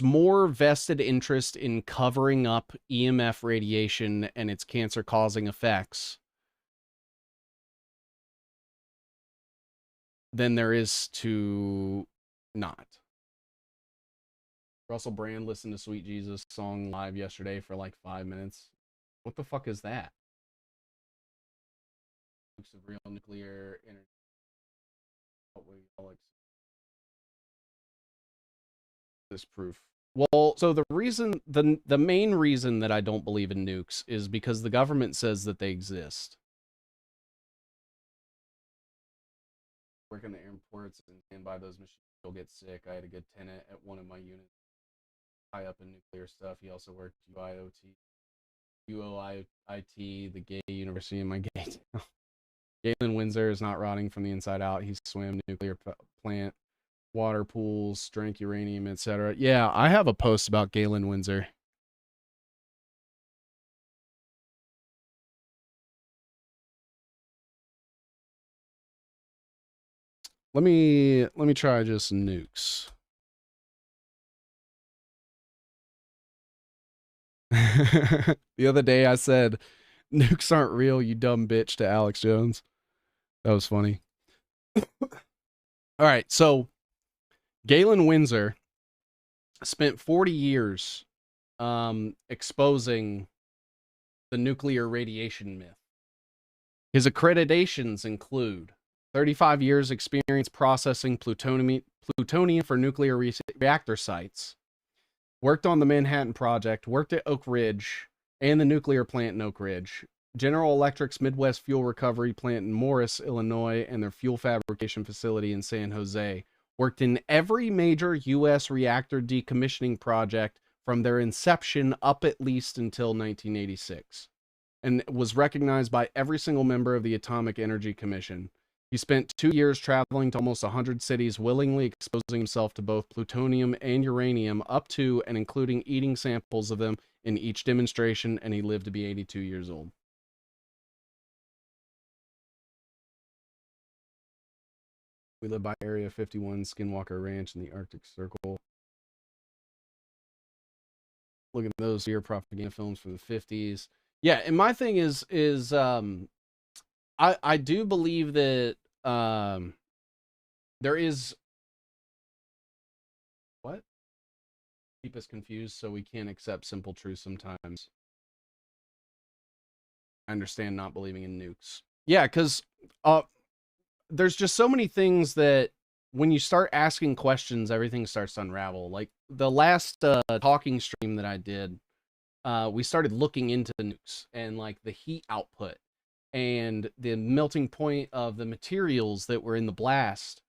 more vested interest in covering up EMF radiation and its cancer causing effects than there is to not. Russell Brand listened to Sweet Jesus song live yesterday for like 5 minutes. What the fuck is that? Looks of real nuclear energy. This proof. Well, so the main reason that I don't believe in nukes is because the government says that they exist. Work in the airports and stand by those machines, you'll get sick. I had a good tenant at one of my units, high up in nuclear stuff. He also worked UOIT, the gay university in my gay town. Galen Windsor is not rotting from the inside out. He swam nuclear plant, water pools, drank uranium, etc. Yeah, I have a post about Galen Windsor. Let me try just nukes. The other day I said, nukes aren't real, you dumb bitch, to Alex Jones. That was funny. All right, so Galen Windsor spent 40 years exposing the nuclear radiation myth. His accreditations include 35 years experience processing plutonium for nuclear reactor sites, worked on the Manhattan Project, worked at Oak Ridge and the nuclear plant in Oak Ridge, General Electric's Midwest Fuel Recovery Plant in Morris, Illinois, and their fuel fabrication facility in San Jose, worked in every major U.S. reactor decommissioning project from their inception up at least until 1986, and was recognized by every single member of the Atomic Energy Commission. He spent 2 years traveling to almost 100 cities, willingly exposing himself to both plutonium and uranium, up to and including eating samples of them in each demonstration, and he lived to be 82 years old. We live by Area 51, Skinwalker Ranch, in the Arctic Circle. Look at those fear propaganda films from the 50s. Yeah, and my thing is I do believe that there is what? Keep us confused so we can't accept simple truths sometimes. I understand not believing in nukes. Yeah, because there's just so many things that when you start asking questions, everything starts to unravel. Like the last talking stream that I did, we started looking into nukes and like the heat output and the melting point of the materials that were in the blast,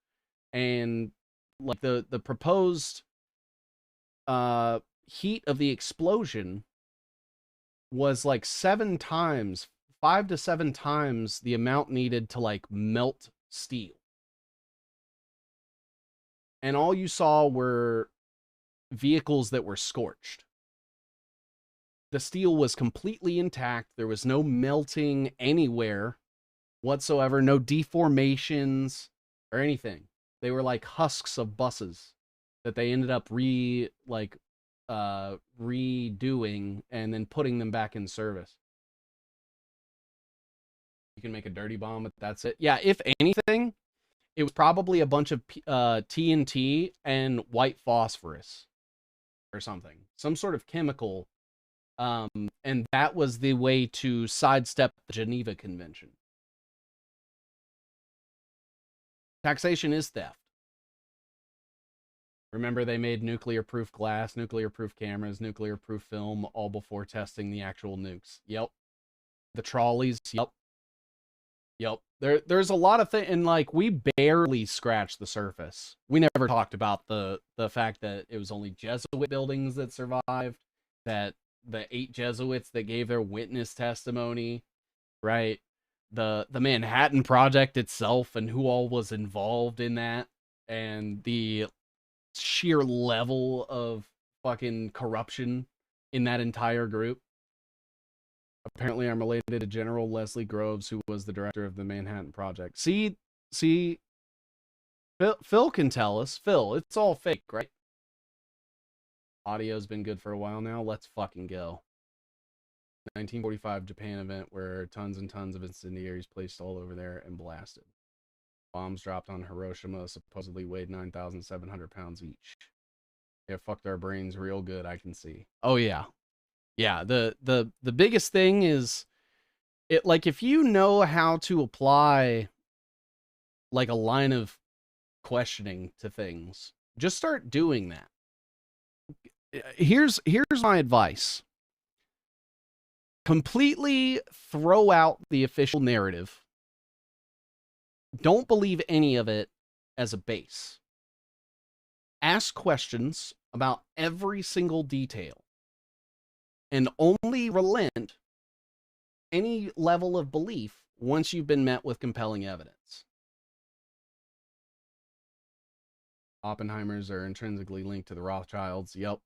and like the proposed heat of the explosion was like 5 to 7 times the amount needed to like melt steel. And all you saw were vehicles that were scorched. The steel was completely intact. There was no melting anywhere whatsoever, no deformations or anything. They were like husks of buses that they ended up redoing and then putting them back in service. You can make a dirty bomb, but that's it. Yeah, if anything, it was probably a bunch of TNT and white phosphorus or something. Some sort of chemical. And that was the way to sidestep the Geneva Convention. Taxation is theft. Remember, they made nuclear-proof glass, nuclear-proof cameras, nuclear-proof film, all before testing the actual nukes. Yep. The trolleys. Yep. Yep. There's a lot of things, and like we barely scratched the surface. We never talked about the fact that it was only Jesuit buildings that survived, that the 8 Jesuits that gave their witness testimony, right? the Manhattan Project itself and who all was involved in that, and the sheer level of fucking corruption in that entire group. Apparently, I'm related to General Leslie Groves, who was the director of the Manhattan Project. See, Phil can tell us. Phil, it's all fake, right? Audio's been good for a while now. Let's fucking go. 1945 Japan event where tons and tons of incendiaries placed all over there and blasted. Bombs dropped on Hiroshima supposedly weighed 9,700 pounds each. It fucked our brains real good, I can see. Oh yeah. Yeah, the biggest thing is it, like, if you know how to apply like a line of questioning to things, just start doing that. Here's my advice. Completely throw out the official narrative. Don't believe any of it as a base. Ask questions about every single detail. And only relent any level of belief once you've been met with compelling evidence. Oppenheimers are intrinsically linked to the Rothschilds. Yep.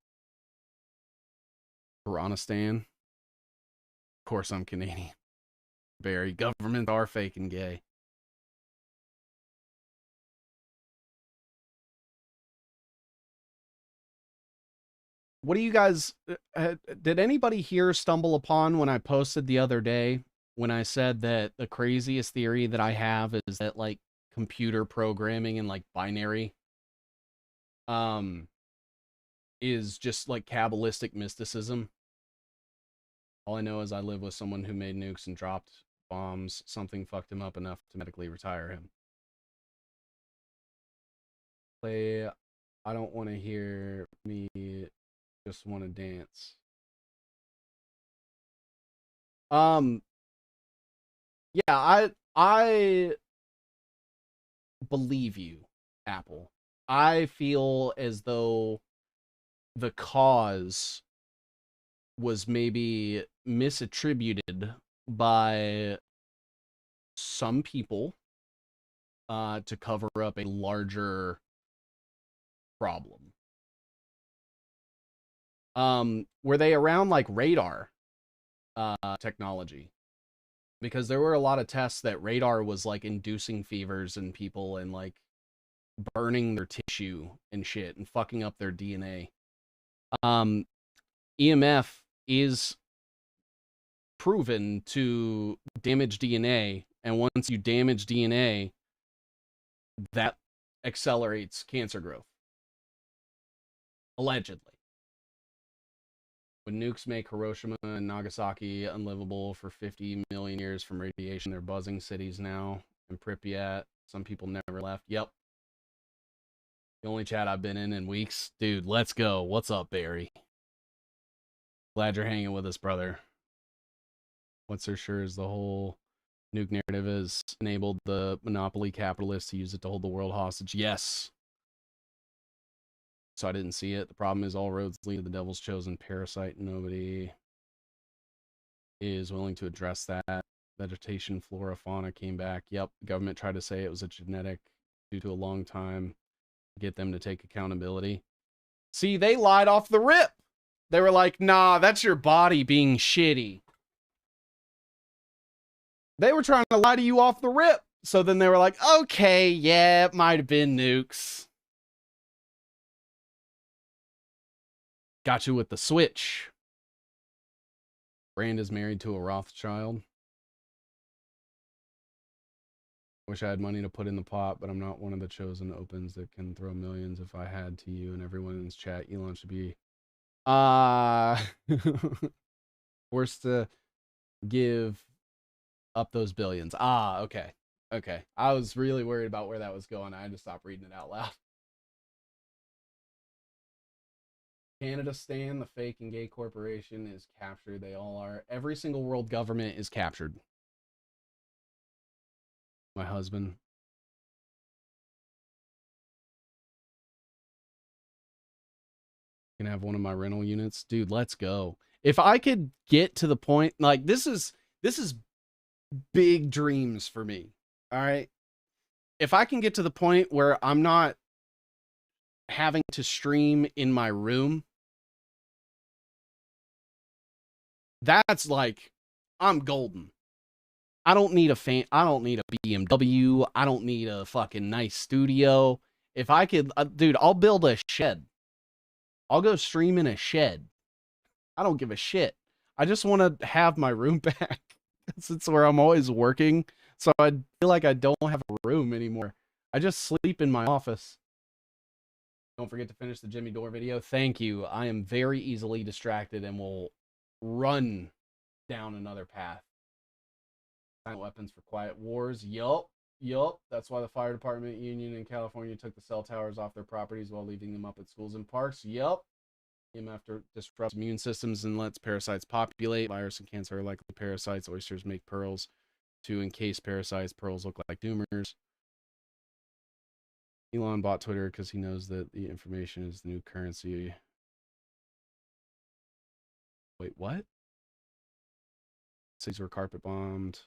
Piranistan. Of course I'm Canadian. Barry, governments are fake and gay. What do you guys, did anybody here stumble upon when I posted the other day when I said that the craziest theory that I have is that, like, computer programming and like binary is just like Kabbalistic mysticism? All I know is I live with someone who made nukes and dropped bombs. Something fucked him up enough to medically retire him. Play, I don't want to hear me, just want to dance. Yeah, I believe you, Apple. I feel as though the cause was maybe misattributed by some people to cover up a larger problem. Were they around like radar technology? Because there were a lot of tests that radar was like inducing fevers in people and like burning their tissue and shit and fucking up their DNA. EMF is proven to damage DNA, and once you damage DNA, that accelerates cancer growth. Allegedly. When nukes make Hiroshima and Nagasaki unlivable for 50 million years from radiation, they're buzzing cities now. In Pripyat, some people never left. Yep. The only chat I've been in weeks. Dude, let's go. What's up, Barry? Glad you're hanging with us, brother. What's for sure is the whole nuke narrative has enabled the monopoly capitalists to use it to hold the world hostage. Yes. So I didn't see it. The problem is all roads lead to the devil's chosen parasite. Nobody is willing to address that. Vegetation, flora, fauna came back. Yep, the government tried to say it was a genetic due to a long time. Get them to take accountability. See, they lied off the rip. They were like, nah, that's your body being shitty. They were trying to lie to you off the rip. So then they were like, okay, yeah, it might have been nukes. Got you with the switch. Brand is married to a Rothschild. Wish I had money to put in the pot, but I'm not one of the chosen opens that can throw millions. If I had to you and everyone in this chat, Elon should be forced to give up those billions. Okay. Okay. I was really worried about where that was going. I had to stop reading it out loud. Canada Stan, the fake and gay corporation, is captured. They all are. Every single world government is captured. My husband. Can have one of my rental units. Dude, let's go. If I could get to the point, like, this is big dreams for me. All right. If I can get to the point where I'm not having to stream in my room, that's like, I'm golden. I don't need I don't need a BMW. I don't need a fucking nice studio. If I could, dude, I'll build a shed. I'll go stream in a shed. I don't give a shit. I just want to have my room back. It's where I'm always working. So I feel like I don't have a room anymore. I just sleep in my office. Don't forget to finish the Jimmy Dore video. Thank you. I am very easily distracted and will run down another path. Weapons for quiet wars. Yup. That's why the fire department union in California took the cell towers off their properties while leaving them up at schools and parks. Yup. After disrupts immune systems and lets parasites populate. Virus and cancer are likely parasites. Oysters make pearls to encase parasites. Pearls look like tumors. Elon bought Twitter because he knows that the information is the new currency. Wait, what? Cities were carpet bombed.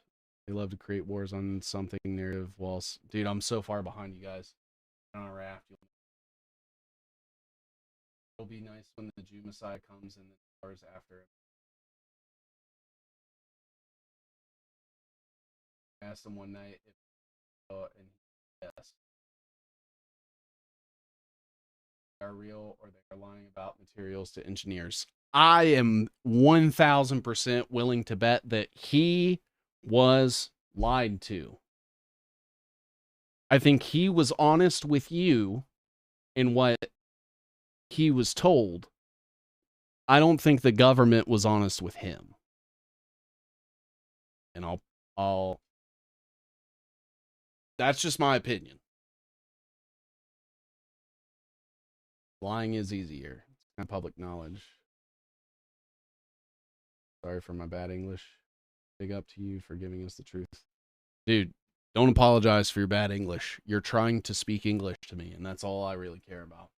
They love to create wars on something narrative. Well, dude, I'm so far behind you guys. On a raft. It'll be nice when the Jew Messiah comes and the hours after it. I asked him one night if and yes, they are real or they are lying about materials to engineers. I am 1000% willing to bet that he was lied to. I think he was honest with you in what he was told. I don't think the government was honest with him. And I'll that's just my opinion. Lying is easier. It's kind of public knowledge. Sorry for my bad English. Big up to you for giving us the truth. Dude, don't apologize for your bad English. You're trying to speak English to me, and that's all I really care about.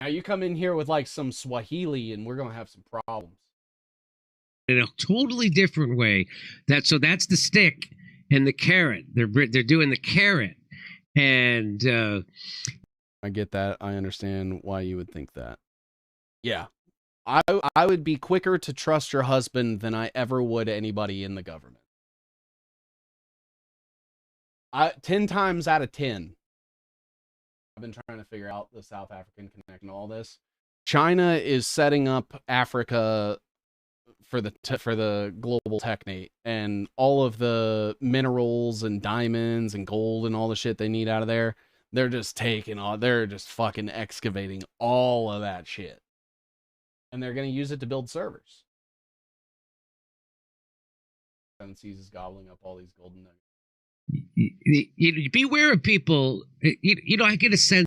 Now you come in here with like some Swahili, and we're gonna have some problems. In a totally different way. That's the stick and the carrot. They're doing the carrot, and I get that. I understand why you would think that. Yeah, I would be quicker to trust your husband than I ever would anybody in the government. 10 times out of 10. I've been trying to figure out the South African connection, all this. China is setting up Africa for the global technate, and all of the minerals and diamonds and gold and all the shit they need out of there. They're just they're just fucking excavating all of that shit. And they're going to use it to build servers. Seven Seas is gobbling up all these golden nuggets. You beware of people. I get a sense.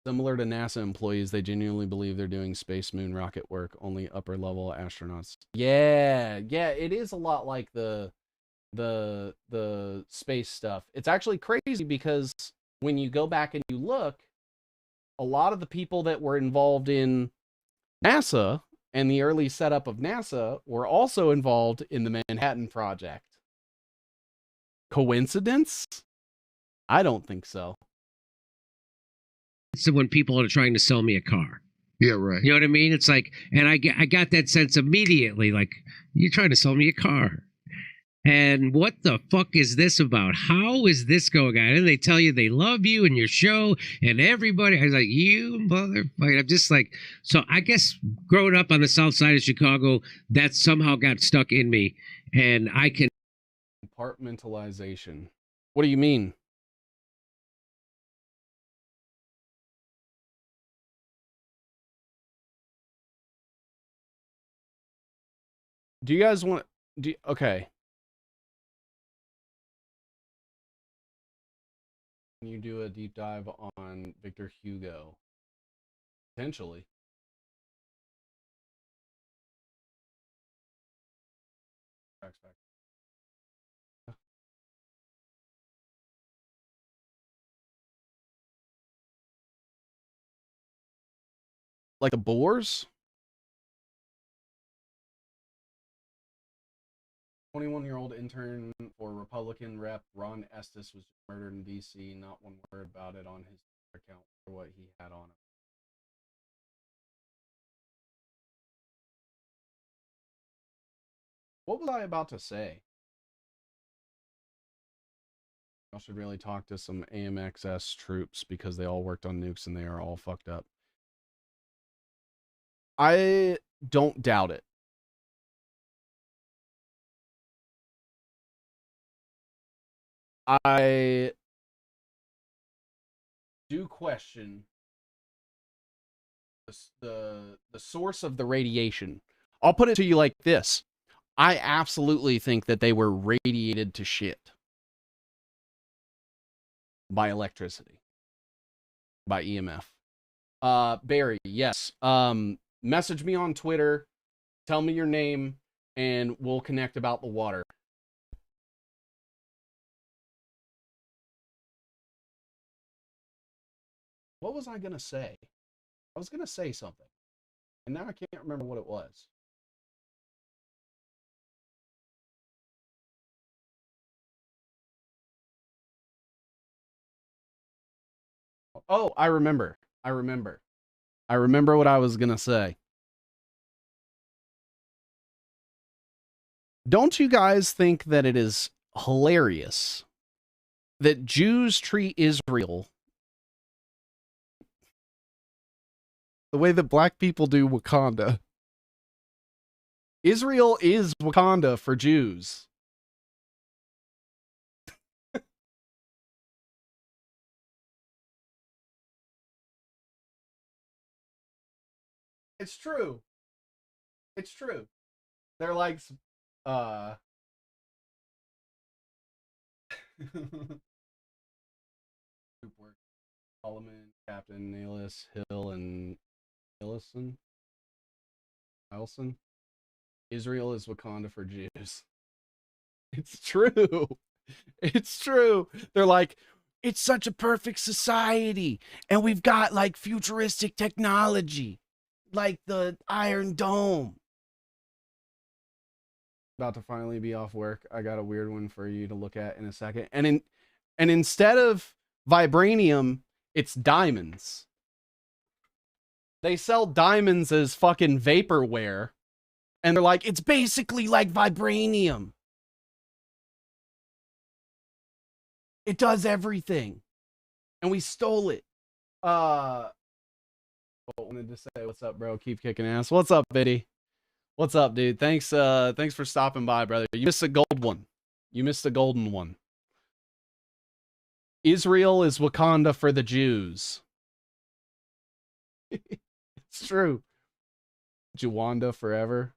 Similar to NASA employees, they genuinely believe they're doing space moon rocket work, only upper level astronauts. Yeah, it is a lot like the space stuff. It's actually crazy because when you go back and you look, a lot of the people that were involved in NASA and the early setup of NASA were also involved in the Manhattan Project. Coincidence? I don't think so. So when people are trying to sell me a car. Yeah, right. You know what I mean? It's like, and I got that sense immediately, like, you're trying to sell me a car. And what the fuck is this about? How is this going on? And they tell you they love you and your show and everybody. I was like, you motherfucker. I'm just like, so I guess growing up on the south side of Chicago, that somehow got stuck in me. And I can. Compartmentalization. What do you mean? Do you guys want okay. Can you do a deep dive on Victor Hugo? Potentially. Like the Boers? 21-year-old intern for Republican Rep Ron Estes was murdered in D.C. Not one word about it on his account for what he had on him. What was I about to say? I should really talk to some AMXS troops because they all worked on nukes and they are all fucked up. I don't doubt it. I do question the source of the radiation. I'll put it to you like this. I absolutely think that they were radiated to shit by electricity, by EMF. Barry, yes. Message me on Twitter, tell me your name, and we'll connect about the water. What was I gonna say? I was gonna say something, and now I can't remember what it was. Oh, I remember. I remember what I was gonna say. Don't you guys think that it is hilarious that Jews treat Israel the way that black people do Wakanda? Israel is Wakanda for Jews. It's true. It's true. They're like, Solomon, Captain Nalis, Hill, and Ilson. Israel is Wakanda for Jews. It's true. It's true. They're like, it's such a perfect society, and we've got like futuristic technology, like the Iron Dome. About to finally be off work. I got a weird one for you to look at in a second. And instead of vibranium, it's diamonds. They sell diamonds as fucking vaporware, and they're like, it's basically like vibranium. It does everything. And we stole it. I wanted to say, what's up, bro? Keep kicking ass. What's up, Biddy? What's up, dude? Thanks for stopping by, brother. You missed a gold one. You missed a golden one. Israel is Wakanda for the Jews. It's true. Jawanda forever.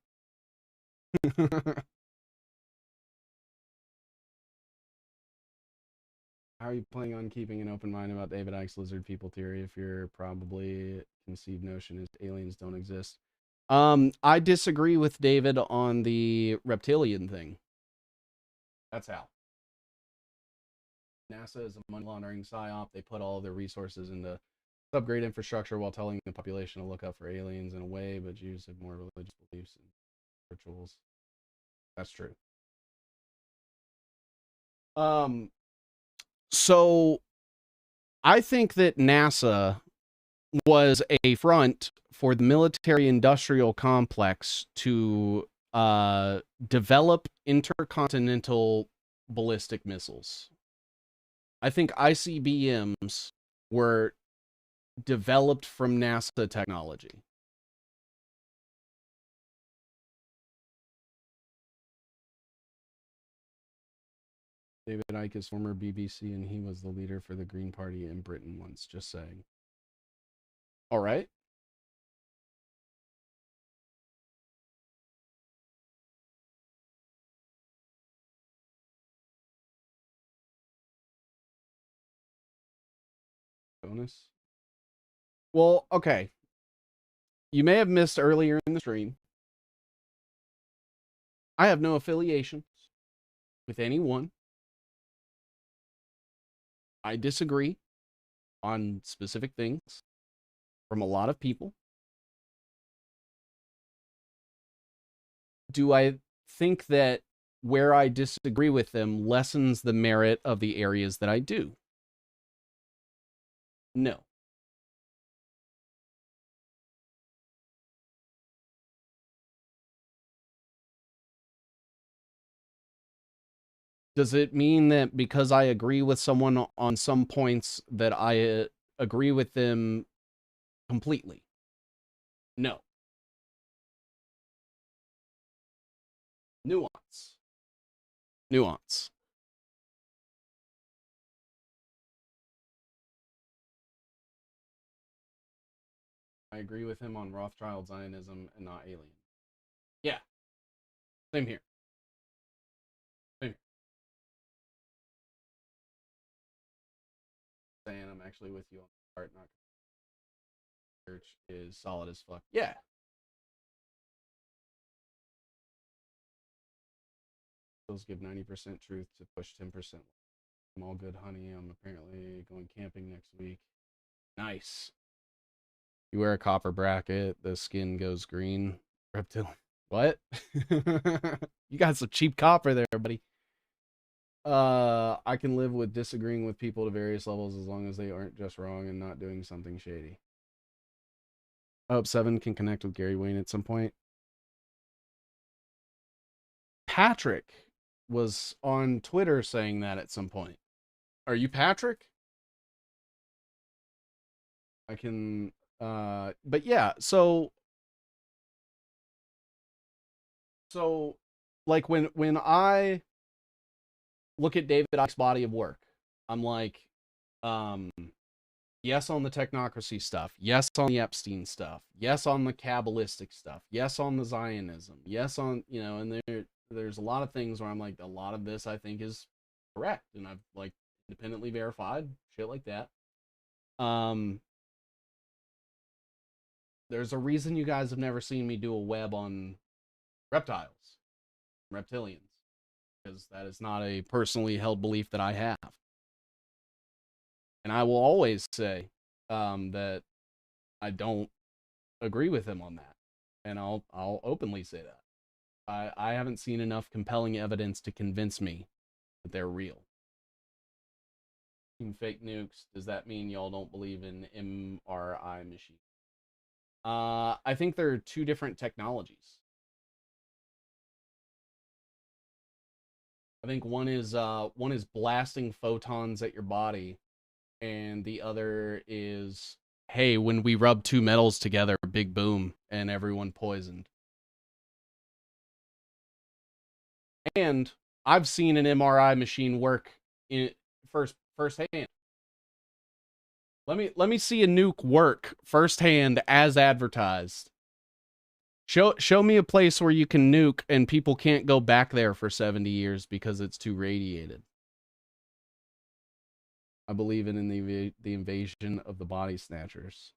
How are you planning on keeping an open mind about David Icke's lizard people theory if your probably conceived notion is aliens don't exist? I disagree with David on the reptilian thing. That's how. NASA is a money laundering psyop. They put all of their resources into upgrade infrastructure while telling the population to look up for aliens in a way, but Jews have more religious beliefs and rituals. That's true. So I think that NASA was a front for the military industrial complex to develop intercontinental ballistic missiles. I think ICBMs were developed from NASA technology. David Icke is former BBC, and he was the leader for the Green Party in Britain once, just saying. All right. Bonus. Well, okay. You may have missed earlier in the stream. I have no affiliations with anyone. I disagree on specific things from a lot of people. Do I think that where I disagree with them lessens the merit of the areas that I do? No. Does it mean that because I agree with someone on some points that I agree with them completely? No. Nuance. Nuance. I agree with him on Rothschild Zionism and not alien. Yeah. Same here. Same here. Saying I'm actually with you on the part, not church is solid as fuck. Yeah. Those give 90% truth to push 10%. I'm all good, honey. I'm apparently going camping next week. Nice. You wear a copper bracket, the skin goes green. Reptilian. What? You got some cheap copper there, buddy. I can live with disagreeing with people to various levels as long as they aren't just wrong and not doing something shady. I hope Seven can connect with Gary Wayne at some point. Patrick was on Twitter saying that at some point. Are you Patrick? I can, but yeah, so like when I look at David Icke's body of work, I'm like, yes on the technocracy stuff, yes on the Epstein stuff, yes on the Kabbalistic stuff, yes on the Zionism, yes on, you know, and there's a lot of things where I'm like, a lot of this I think is correct, and I've like independently verified shit like that. There's a reason you guys have never seen me do a web on reptiles, reptilians, because that is not a personally held belief that I have. And I will always say that I don't agree with him on that. And I'll openly say that. I haven't seen enough compelling evidence to convince me that they're real. Fake nukes, does that mean y'all don't believe in MRI machines? I think there are two different technologies. I think one is blasting photons at your body, and the other is, hey, when we rub two metals together, big boom, and everyone poisoned. And I've seen an MRI machine work in firsthand. Let me see a nuke work firsthand as advertised. Show me a place where you can nuke and people can't go back there for 70 years because it's too radiated. I believe in the invasion of the body snatchers.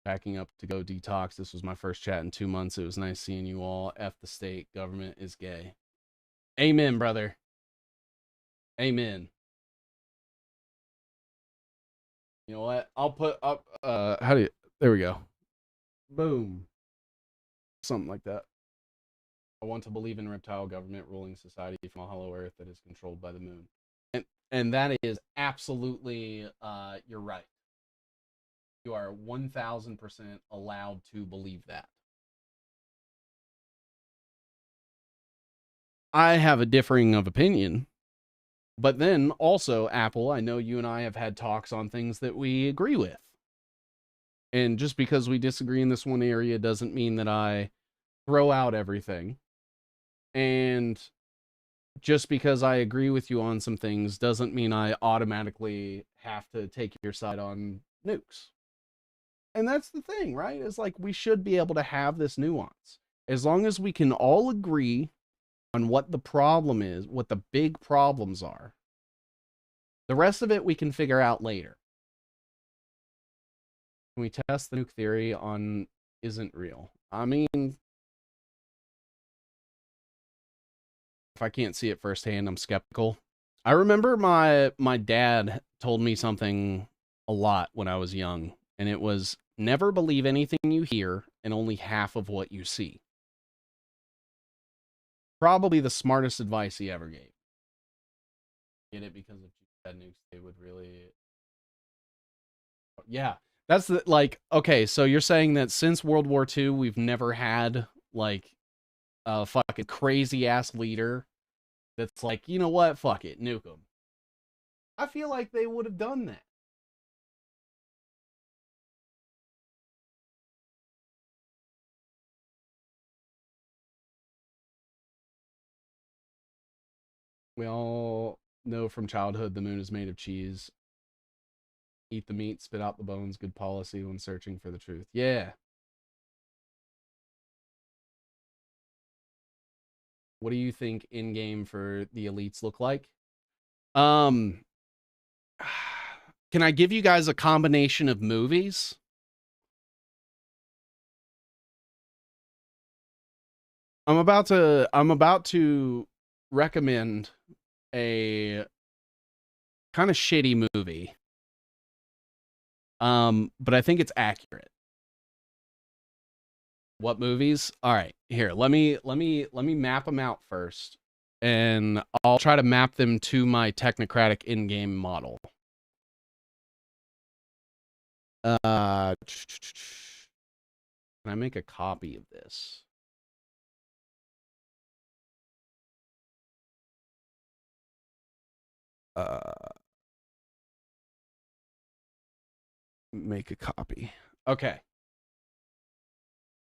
Packing up to go detox. This was my first chat in 2 months. It was nice seeing you all. F the state. Government is gay. Amen, brother. Amen. You know what? I'll put up, there we go. Boom. Something like that. I want to believe in reptile government ruling society from a hollow earth that is controlled by the moon. And that is absolutely, you're right. You are 1000% allowed to believe that. I have a differing of opinion. But then also, Apple, I know you and I have had talks on things that we agree with. And just because we disagree in this one area doesn't mean that I throw out everything. And just because I agree with you on some things doesn't mean I automatically have to take your side on nukes. And that's the thing, right? It's like we should be able to have this nuance. As long as we can all agree on what the problem is, what the big problems are. The rest of it we can figure out later. Can we test the nuke theory on isn't real? I mean, if I can't see it firsthand, I'm skeptical. I remember my dad told me something a lot when I was young, and it was never believe anything you hear and only half of what you see. probably the smartest advice he ever gave. Get it? Because if you had nukes, they would really. Yeah, that's the like. Okay, so you're saying that since World War II, we've never had like a fucking crazy ass leader that's like, you know what? Fuck it, nuke them. I feel like they would have done that. We all know from childhood the moon is made of cheese. Eat the meat, spit out the bones. Good policy when searching for the truth. Yeah. What do you think in game for the elites look like? Um, can I give you guys a combination of movies? I'm about to recommend a kind of shitty movie. But I think it's accurate. What movies? All right, here. Let me map them out first, and I'll try to map them to my Technocratic in-game model. Can I make a copy of this? Make a copy. Okay.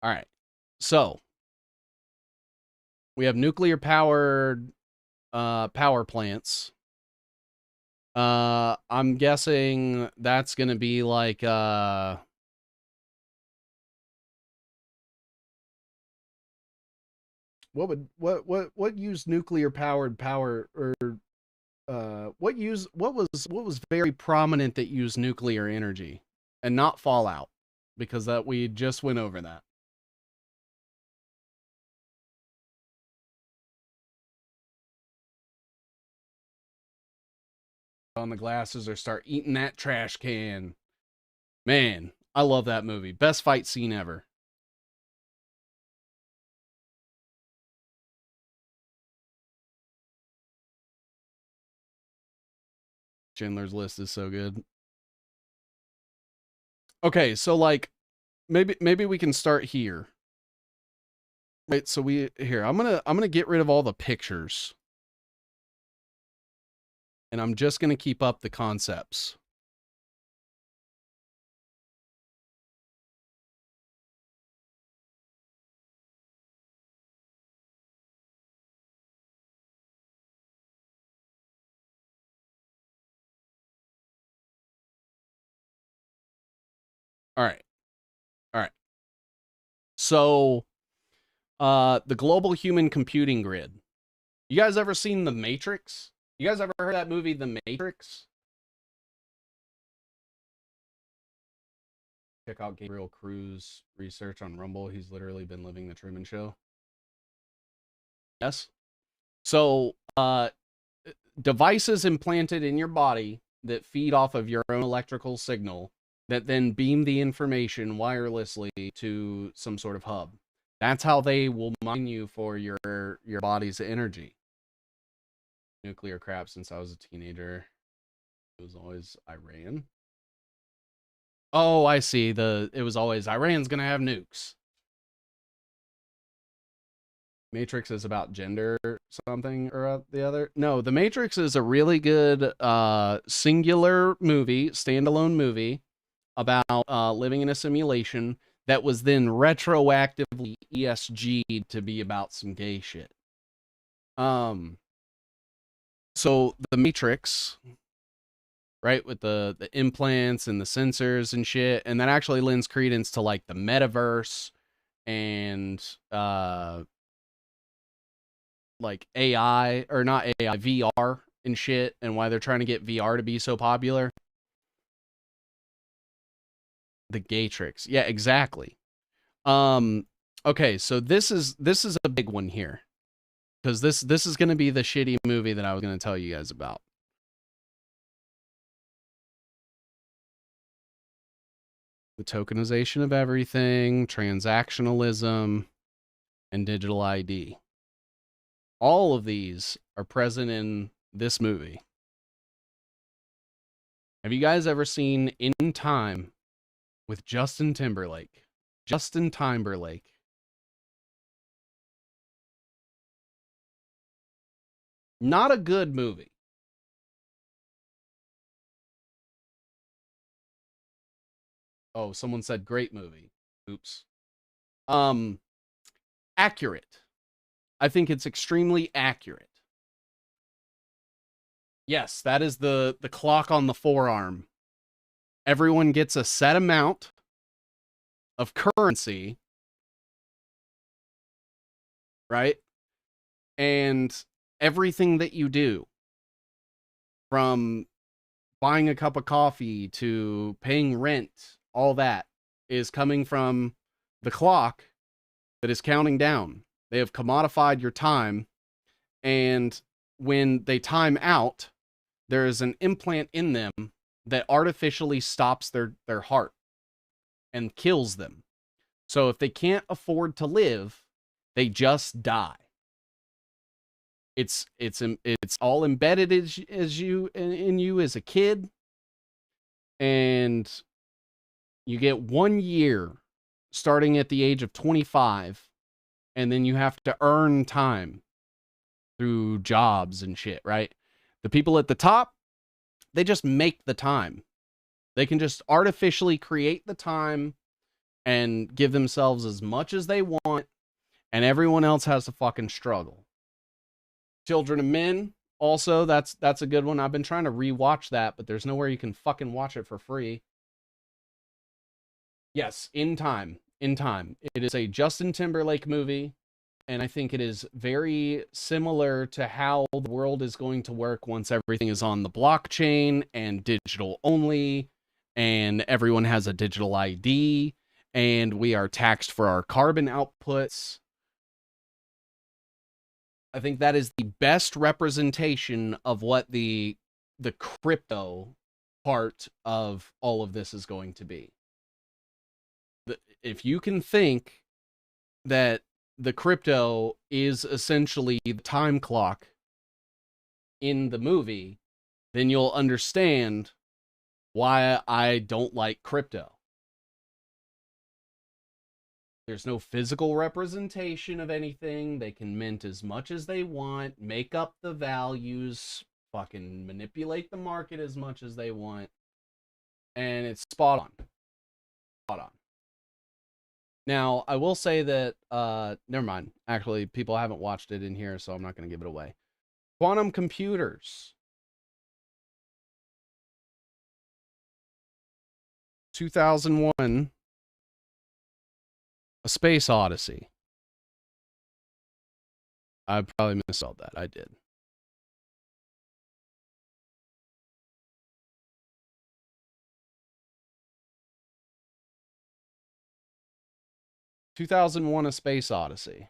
All right. So we have nuclear powered power plants. I'm guessing that's gonna be like what use nuclear powered power, or what was very prominent that used nuclear energy and not Fallout, because that we just went over that. On the glasses or start eating that trash can. Man, I love that movie. Best fight scene ever. Schindler's List is so good. Okay, so like maybe we can start here. Right, so I'm gonna get rid of all the pictures. And I'm just gonna keep up the concepts. All right. All right. So, the global human computing grid. You guys ever seen The Matrix? You guys ever heard that movie, The Matrix? Check out Gabriel Cruz research on Rumble. He's literally been living the Truman Show. Yes. So, devices implanted in your body that feed off of your own electrical signal that then beam the information wirelessly to some sort of hub. That's how they will mine you for your body's energy. Nuclear crap since I was a teenager. It was always Iran. Oh, I see. It was always Iran's gonna have nukes. Matrix is about gender something or the other. No, The Matrix is a really good singular movie, standalone movie about living in a simulation that was then retroactively ESG'd to be about some gay shit. So The Matrix, right, with the implants and the sensors and shit, and that actually lends credence to like the metaverse and like AI, or not AI, VR and shit, and why they're trying to get VR to be so popular. The Gatrix. Yeah, exactly. Okay, so this is a big one here. Because this is gonna be the shitty movie that I was gonna tell you guys about. The tokenization of everything, transactionalism, and digital ID. All of these are present in this movie. Have you guys ever seen In Time with Justin Timberlake? Justin Timberlake. Not a good movie. Oh, someone said great movie. Oops. Accurate. I think it's extremely accurate. Yes, that is the clock on the forearm. Everyone gets a set amount of currency, right? And everything that you do, from buying a cup of coffee to paying rent, all that is coming from the clock that is counting down. They have commodified your time, and when they time out, there is an implant in them that artificially stops their heart and kills them. So if they can't afford to live, they just die. It's all embedded as you in you as a kid, and you get 1 year starting at the age of 25, and then you have to earn time through jobs and shit, right? The people at the top, they just make the time. They can just artificially create the time and give themselves as much as they want, and everyone else has to fucking struggle. Children of Men, also, that's a good one. I've been trying to rewatch that, but there's nowhere you can fucking watch it for free. Yes, In Time. In Time. It is a Justin Timberlake movie, and I think it is very similar to how the world is going to work once everything is on the blockchain and digital only, and everyone has a digital ID, and we are taxed for our carbon outputs. I think that is the best representation of what the crypto part of all of this is going to be. If you can think that the crypto is essentially the time clock in the movie, then you'll understand why I don't like crypto. There's no physical representation of anything. They can mint as much as they want, make up the values, fucking manipulate the market as much as they want. And it's spot on. Spot on. Now, I will say that, never mind. Actually, people haven't watched it in here, so I'm not going to give it away. Quantum computers. 2001. A Space Odyssey. I probably misspelled that. I did. "2001: A Space Odyssey."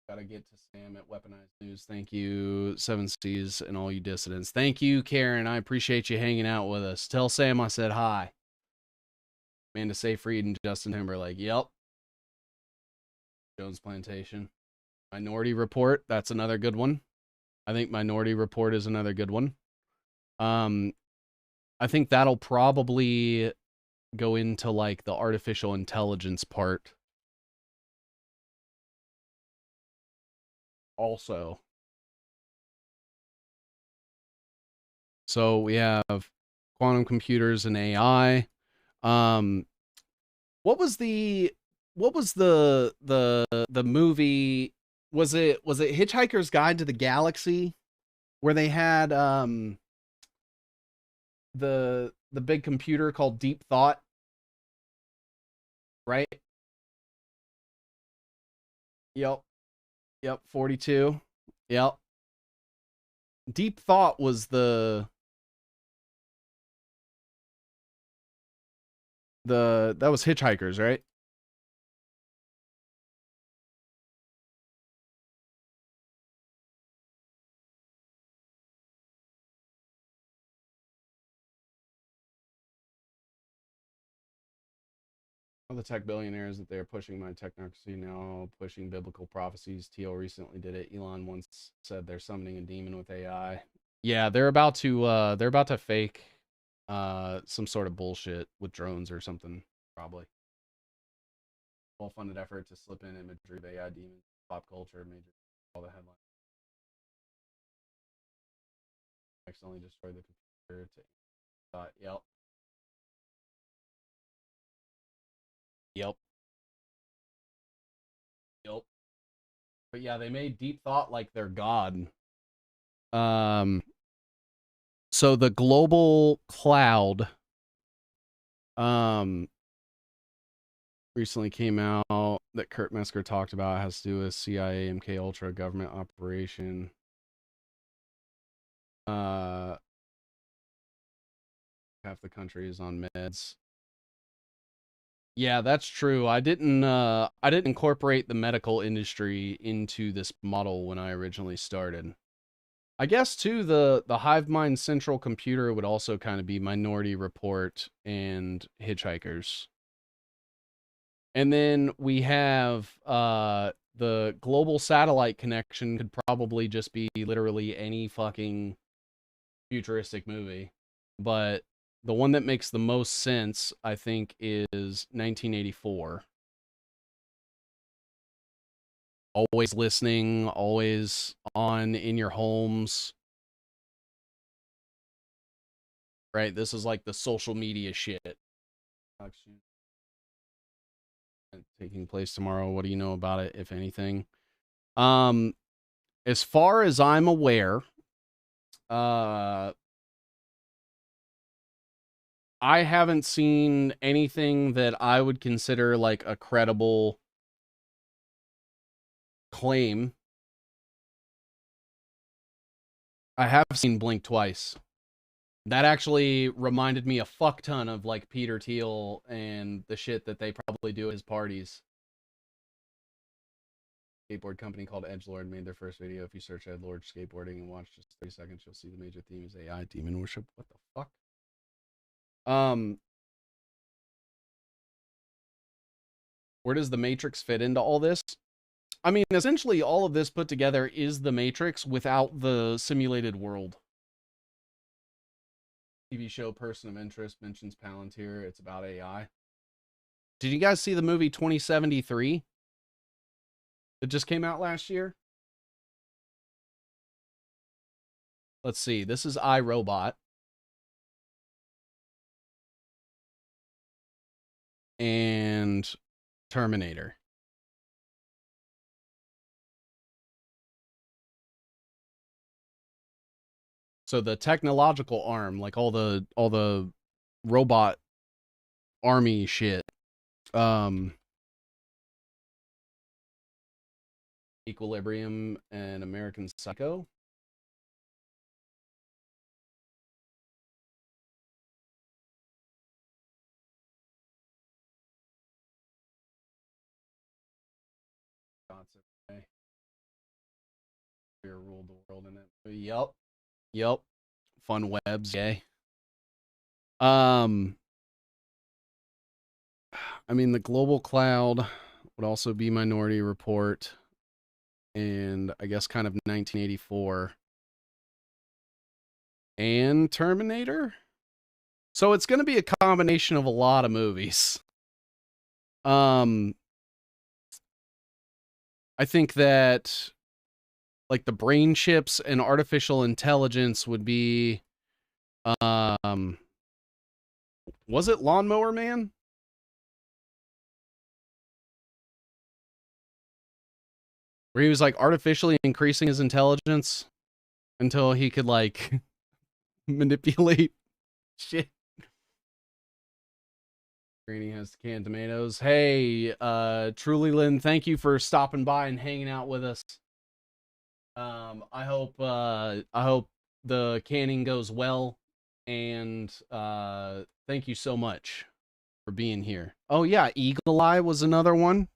Gotta get to Sam at Weaponized News. Thank you, Seven Seas, and all you dissidents. Thank you, Karen. I appreciate you hanging out with us. Tell Sam I said hi. Amanda Seyfried and Justin Timberlake. Yep. Jones Plantation. Minority Report. That's another good one. I think Minority Report is another good one. I think that'll probably go into like the artificial intelligence part. Also. So we have quantum computers and AI. What was the movie? Was it Hitchhiker's Guide to the Galaxy, where they had the big computer called Deep Thought, right? Yep. 42. Yep. Deep Thought was that was Hitchhikers, right? All the tech billionaires that they're pushing my technocracy now, pushing biblical prophecies. Teal recently did it. Elon once said they're summoning a demon with AI. Yeah, they're about to fake some sort of bullshit with drones or something, probably. Well-funded effort to slip in imagery of AI demons, pop culture, major all the headlines. Accidentally destroy the computer to yep. Yep. Yep. But yeah, they made deep thought like their god. So the global cloud recently came out that Kurt Metzger talked about, has to do with CIA, MK Ultra government operation. Half the country is on meds. Yeah, that's true. I didn't incorporate the medical industry into this model when I originally started. I guess too the HiveMind central computer would also kind of be Minority Report and Hitchhikers. And then we have the global satellite connection could probably just be literally any fucking futuristic movie. But the one that makes the most sense, I think, is 1984. Always listening, always on in your homes. Right? This is like the social media shit. Taking place tomorrow. What do you know about it, if anything? As far as I'm aware, I haven't seen anything that I would consider like a credible claim. I have seen Blink twice. That actually reminded me a fuck ton of like Peter Thiel and the shit that they probably do at his parties. Skateboard company called Edgelord made their first video. If you search Edgelord skateboarding and watch just 30 seconds, you'll see the major theme is AI demon worship. What the fuck? Where does the Matrix fit into all this? I mean, essentially all of this put together is the Matrix without the simulated world. TV show Person of Interest mentions Palantir. It's about AI. Did you guys see the movie 2073? It just came out last year. Let's see. This is iRobot. And Terminator. So the technological arm, like all the robot army shit. Equilibrium and American Psycho. Fear ruled the world in it. Yep. Fun webs, yay. I mean, the global cloud would also be Minority Report, and I guess kind of 1984, and Terminator. So it's going to be a combination of a lot of movies. I think that like the brain chips and artificial intelligence would be, was it Lawnmower Man? Where he was like artificially increasing his intelligence until he could like manipulate shit. Greeny has canned tomatoes. Hey, Truly Lynn, thank you for stopping by and hanging out with us. I hope the canning goes well, and thank you so much for being here. Oh yeah, Eagle Eye was another one.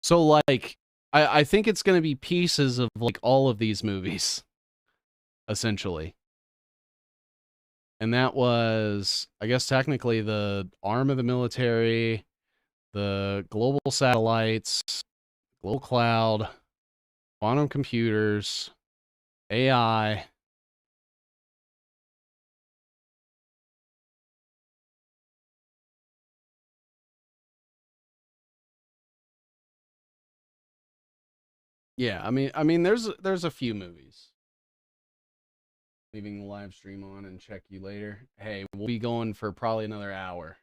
So like I think it's gonna be pieces of like all of these movies, essentially. And that was, I guess, technically the arm of the military, the global satellites, global cloud, quantum computers, AI. Yeah, I mean, there's a few movies. Leaving the live stream on and check you later. Hey, we'll be going for probably another hour.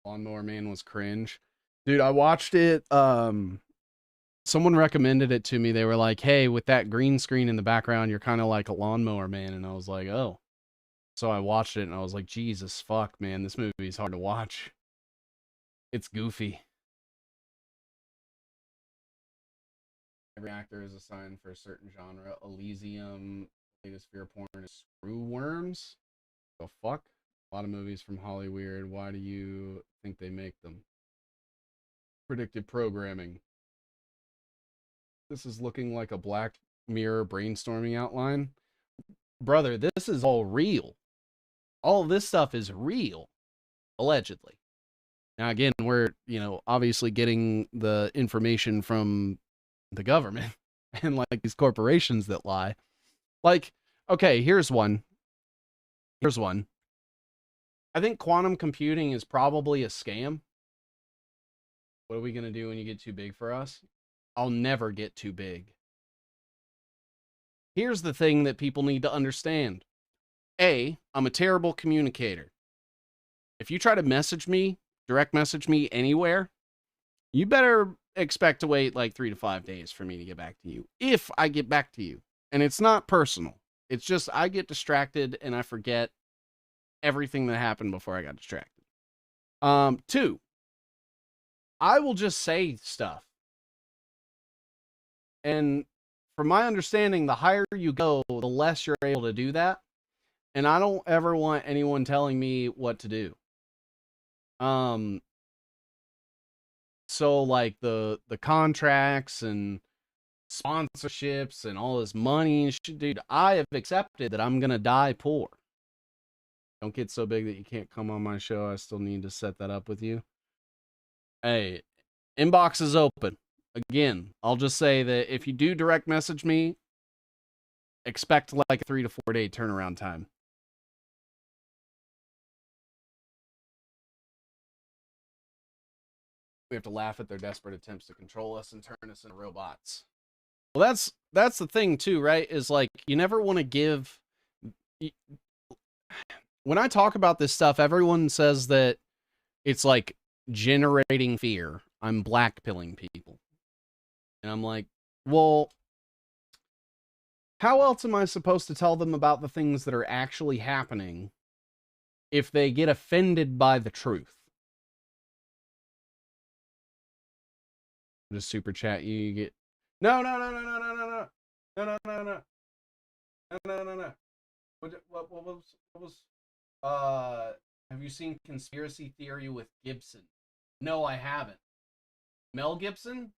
Lawnmower Man was cringe. Dude, I watched it. Someone recommended it to me. They were like, hey, with that green screen in the background, you're kind of like a Lawnmower Man. And I was like, oh. So I watched it and I was like, Jesus fuck, man, this movie is hard to watch. It's goofy. Every actor is assigned for a certain genre. Elysium, latest fear porn is screw worms. The fuck? A lot of movies from Hollywood. Why do you think they make them? Predictive programming. This is looking like a Black Mirror brainstorming outline. Brother, this is all real. All of this stuff is real. Allegedly. Now, again, we're, obviously getting the information from the government and like these corporations that lie. Like, okay, here's one. I think quantum computing is probably a scam. What are we going to do when you get too big for us? I'll never get too big. Here's the thing that people need to understand. A, I'm a terrible communicator. If you try to direct message me anywhere, you better expect to wait like 3 to 5 days for me to get back to you. If I get back to you. And it's not personal. It's just I get distracted and I forget everything that happened before I got distracted. 2, I will just say stuff. And from my understanding, the higher you go, the less you're able to do that. And I don't ever want anyone telling me what to do. So like the contracts and sponsorships and all this money and shit, dude, I have accepted that I'm gonna die poor. Don't get so big that you can't come on my show. I still need to set that up with you. Hey, inbox is open. Again, I'll just say that if you do direct message me, expect like a 3 to 4 day turnaround time. We have to laugh at their desperate attempts to control us and turn us into robots. Well, that's the thing too, right? Is like you never want to give. When I talk about this stuff, everyone says that it's like generating fear. I'm blackpilling people. And I'm like, well, how else am I supposed to tell them about the things that are actually happening if they get offended by the truth? Just super chat you get. No. What was have you seen Conspiracy Theory with Gibson? No, I haven't. Mel Gibson?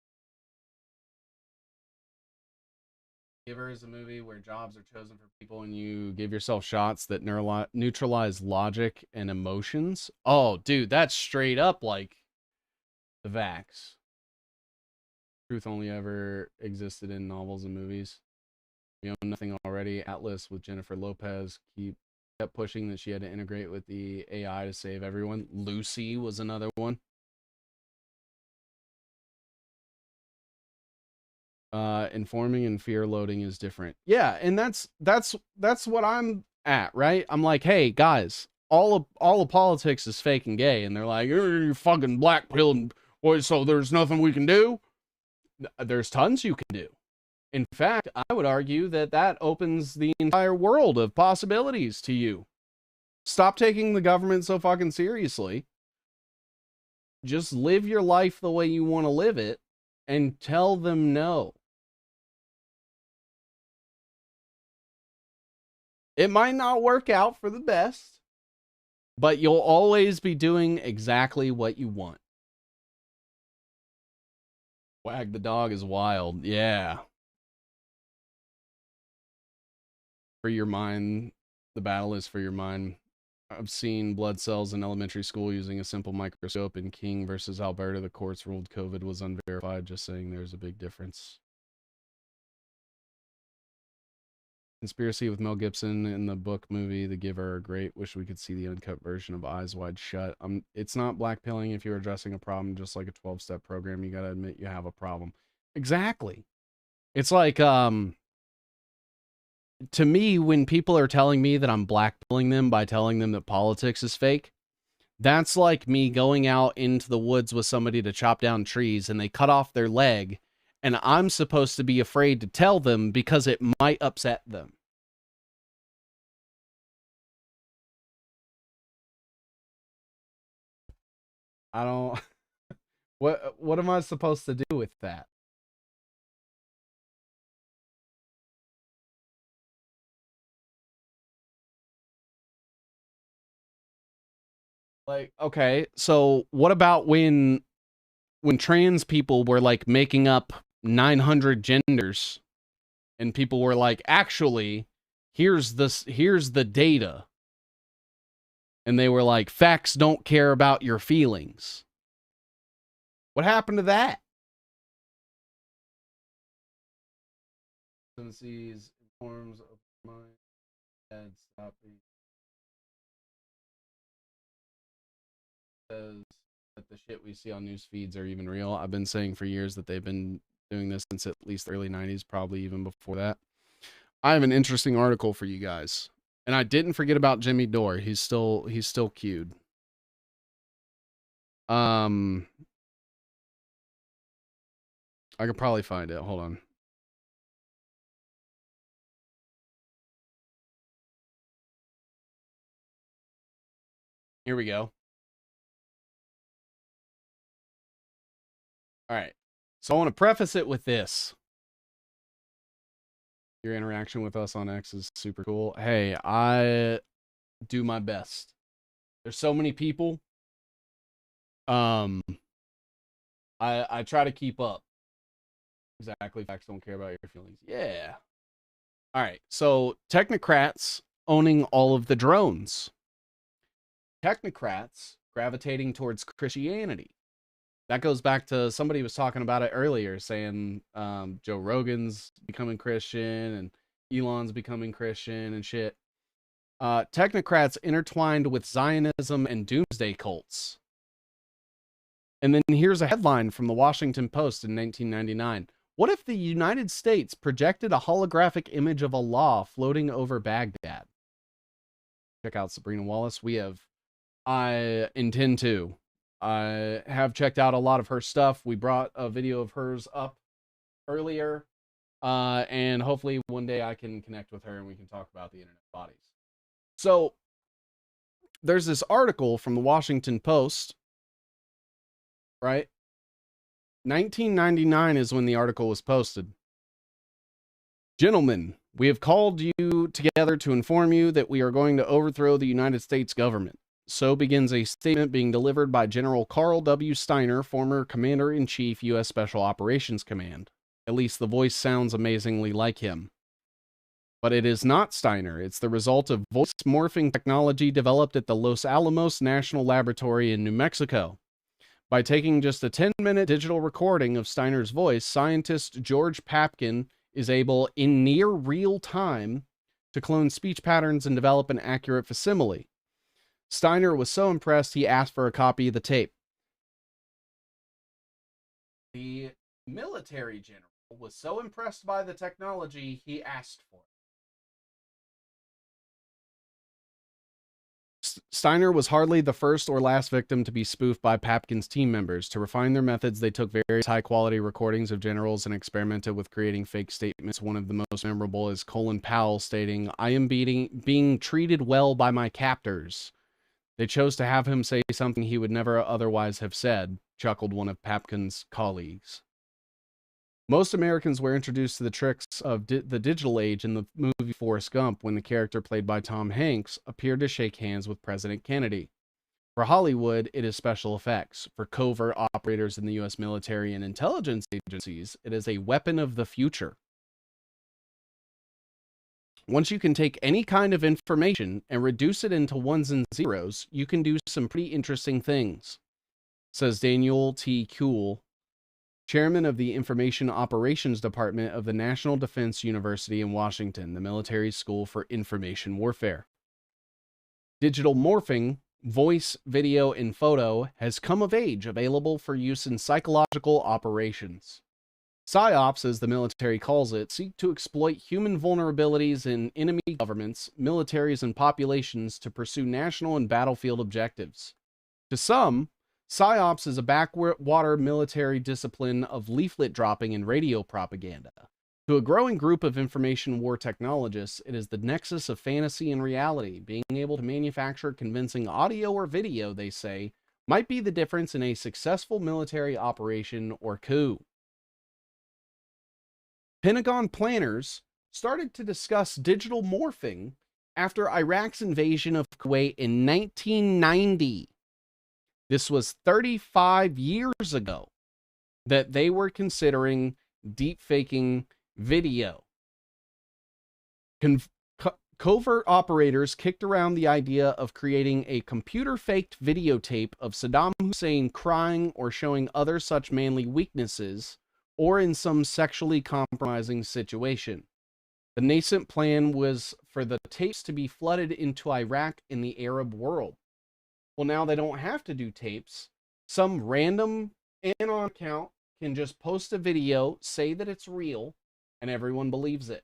Giver is a movie where jobs are chosen for people and you give yourself shots that neutralize logic and emotions. Oh, dude, that's straight up like the Vax. Truth only ever existed in novels and movies. You know nothing already. Atlas with Jennifer Lopez kept pushing that she had to integrate with the AI to save everyone. Lucy was another one. Informing and fear loading is different. Yeah, and that's what I'm at, right? I'm like, hey guys, all of politics is fake and gay, and they're like, you're fucking blackpilling, so there's nothing we can do. There's tons you can do. In fact, I would argue that opens the entire world of possibilities to you. Stop taking the government so fucking seriously. Just live your life the way you want to live it and tell them no. It might not work out for the best, but you'll always be doing exactly what you want. Wag the dog is wild. Yeah. For your mind, the the battle is for your mind. I've seen blood cells in elementary school using a simple microscope. In King versus Alberta, the courts ruled COVID was unverified. Just saying there's a big difference. Conspiracy with Mel Gibson in the book movie The Giver are great. Wish we could see the uncut version of Eyes Wide Shut. It's not blackpilling if you're addressing a problem, just like a 12-step program. You got to admit you have a problem. Exactly. It's like, to me, when people are telling me that I'm blackpilling them by telling them that politics is fake, that's like me going out into the woods with somebody to chop down trees and they cut off their leg, and I'm supposed to be afraid to tell them because it might upset them. I don't... What am I supposed to do with that? Like, okay, so what about when trans people were like making up 900 genders and people were like, actually, here's the data. And they were like, facts don't care about your feelings. What happened to that? Tendencies, forms of mind, and stopping. Says that the shit we see on news feeds are even real. I've been saying for years that they've been doing this since at least the early 90s, probably even before that. I have an interesting article for you guys. And I didn't forget about Jimmy Dore. He's still queued. I could probably find it. Hold on. Here we go. All right. So I want to preface it with this. Your interaction with us on X is super cool. Hey, I do my best. There's so many people. I try to keep up. Exactly. Facts don't care about your feelings. Yeah. All right. So technocrats owning all of the drones. Technocrats gravitating towards Christianity. That goes back to somebody was talking about it earlier, saying Joe Rogan's becoming Christian and Elon's becoming Christian and shit. Technocrats intertwined with Zionism and doomsday cults. And then here's a headline from the Washington Post in 1999. What if the United States projected a holographic image of Allah floating over Baghdad? Check out Sabrina Wallace. I intend to. I have checked out a lot of her stuff. We brought a video of hers up earlier. And hopefully one day I can connect with her and we can talk about the internet bodies. So there's this article from the Washington Post, right? 1999 is when the article was posted. Gentlemen, we have called you together to inform you that we are going to overthrow the United States government. So begins a statement being delivered by General Carl W. Steiner, former Commander-in-Chief, U.S. Special Operations Command. At least the voice sounds amazingly like him. But it is not Steiner. It's the result of voice morphing technology developed at the Los Alamos National Laboratory in New Mexico. By taking just a 10-minute digital recording of Steiner's voice, scientist George Papkin is able, in near real time, to clone speech patterns and develop an accurate facsimile. Steiner was so impressed he asked for a copy of the tape. The military general was so impressed by the technology he asked for it. Steiner was hardly the first or last victim to be spoofed by Papkin's team members. To refine their methods, they took various high-quality recordings of generals and experimented with creating fake statements. One of the most memorable is Colin Powell stating, "I am being treated well by my captors." They chose to have him say something he would never otherwise have said, chuckled one of Papkin's colleagues. Most Americans were introduced to the tricks of the digital age in the movie Forrest Gump when the character played by Tom Hanks appeared to shake hands with President Kennedy. For Hollywood, it is special effects. For covert operators in the U.S. military and intelligence agencies, it is a weapon of the future. Once you can take any kind of information and reduce it into ones and zeros, you can do some pretty interesting things, says Daniel T. Kuhl, chairman of the Information Operations Department of the National Defense University in Washington, the military school for information warfare. Digital morphing, voice, video, and photo, has come of age, available for use in psychological operations. PSYOPs, as the military calls it, seek to exploit human vulnerabilities in enemy governments, militaries, and populations to pursue national and battlefield objectives. To some, PSYOPs is a backwater military discipline of leaflet dropping and radio propaganda. To a growing group of information war technologists, it is the nexus of fantasy and reality. Being able to manufacture convincing audio or video, they say, might be the difference in a successful military operation or coup. Pentagon planners started to discuss digital morphing after Iraq's invasion of Kuwait in 1990. This was 35 years ago that they were considering deep-faking video. Covert operators kicked around the idea of creating a computer-faked videotape of Saddam Hussein crying or showing other such manly weaknesses, or in some sexually compromising situation. The nascent plan was for the tapes to be flooded into Iraq and the Arab world. Well, now they don't have to do tapes. Some random Anon account can just post a video, say that it's real, and everyone believes it.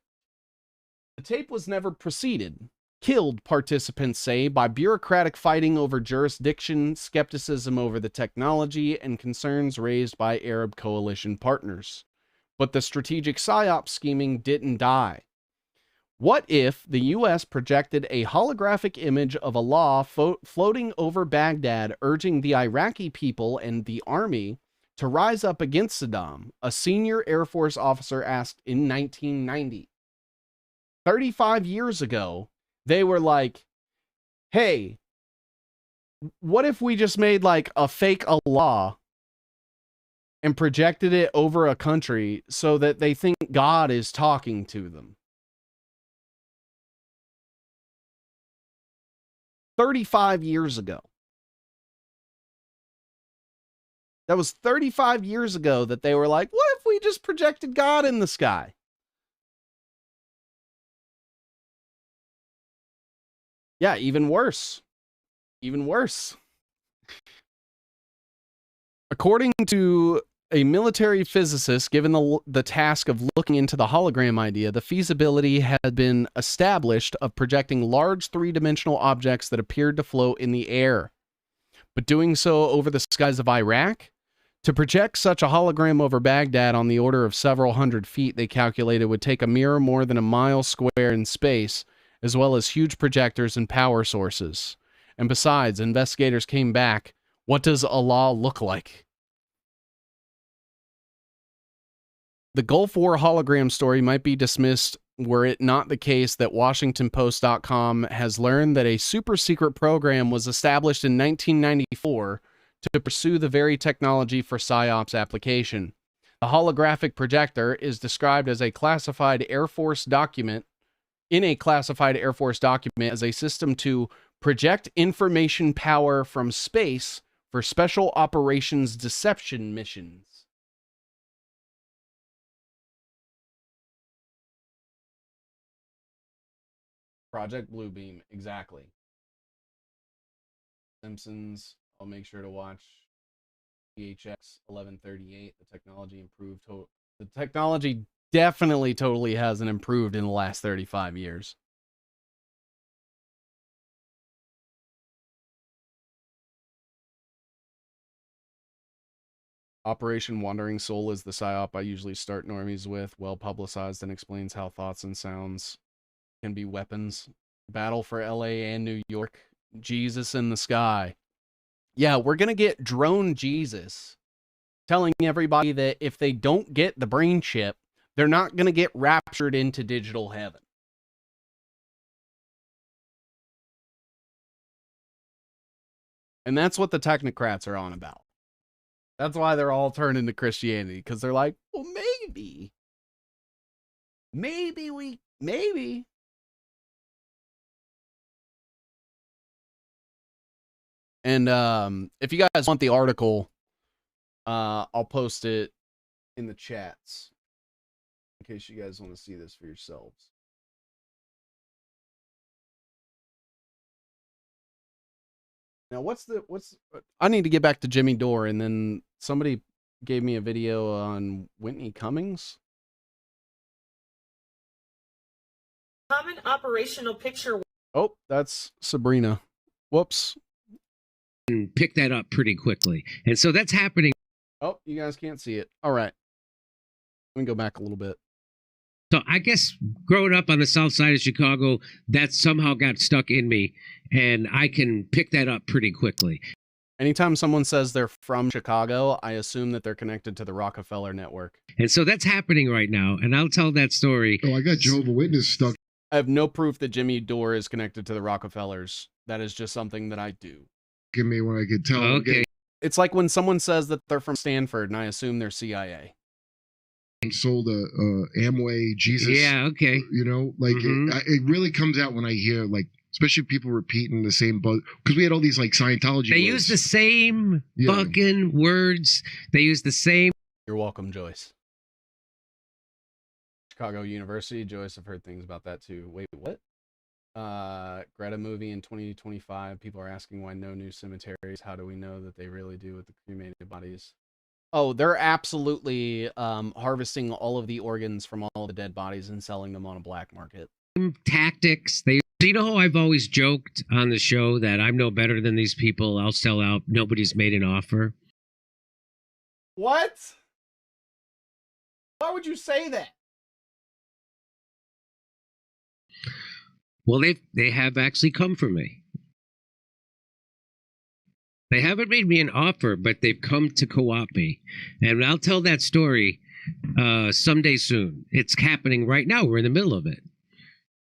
The tape was never proceeded. Killed, participants say, by bureaucratic fighting over jurisdiction, skepticism over the technology, and concerns raised by Arab coalition partners. But the strategic PSYOP scheming didn't die. What if the U.S. projected a holographic image of Allah floating over Baghdad, urging the Iraqi people and the army to rise up against Saddam? A senior Air Force officer asked in 1990. 35 years ago, they were like, hey, what if we just made like a fake Allah and projected it over a country so that they think God is talking to them? 35 years ago. That was 35 years ago that they were like, what if we just projected God in the sky? Yeah, even worse. Even worse. According to a military physicist given the task of looking into the hologram idea, the feasibility had been established of projecting large three-dimensional objects that appeared to float in the air. But doing so over the skies of Iraq? To project such a hologram over Baghdad on the order of several hundred feet, they calculated would take a mirror more than a mile square in space, as well as huge projectors and power sources. And besides, investigators came back. What does Allah look like? The Gulf War hologram story might be dismissed were it not the case that WashingtonPost.com has learned that a super secret program was established in 1994 to pursue the very technology for PSYOPs application. The holographic projector is described as a classified Air Force document as a system to project information power from space for special operations deception missions. Project Bluebeam, exactly. Simpsons, I'll make sure to watch PHX 1138. The technology improved. The technology definitely totally hasn't improved in the last 35 years. Operation Wandering Soul is the PSYOP I usually start normies with, well publicized, and explains how thoughts and sounds can be weapons. Battle for LA and New York. Jesus in the sky. Yeah, we're going to get drone Jesus telling everybody that if they don't get the brain chip, they're not going to get raptured into digital heaven. And that's what the technocrats are on about. That's why they're all turning to Christianity, because they're like, well, maybe. And if you guys want the article, I'll post it in the chats in case you guys want to see this for yourselves. Now, I need to get back to Jimmy Dore, and then somebody gave me a video on Whitney Cummings. Common operational picture. Oh, that's Sabrina. Whoops. And pick that up pretty quickly. And so that's happening. Oh, you guys can't see it. All right. Let me go back a little bit. So I guess growing up on the south side of Chicago, that somehow got stuck in me, and I can pick that up pretty quickly. Anytime someone says they're from Chicago, I assume that they're connected to the Rockefeller network. And so that's happening right now, and I'll tell that story. Oh, I got Jehovah's Witness stuck. I have no proof that Jimmy Dore is connected to the Rockefellers. That is just something that I do. Give me when I could tell. Okay. It's like when someone says that they're from Stanford, and I assume they're CIA. Sold a Amway Jesus. Yeah, okay. You know, like it really comes out when I hear, like, especially people repeating the same buzz, because we had all these like Scientology. They words. use the same fucking words. They use the same. You're welcome, Joyce. Chicago University. Joyce, I've heard things about that too. Wait, what? Greta movie in 2025. People are asking why no new cemeteries. How do we know that they really do with the cremated bodies? Oh, they're absolutely harvesting all of the organs from all the dead bodies and selling them on a black market. Tactics. You know how I've always joked on the show that I'm no better than these people. I'll sell out. Nobody's made an offer. What? Why would you say that? Well, they have actually come for me. They haven't made me an offer, but they've come to co-opt me. And I'll tell that story someday soon. It's happening right now. We're in the middle of it.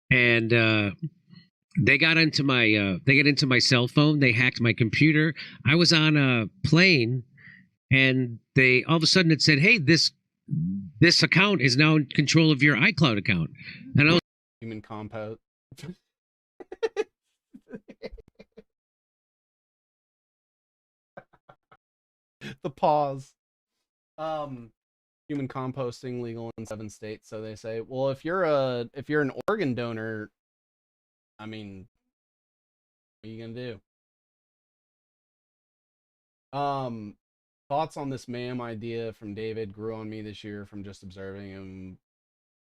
And they got into my cell phone. They hacked my computer. I was on a plane, and they all of a sudden it said, "Hey, this account is now in control of your iCloud account." And I was human compost. The pause. Human composting legal in 7 states, so they say. Well, if you're an organ donor, I mean, what are you gonna do? Thoughts on this ma'am idea from David grew on me this year from just observing him.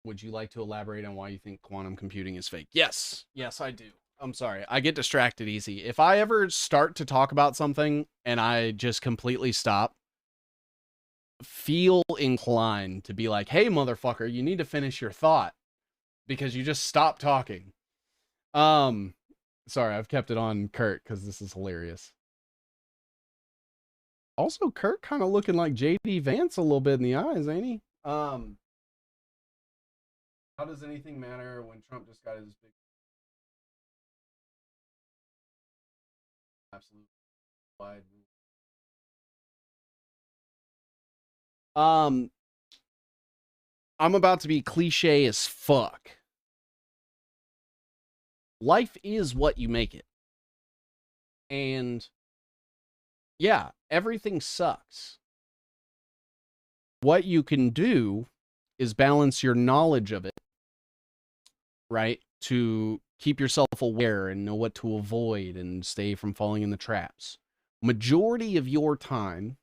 Would you like to elaborate on why you think quantum computing is fake? Yes, I do. I'm sorry. I get distracted easy. If I ever start to talk about something and I just completely stop, feel inclined to be like, hey, motherfucker, you need to finish your thought because you just stopped talking. Sorry, I've kept it on Kurt because this is hilarious. Also, Kurt kind of looking like J.D. Vance a little bit in the eyes, ain't he? How does anything matter when Trump just got his big... Absolutely wide. I'm about to be cliche as fuck. Life is what you make it. And yeah, everything sucks. What you can do is balance your knowledge of it, right? To keep yourself aware and know what to avoid and stay from falling in the traps. Majority of your time,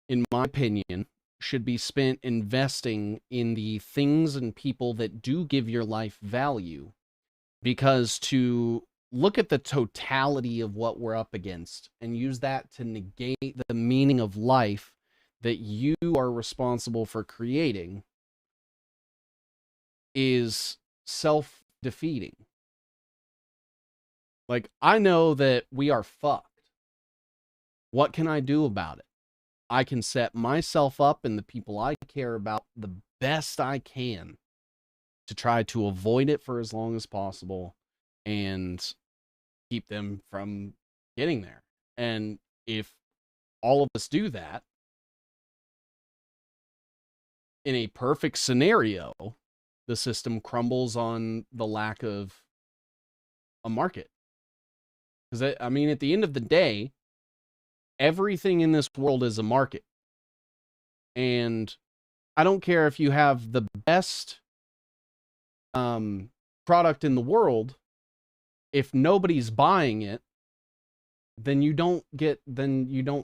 in my opinion, should be spent investing in the things and people that do give your life value. Because to look at the totality of what we're up against and use that to negate the meaning of life that you are responsible for creating is self-defeating. Like, I know that we are fucked. What can I do about it? I can set myself up and the people I care about the best I can to try to avoid it for as long as possible and keep them from getting there. And if all of us do that, in a perfect scenario, the system crumbles on the lack of a market. Because, I mean, at the end of the day, everything in this world is a market. And I don't care if you have the best product in the world, if nobody's buying it, then you don't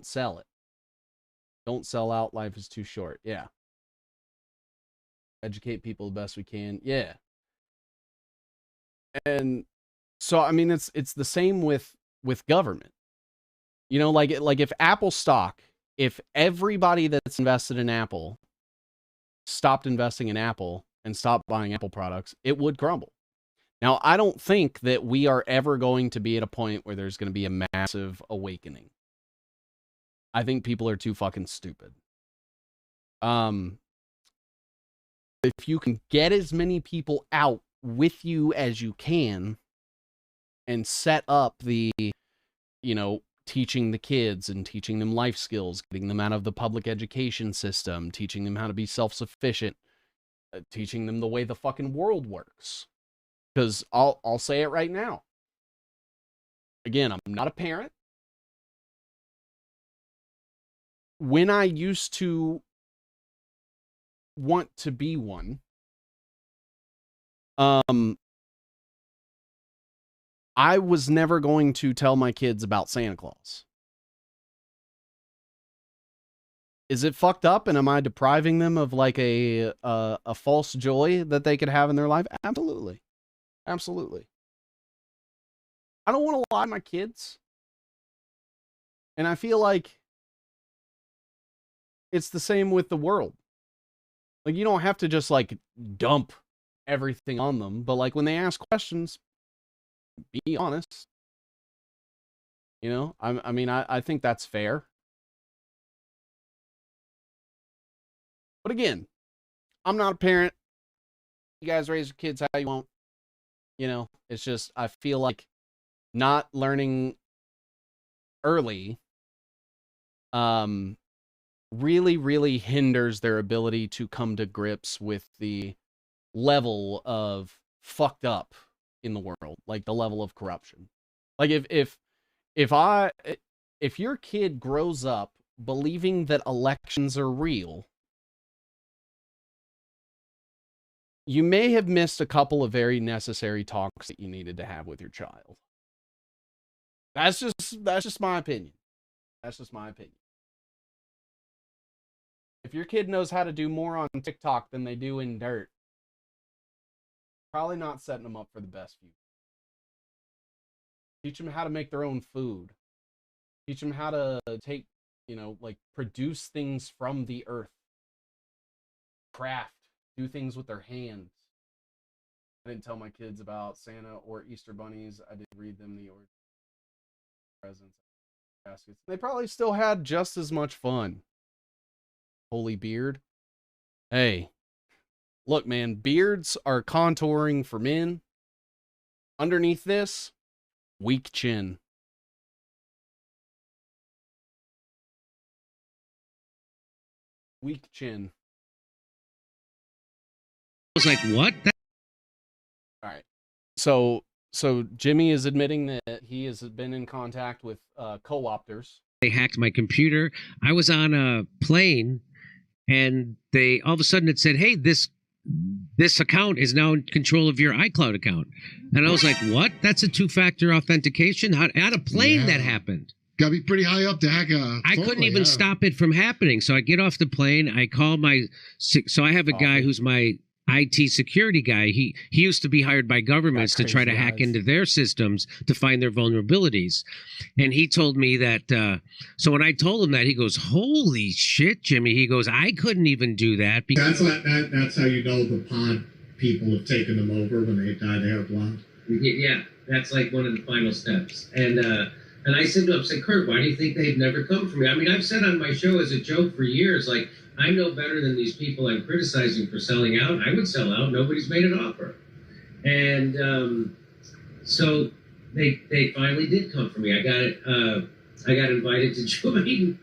sell it. Don't sell out. Life is too short. Yeah. Educate people the best we can. Yeah. And so, I mean, it's the same with government. You know, like if Apple stock, if everybody that's invested in Apple stopped investing in Apple and stopped buying Apple products, it would crumble. Now, I don't think that we are ever going to be at a point where there's going to be a massive awakening. I think people are too fucking stupid. If you can get as many people out with you as you can and set up the, you know, teaching the kids and teaching them life skills, getting them out of the public education system, teaching them how to be self-sufficient, teaching them the way the fucking world works. Because I'll say it right now. Again, I'm not a parent. When I used to want to be one, I was never going to tell my kids about Santa Claus. Is it fucked up, and am I depriving them of like a false joy that they could have in their life? Absolutely. Absolutely. I don't want to lie to my kids. And I feel like it's the same with the world. Like, you don't have to just like dump everything on them, but like when they ask questions, be honest. You know, I mean, I think that's fair. But again, I'm not a parent. You guys raise your kids how you want. You know, it's just, I feel like not learning early really, really hinders their ability to come to grips with the level of fucked up in the world, like the level of corruption. Like if your kid grows up believing that elections are real, you may have missed a couple of very necessary talks that you needed to have with your child. That's just my opinion. That's just my opinion. If your kid knows how to do more on TikTok than they do in dirt, probably not setting them up for the best future. Teach them how to make their own food. Teach them how to take, you know, like produce things from the earth. Craft. Do things with their hands. I didn't tell my kids about Santa or Easter bunnies. I did read them the presents, baskets. They probably still had just as much fun. Holy beard. Hey, look, man, beards are contouring for men. Underneath this, weak chin. Weak chin. I was like, what? All right. So Jimmy is admitting that he has been in contact with co-opters. They hacked my computer. I was on a plane, and they all of a sudden it said, "Hey, this account is now in control of your iCloud account." And I was like, "What? That's a two-factor authentication? How on a plane that happened?" Got to be pretty high up to hack a. I couldn't even stop it from happening. So I get off the plane. I call so I have a guy who's my IT security guy. He used to be hired by governments to try to hack into their systems to find their vulnerabilities. And he told me that, so when I told him that, he goes, "Holy shit, Jimmy." He goes, "I couldn't even do that." Because that's how you know the pod people have taken them over when they die, they are blocked. Yeah, that's like one of the final steps. And I said to him, "Kurt, why do you think they've never come for me?" I mean, I've said on my show as a joke for years, like, I'm no better than these people I'm criticizing for selling out. I would sell out. Nobody's made an offer. And so they finally did come for me. I got invited to join.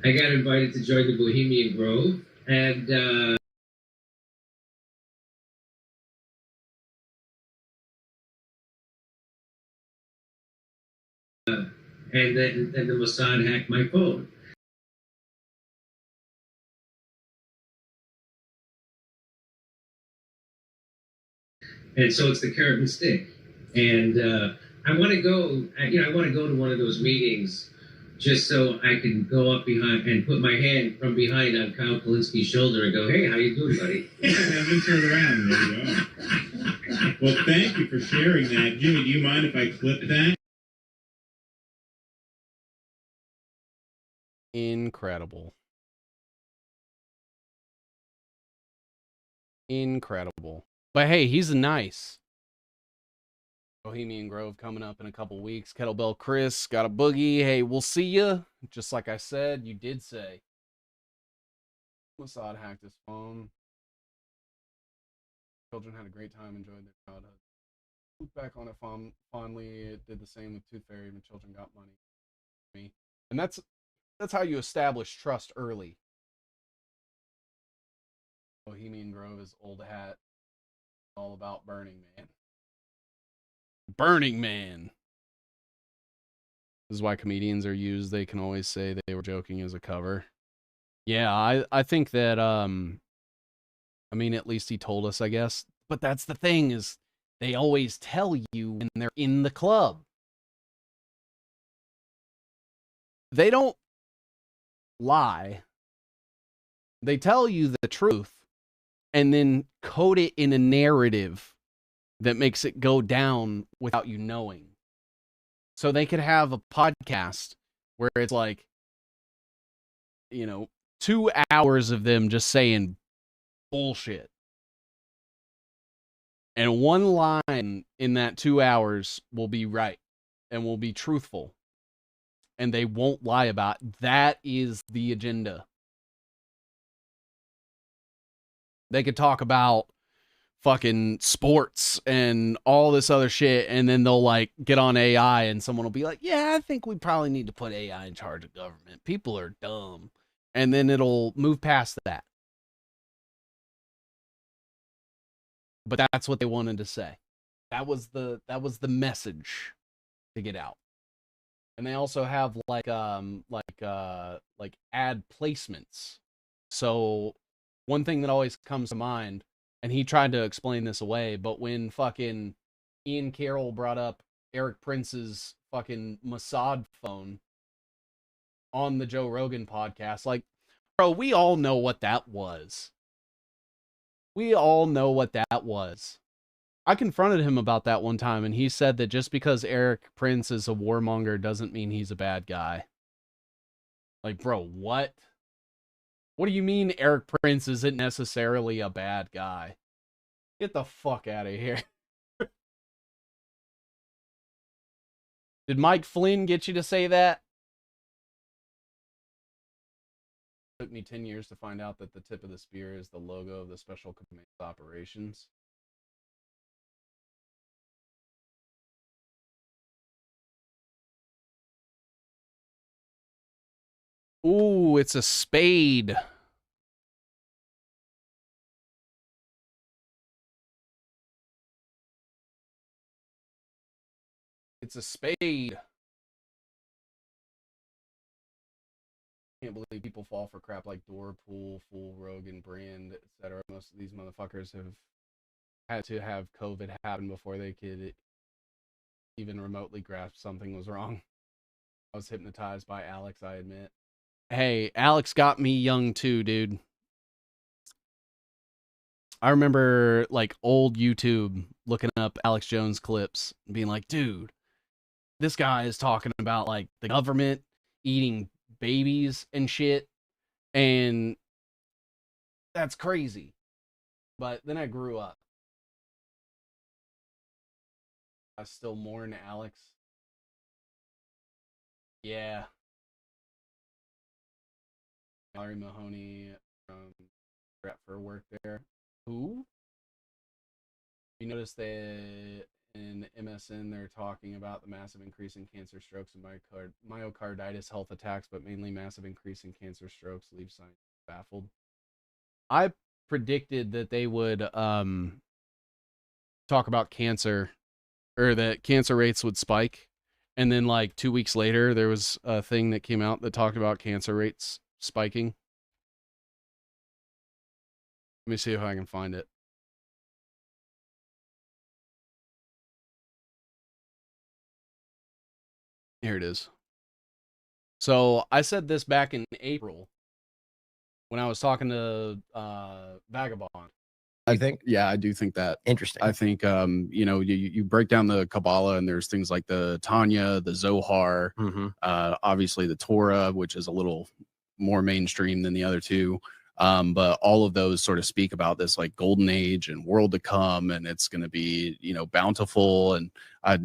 I got invited to join the Bohemian Grove. And then the Mossad hacked my phone. And so it's the carrot and stick. And I want to go, I want to go to one of those meetings just so I can go up behind and put my hand from behind on Kyle Kalinski's shoulder and go, hey, how you doing, buddy? Yeah, let me turn around. There you go. Well, thank you for sharing that. Jimmy, do you mind if I clip that? Incredible. Incredible. But hey, he's nice. Bohemian Grove coming up in a couple weeks. Kettlebell Chris got a boogie. Hey, we'll see ya. Just like I said, you did say. Mossad hacked his phone. Children had a great time, enjoyed their childhood. Look back on it fondly. It did the same with Tooth Fairy when children got money. And that's how you establish trust early. Bohemian Grove is old hat. All about Burning Man. Burning Man. This is why comedians are used. They can always say they were joking as a cover. Yeah, I think that I mean, at least he told us, I guess. But that's the thing, is they always tell you when they're in the club. They don't lie. They tell you the truth and then code it in a narrative that makes it go down without you knowing. So they could have a podcast where it's like, 2 hours of them just saying bullshit. And one line in that 2 hours will be right and will be truthful. And they won't lie about it. That is the agenda. They could talk about fucking sports and all this other shit, and then they'll like get on AI and someone will be like, yeah, I think we probably need to put AI in charge of government. People are dumb. And then it'll move past that. But that's what they wanted to say. That was the message to get out. And they also have like ad placements. So one thing that always comes to mind, and he tried to explain this away, but when fucking Ian Carroll brought up Eric Prince's fucking Mossad phone on the Joe Rogan podcast, like, bro, we all know what that was. We all know what that was. I confronted him about that one time, and he said that just because Eric Prince is a warmonger doesn't mean he's a bad guy. Like, bro, what? What do you mean Eric Prince isn't necessarily a bad guy? Get the fuck out of here. Did Mike Flynn get you to say that? It took me 10 years to find out that the tip of the spear is the logo of the Special Command Operations. Ooh, it's a spade. It's a spade. Can't believe people fall for crap like Doorpool, Fool, Rogan, Brand, etc. Most of these motherfuckers have had to have COVID happen before they could even remotely grasp something was wrong. I was hypnotized by Alex, I admit. Hey, Alex got me young too, dude. I remember like old YouTube looking up Alex Jones clips and being like, dude, this guy is talking about like the government eating babies and shit, and that's crazy. But then I grew up. I still mourn Alex. Yeah. Larry Mahoney from Stratford worked there. Who? You notice that in MSN they're talking about the massive increase in cancer, strokes, and myocarditis health attacks, but mainly massive increase in cancer, strokes leave science baffled. I predicted that they would talk about cancer, or that cancer rates would spike, And then like 2 weeks later, there was a thing that came out that talked about cancer rates spiking. Let me see if I can find it. Here it is. So I said this back in April when I was talking to Vagabond. I think. Yeah, I do think that. Interesting. I think, you know, you break down the Kabbalah and there's things like the Tanya, the Zohar, obviously the Torah, which is a little more mainstream than the other two. But all of those sort of speak about this like golden age and world to come, and it's going to be, you know, bountiful. And I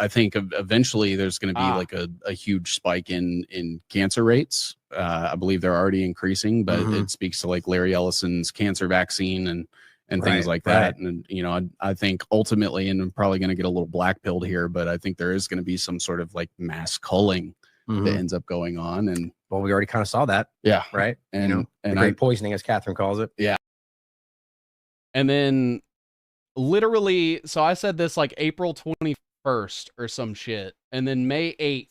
think eventually there's going to be like a huge spike in cancer rates. I believe they're already increasing, but it speaks to like Larry Ellison's cancer vaccine and things like that. And, you know, I think ultimately, and I'm probably going to get a little black pilled here, but I think there is going to be some sort of like mass culling that ends up going on. And well, we already kind of saw that. Yeah. Right. And, you know, and the great poisoning, as Catherine calls it. Yeah. And then literally, so I said this like April 21st or some shit. And then May 8th,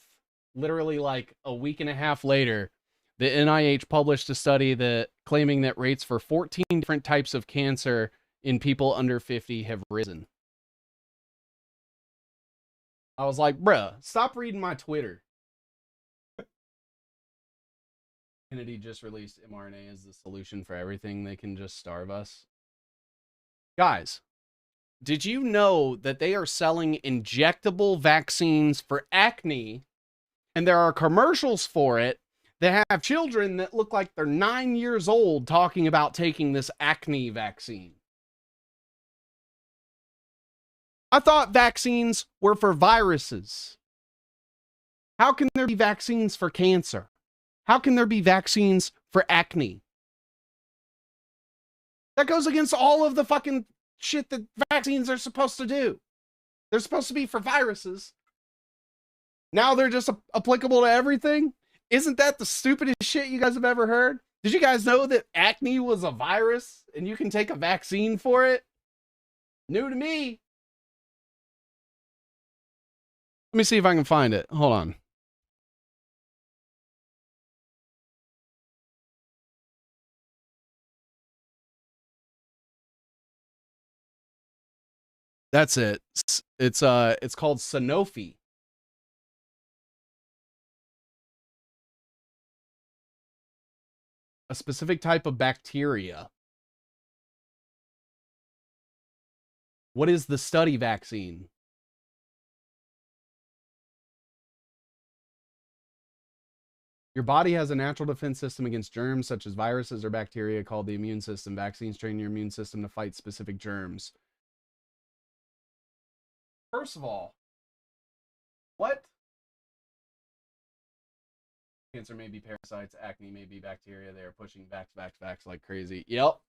literally like a week and a half later, the NIH published a study that claiming that rates for 14 different types of cancer in people under 50 have risen. I was like, bruh, stop reading my Twitter. Kennedy just released mRNA as the solution for everything. They can just starve us. Guys, did you know that they are selling injectable vaccines for acne, and there are commercials for it that have children that look like they're 9 years old talking about taking this acne vaccine? I thought vaccines were for viruses. How can there be vaccines for cancer? How can there be vaccines for acne? That goes against all of the fucking shit that vaccines are supposed to do. They're supposed to be for viruses. Now they're just applicable to everything? Isn't that the stupidest shit you guys have ever heard? Did you guys know that acne was a virus and you can take a vaccine for it? New to me. Let me see if I can find it. Hold on. That's it. It's called Sanofi. A specific type of bacteria. What is the study vaccine? Your body has a natural defense system against germs such as viruses or bacteria called the immune system. Vaccines train your immune system to fight specific germs. First of all, what? Cancer may be parasites, acne may be bacteria. They are pushing vax like crazy. Yep.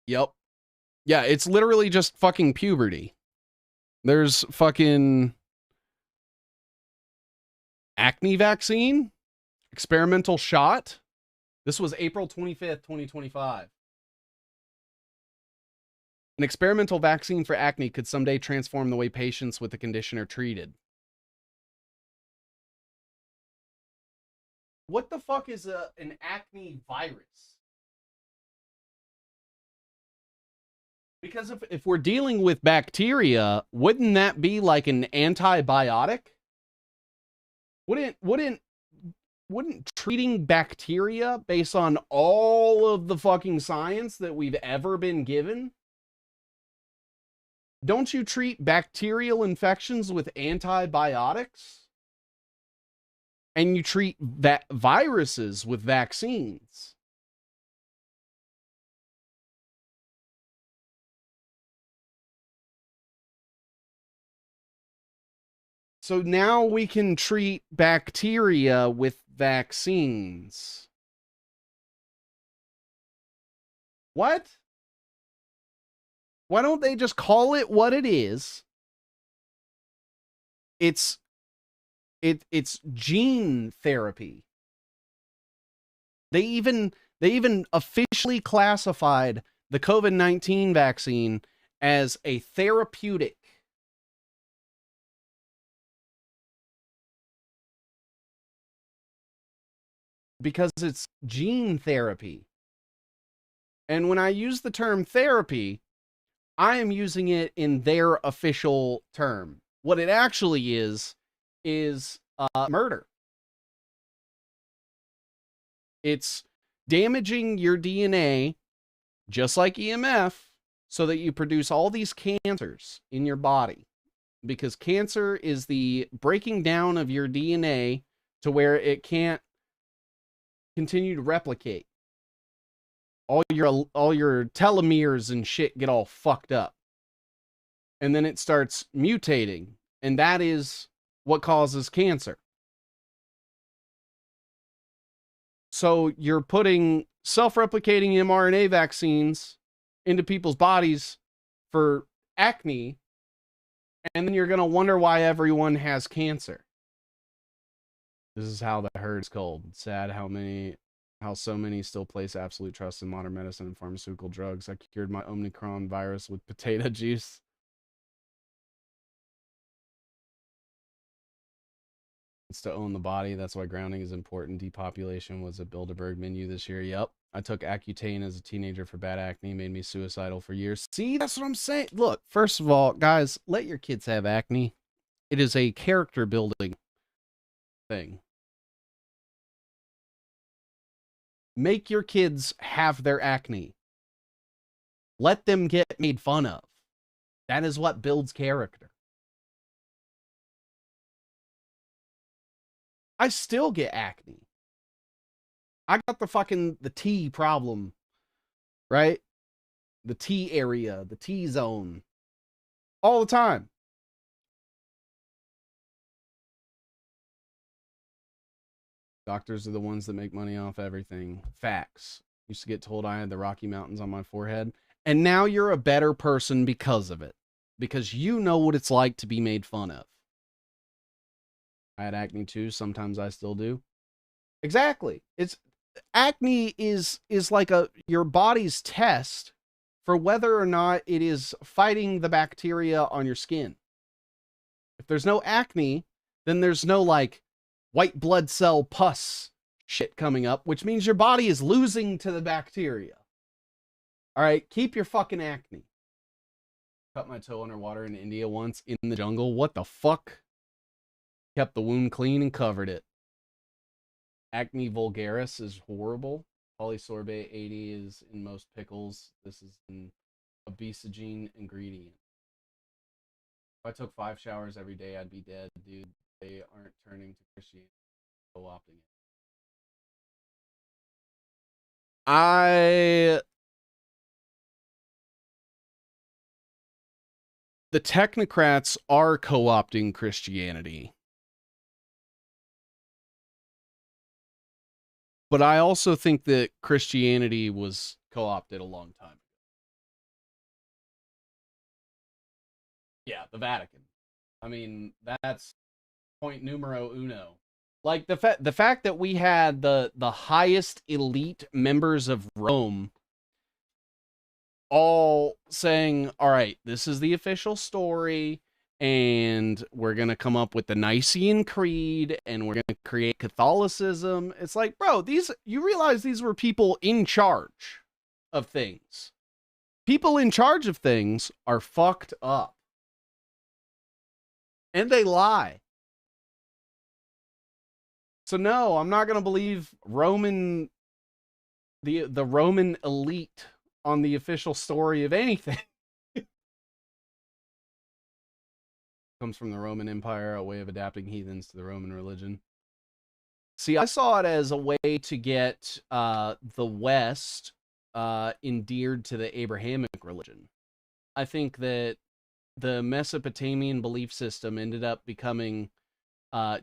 Yeah, it's literally just fucking puberty. There's fucking acne vaccine, experimental shot. This was April 25th, 2025. An experimental vaccine for acne could someday transform the way patients with the condition are treated. What the fuck is an acne virus? Because if we're dealing with bacteria, wouldn't that be like an antibiotic? Wouldn't treating bacteria based on all of the fucking science that we've ever been given? Don't you treat bacterial infections with antibiotics? And you treat viruses with vaccines. So now we can treat bacteria with vaccines. What? Why don't they just call it what it is? It's gene therapy. They even officially classified the COVID-19 vaccine as a therapeutic. because it's gene therapy. And when I use the term therapy, I am using it in their official term. What it actually is murder. It's damaging your DNA, just like EMF, so that you produce all these cancers in your body. Because cancer is the breaking down of your DNA to where it can't continue to replicate. All your telomeres and shit get all fucked up. And then it starts mutating. And that is what causes cancer. So you're putting self-replicating mRNA vaccines into people's bodies for acne, and then you're going to wonder why everyone has cancer. This is how the herd is cold. It's sad how so many still place absolute trust in modern medicine and pharmaceutical drugs. I cured my Omicron virus with potato juice. It's to own the body. That's why grounding is important. Depopulation was a Bilderberg menu this year. Yep. I took Accutane as a teenager for bad acne. Made me suicidal for years. See, that's what I'm saying. Look, first of all, guys, let your kids have acne. It is a character building thing. Make your kids have their acne. Let them get made fun of. That is what builds character. I still get acne. I got the T problem, right? The T area, the T zone, all the time. Doctors are the ones that make money off everything. Facts. Used to get told I had the Rocky Mountains on my forehead. And now you're a better person because of it. Because you know what it's like to be made fun of. I had acne too. Sometimes I still do. Exactly. Acne is like your body's test for whether or not it is fighting the bacteria on your skin. If there's no acne, then there's no like white blood cell pus shit coming up, which means your body is losing to the bacteria. All right, keep your fucking acne. Cut my toe underwater in India once in the jungle. What the fuck? Kept the wound clean and covered it. Acne vulgaris is horrible. Polysorbate 80 is in most pickles. This is an obesogene ingredient. If I took 5 showers every day, I'd be dead, dude. They aren't turning to Christianity, co-opting it. The technocrats are co-opting Christianity. But I also think that Christianity was co-opted a long time ago. Yeah, the Vatican. I mean, that's point numero uno. Like the fact that we had the highest elite members of Rome all saying, all right, this is the official story, and we're going to come up with the Nicene Creed, and we're going to create Catholicism. It's like, bro, you realize these were people in charge of things. People in charge of things are fucked up. And they lie. So no, I'm not going to believe the Roman elite on the official story of anything. Comes from the Roman Empire, a way of adapting heathens to the Roman religion. See, I saw it as a way to get the West endeared to the Abrahamic religion. I think that the Mesopotamian belief system ended up becoming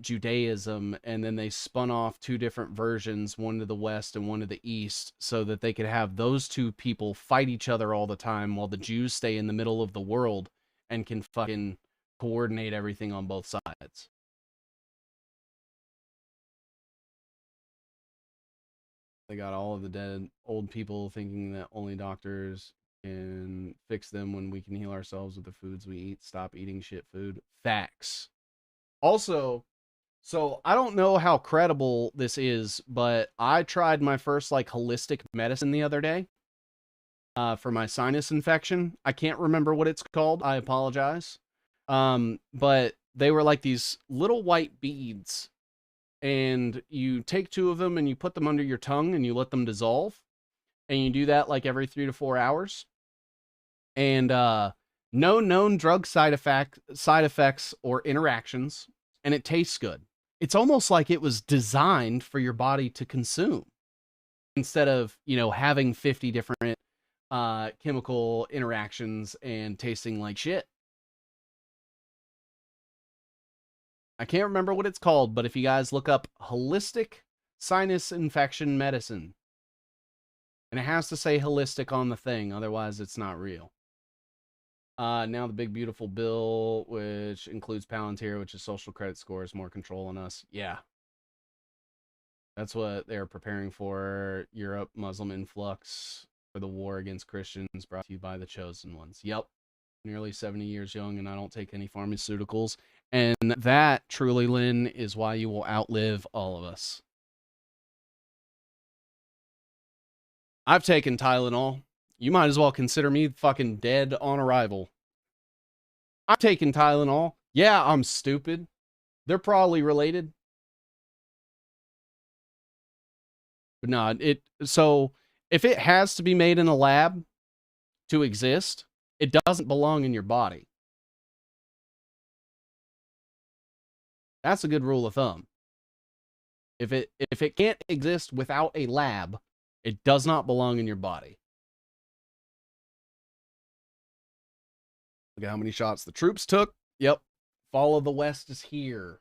Judaism, and then they spun off two different versions, one to the west and one to the east, so that they could have those two people fight each other all the time while the Jews stay in the middle of the world and can fucking coordinate everything on both sides. They got all of the dead old people thinking that only doctors can fix them when we can heal ourselves with the foods we eat. Stop eating shit food. Facts. Also, So I don't know how credible this is, but I tried my first like holistic medicine the other day for my sinus infection. I can't remember what it's called. I apologize. But they were like these little white beads, and you take 2 of them and you put them under your tongue and you let them dissolve, and you do that like every 3 to 4 hours. And no known drug side effects or interactions, and it tastes good. It's almost like it was designed for your body to consume instead of, having 50 different chemical interactions and tasting like shit. I can't remember what it's called, but if you guys look up holistic sinus infection medicine, and it has to say holistic on the thing, otherwise it's not real. Now the big beautiful bill, which includes Palantir, which is social credit scores, more control on us. Yeah. That's what they're preparing for. Europe, Muslim influx for the war against Christians, brought to you by the chosen ones. Yep. Nearly 70 years young, and I don't take any pharmaceuticals. And that, truly, Lynn, is why you will outlive all of us. I've taken Tylenol. You might as well consider me fucking dead on arrival. I've taken Tylenol. Yeah, I'm stupid. They're probably related. But no, so if it has to be made in a lab to exist, it doesn't belong in your body. That's a good rule of thumb. If it can't exist without a lab, it does not belong in your body. Look at how many shots the troops took. Yep. Fall of the West is here.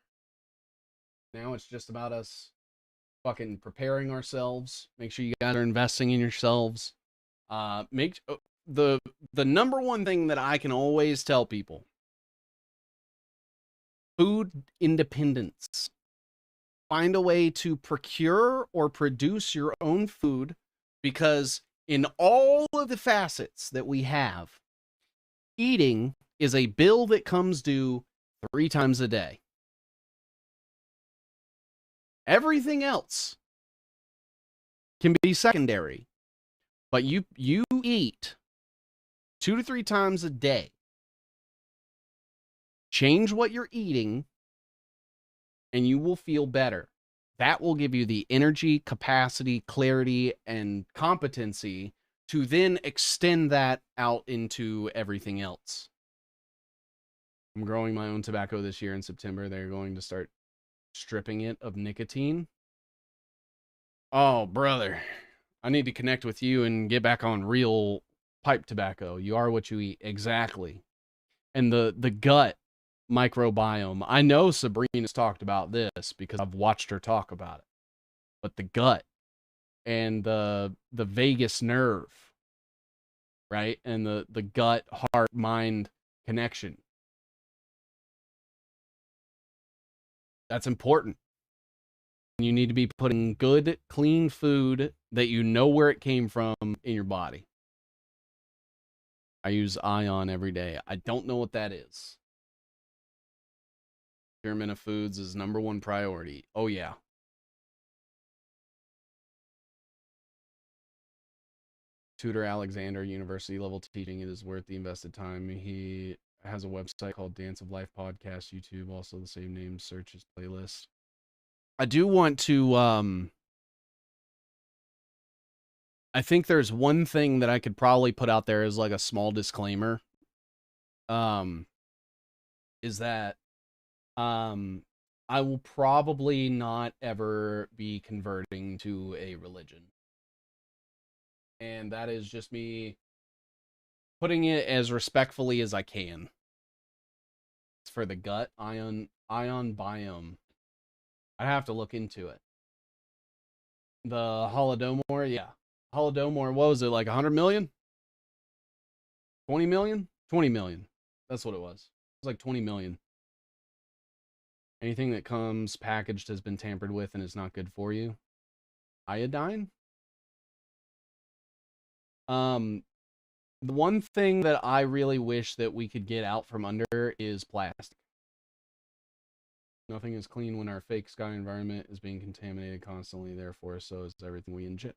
Now it's just about us fucking preparing ourselves. Make sure you guys are investing in yourselves. Make the number one thing that I can always tell people: food independence. Find a way to procure or produce your own food, because in all of the facets that we have, eating is a bill that comes due 3 times a day. Everything else can be secondary, but you eat 2 to 3 times a day. Change what you're eating, and you will feel better. That will give you the energy, capacity, clarity, and competency to then extend that out into everything else. I'm growing my own tobacco this year in September. They're going to start stripping it of nicotine. Oh, brother. I need to connect with you and get back on real pipe tobacco. You are what you eat. Exactly. And the gut microbiome. I know Sabrina's talked about this because I've watched her talk about it. But the gut and the vagus nerve, right? And the gut heart mind connection. That's important. You need to be putting good, clean food that you know where it came from in your body. I use Ion every day. I don't know what that is. Procurement of foods is #1 priority. Oh, yeah. Tutor Alexander, university level teaching. It is worth the invested time. He has a website called Dance of Life Podcast, YouTube, also the same name. Search his playlist. I do want to, I think there's one thing that I could probably put out there as like a small disclaimer. Is that, I will probably not ever be converting to a religion. And that is just me putting it as respectfully as I can. It's for the gut ion biome. I have to look into it. The Holodomor, yeah. Holodomor, what was it, like 100 million? 20 million? 20 million. That's what it was. It was like 20 million. Anything that comes packaged has been tampered with and is not good for you. Iodine? The one thing that I really wish that we could get out from under is plastic. Nothing is clean when our fake sky environment is being contaminated constantly. Therefore, so is everything we ingest.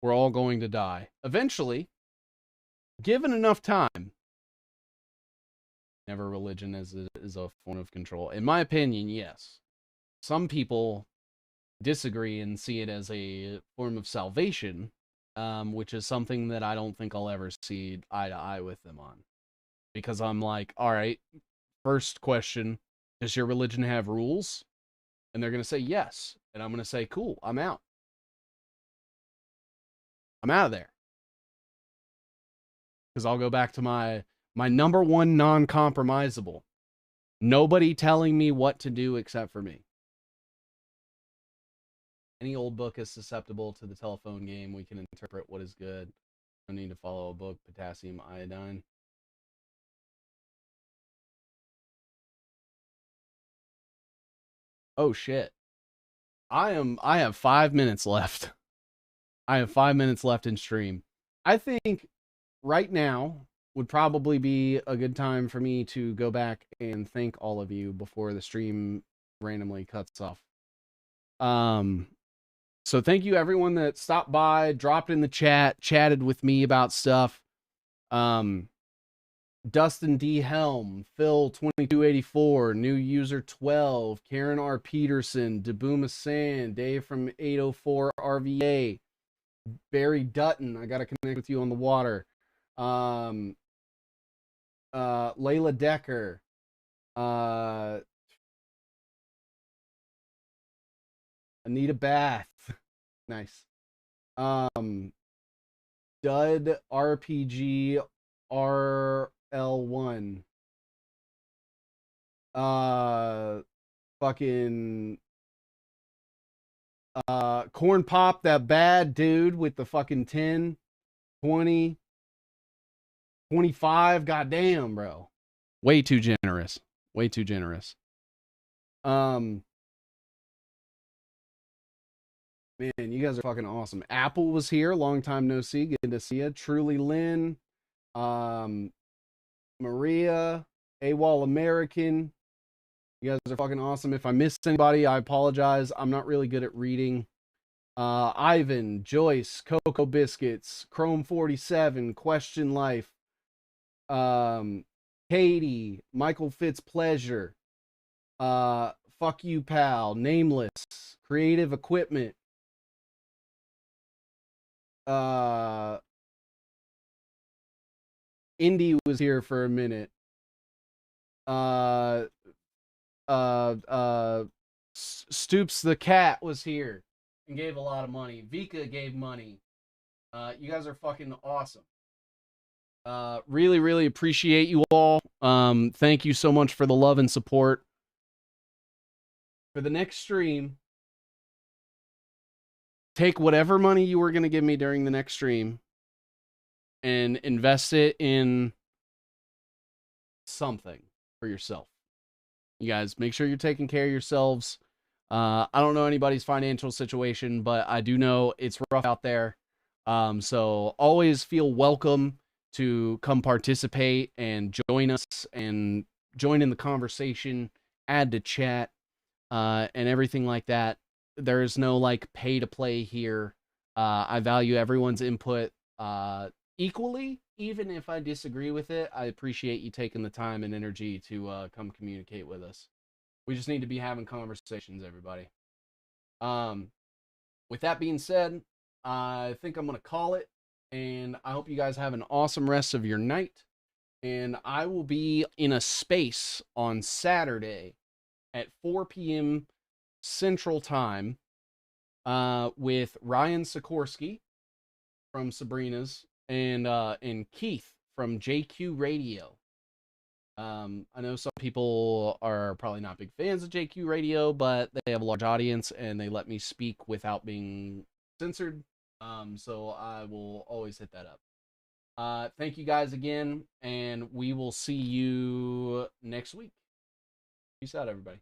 We're all going to die. Eventually, given enough time. Never religion as a form of control. In my opinion, yes. Some people disagree and see it as a form of salvation, which is something that I don't think I'll ever see eye to eye with them on. Because I'm like, all right, first question, does your religion have rules? And they're going to say yes. And I'm going to say, cool, I'm out. I'm out of there. Because I'll go back to my number one non-compromisable. Nobody telling me what to do except for me. Any old book is susceptible to the telephone game. We can interpret what is good. No need to follow a book. Potassium iodine. Oh shit. I have 5 minutes left. I have 5 minutes left in stream. I think right now would probably be a good time for me to go back and thank all of you before the stream randomly cuts off. So thank you everyone that stopped by, dropped in the chat, chatted with me about stuff. Dustin D. Helm, Phil 2284, new user 12, Karen R. Peterson, Debuma Sand, Dave from 804 RVA, Barry Dutton, I gotta connect with you on the water. Layla Decker, Anita Bath, nice. Dud RPG RL1, fucking Corn Pop, that bad dude with the fucking 10, 20, 25, goddamn, bro. Way too generous. Way too generous. Man, you guys are fucking awesome. Apple was here, long time no see. Good to see you. Truly Lynn, Maria, AWOL American. You guys are fucking awesome. If I missed anybody, I apologize. I'm not really good at reading. Ivan, Joyce, Cocoa Biscuits, Chrome 47, Question Life, Katie, Michael Fitzpleasure, Fuck You Pal, Nameless, Creative Equipment, Indy was here for a minute. Stoops the Cat was here and gave a lot of money. Vika gave money. You guys are fucking awesome. Really, really appreciate you all. Thank you so much for the love and support. For the next stream, take whatever money you were going to give me during the next stream and invest it in something for yourself. You guys, make sure you're taking care of yourselves. I don't know anybody's financial situation, but I do know it's rough out there. So always feel welcome to come participate and join us and join in the conversation, add to chat, and everything like that. There's no like pay to play here. I value everyone's input equally, even if I disagree with it. I appreciate you taking the time and energy to come communicate with us. We just need to be having conversations, everybody. With that being said, I think I'm going to call it, and I hope you guys have an awesome rest of your night. And I will be in a space on Saturday at 4 p.m. Central Time with Ryan Sikorsky from Sabrina's and Keith from JQ Radio. I know some people are probably not big fans of JQ Radio, but they have a large audience and they let me speak without being censored. So I will always hit that up. Thank you guys again, and we will see you next week. Peace out, everybody.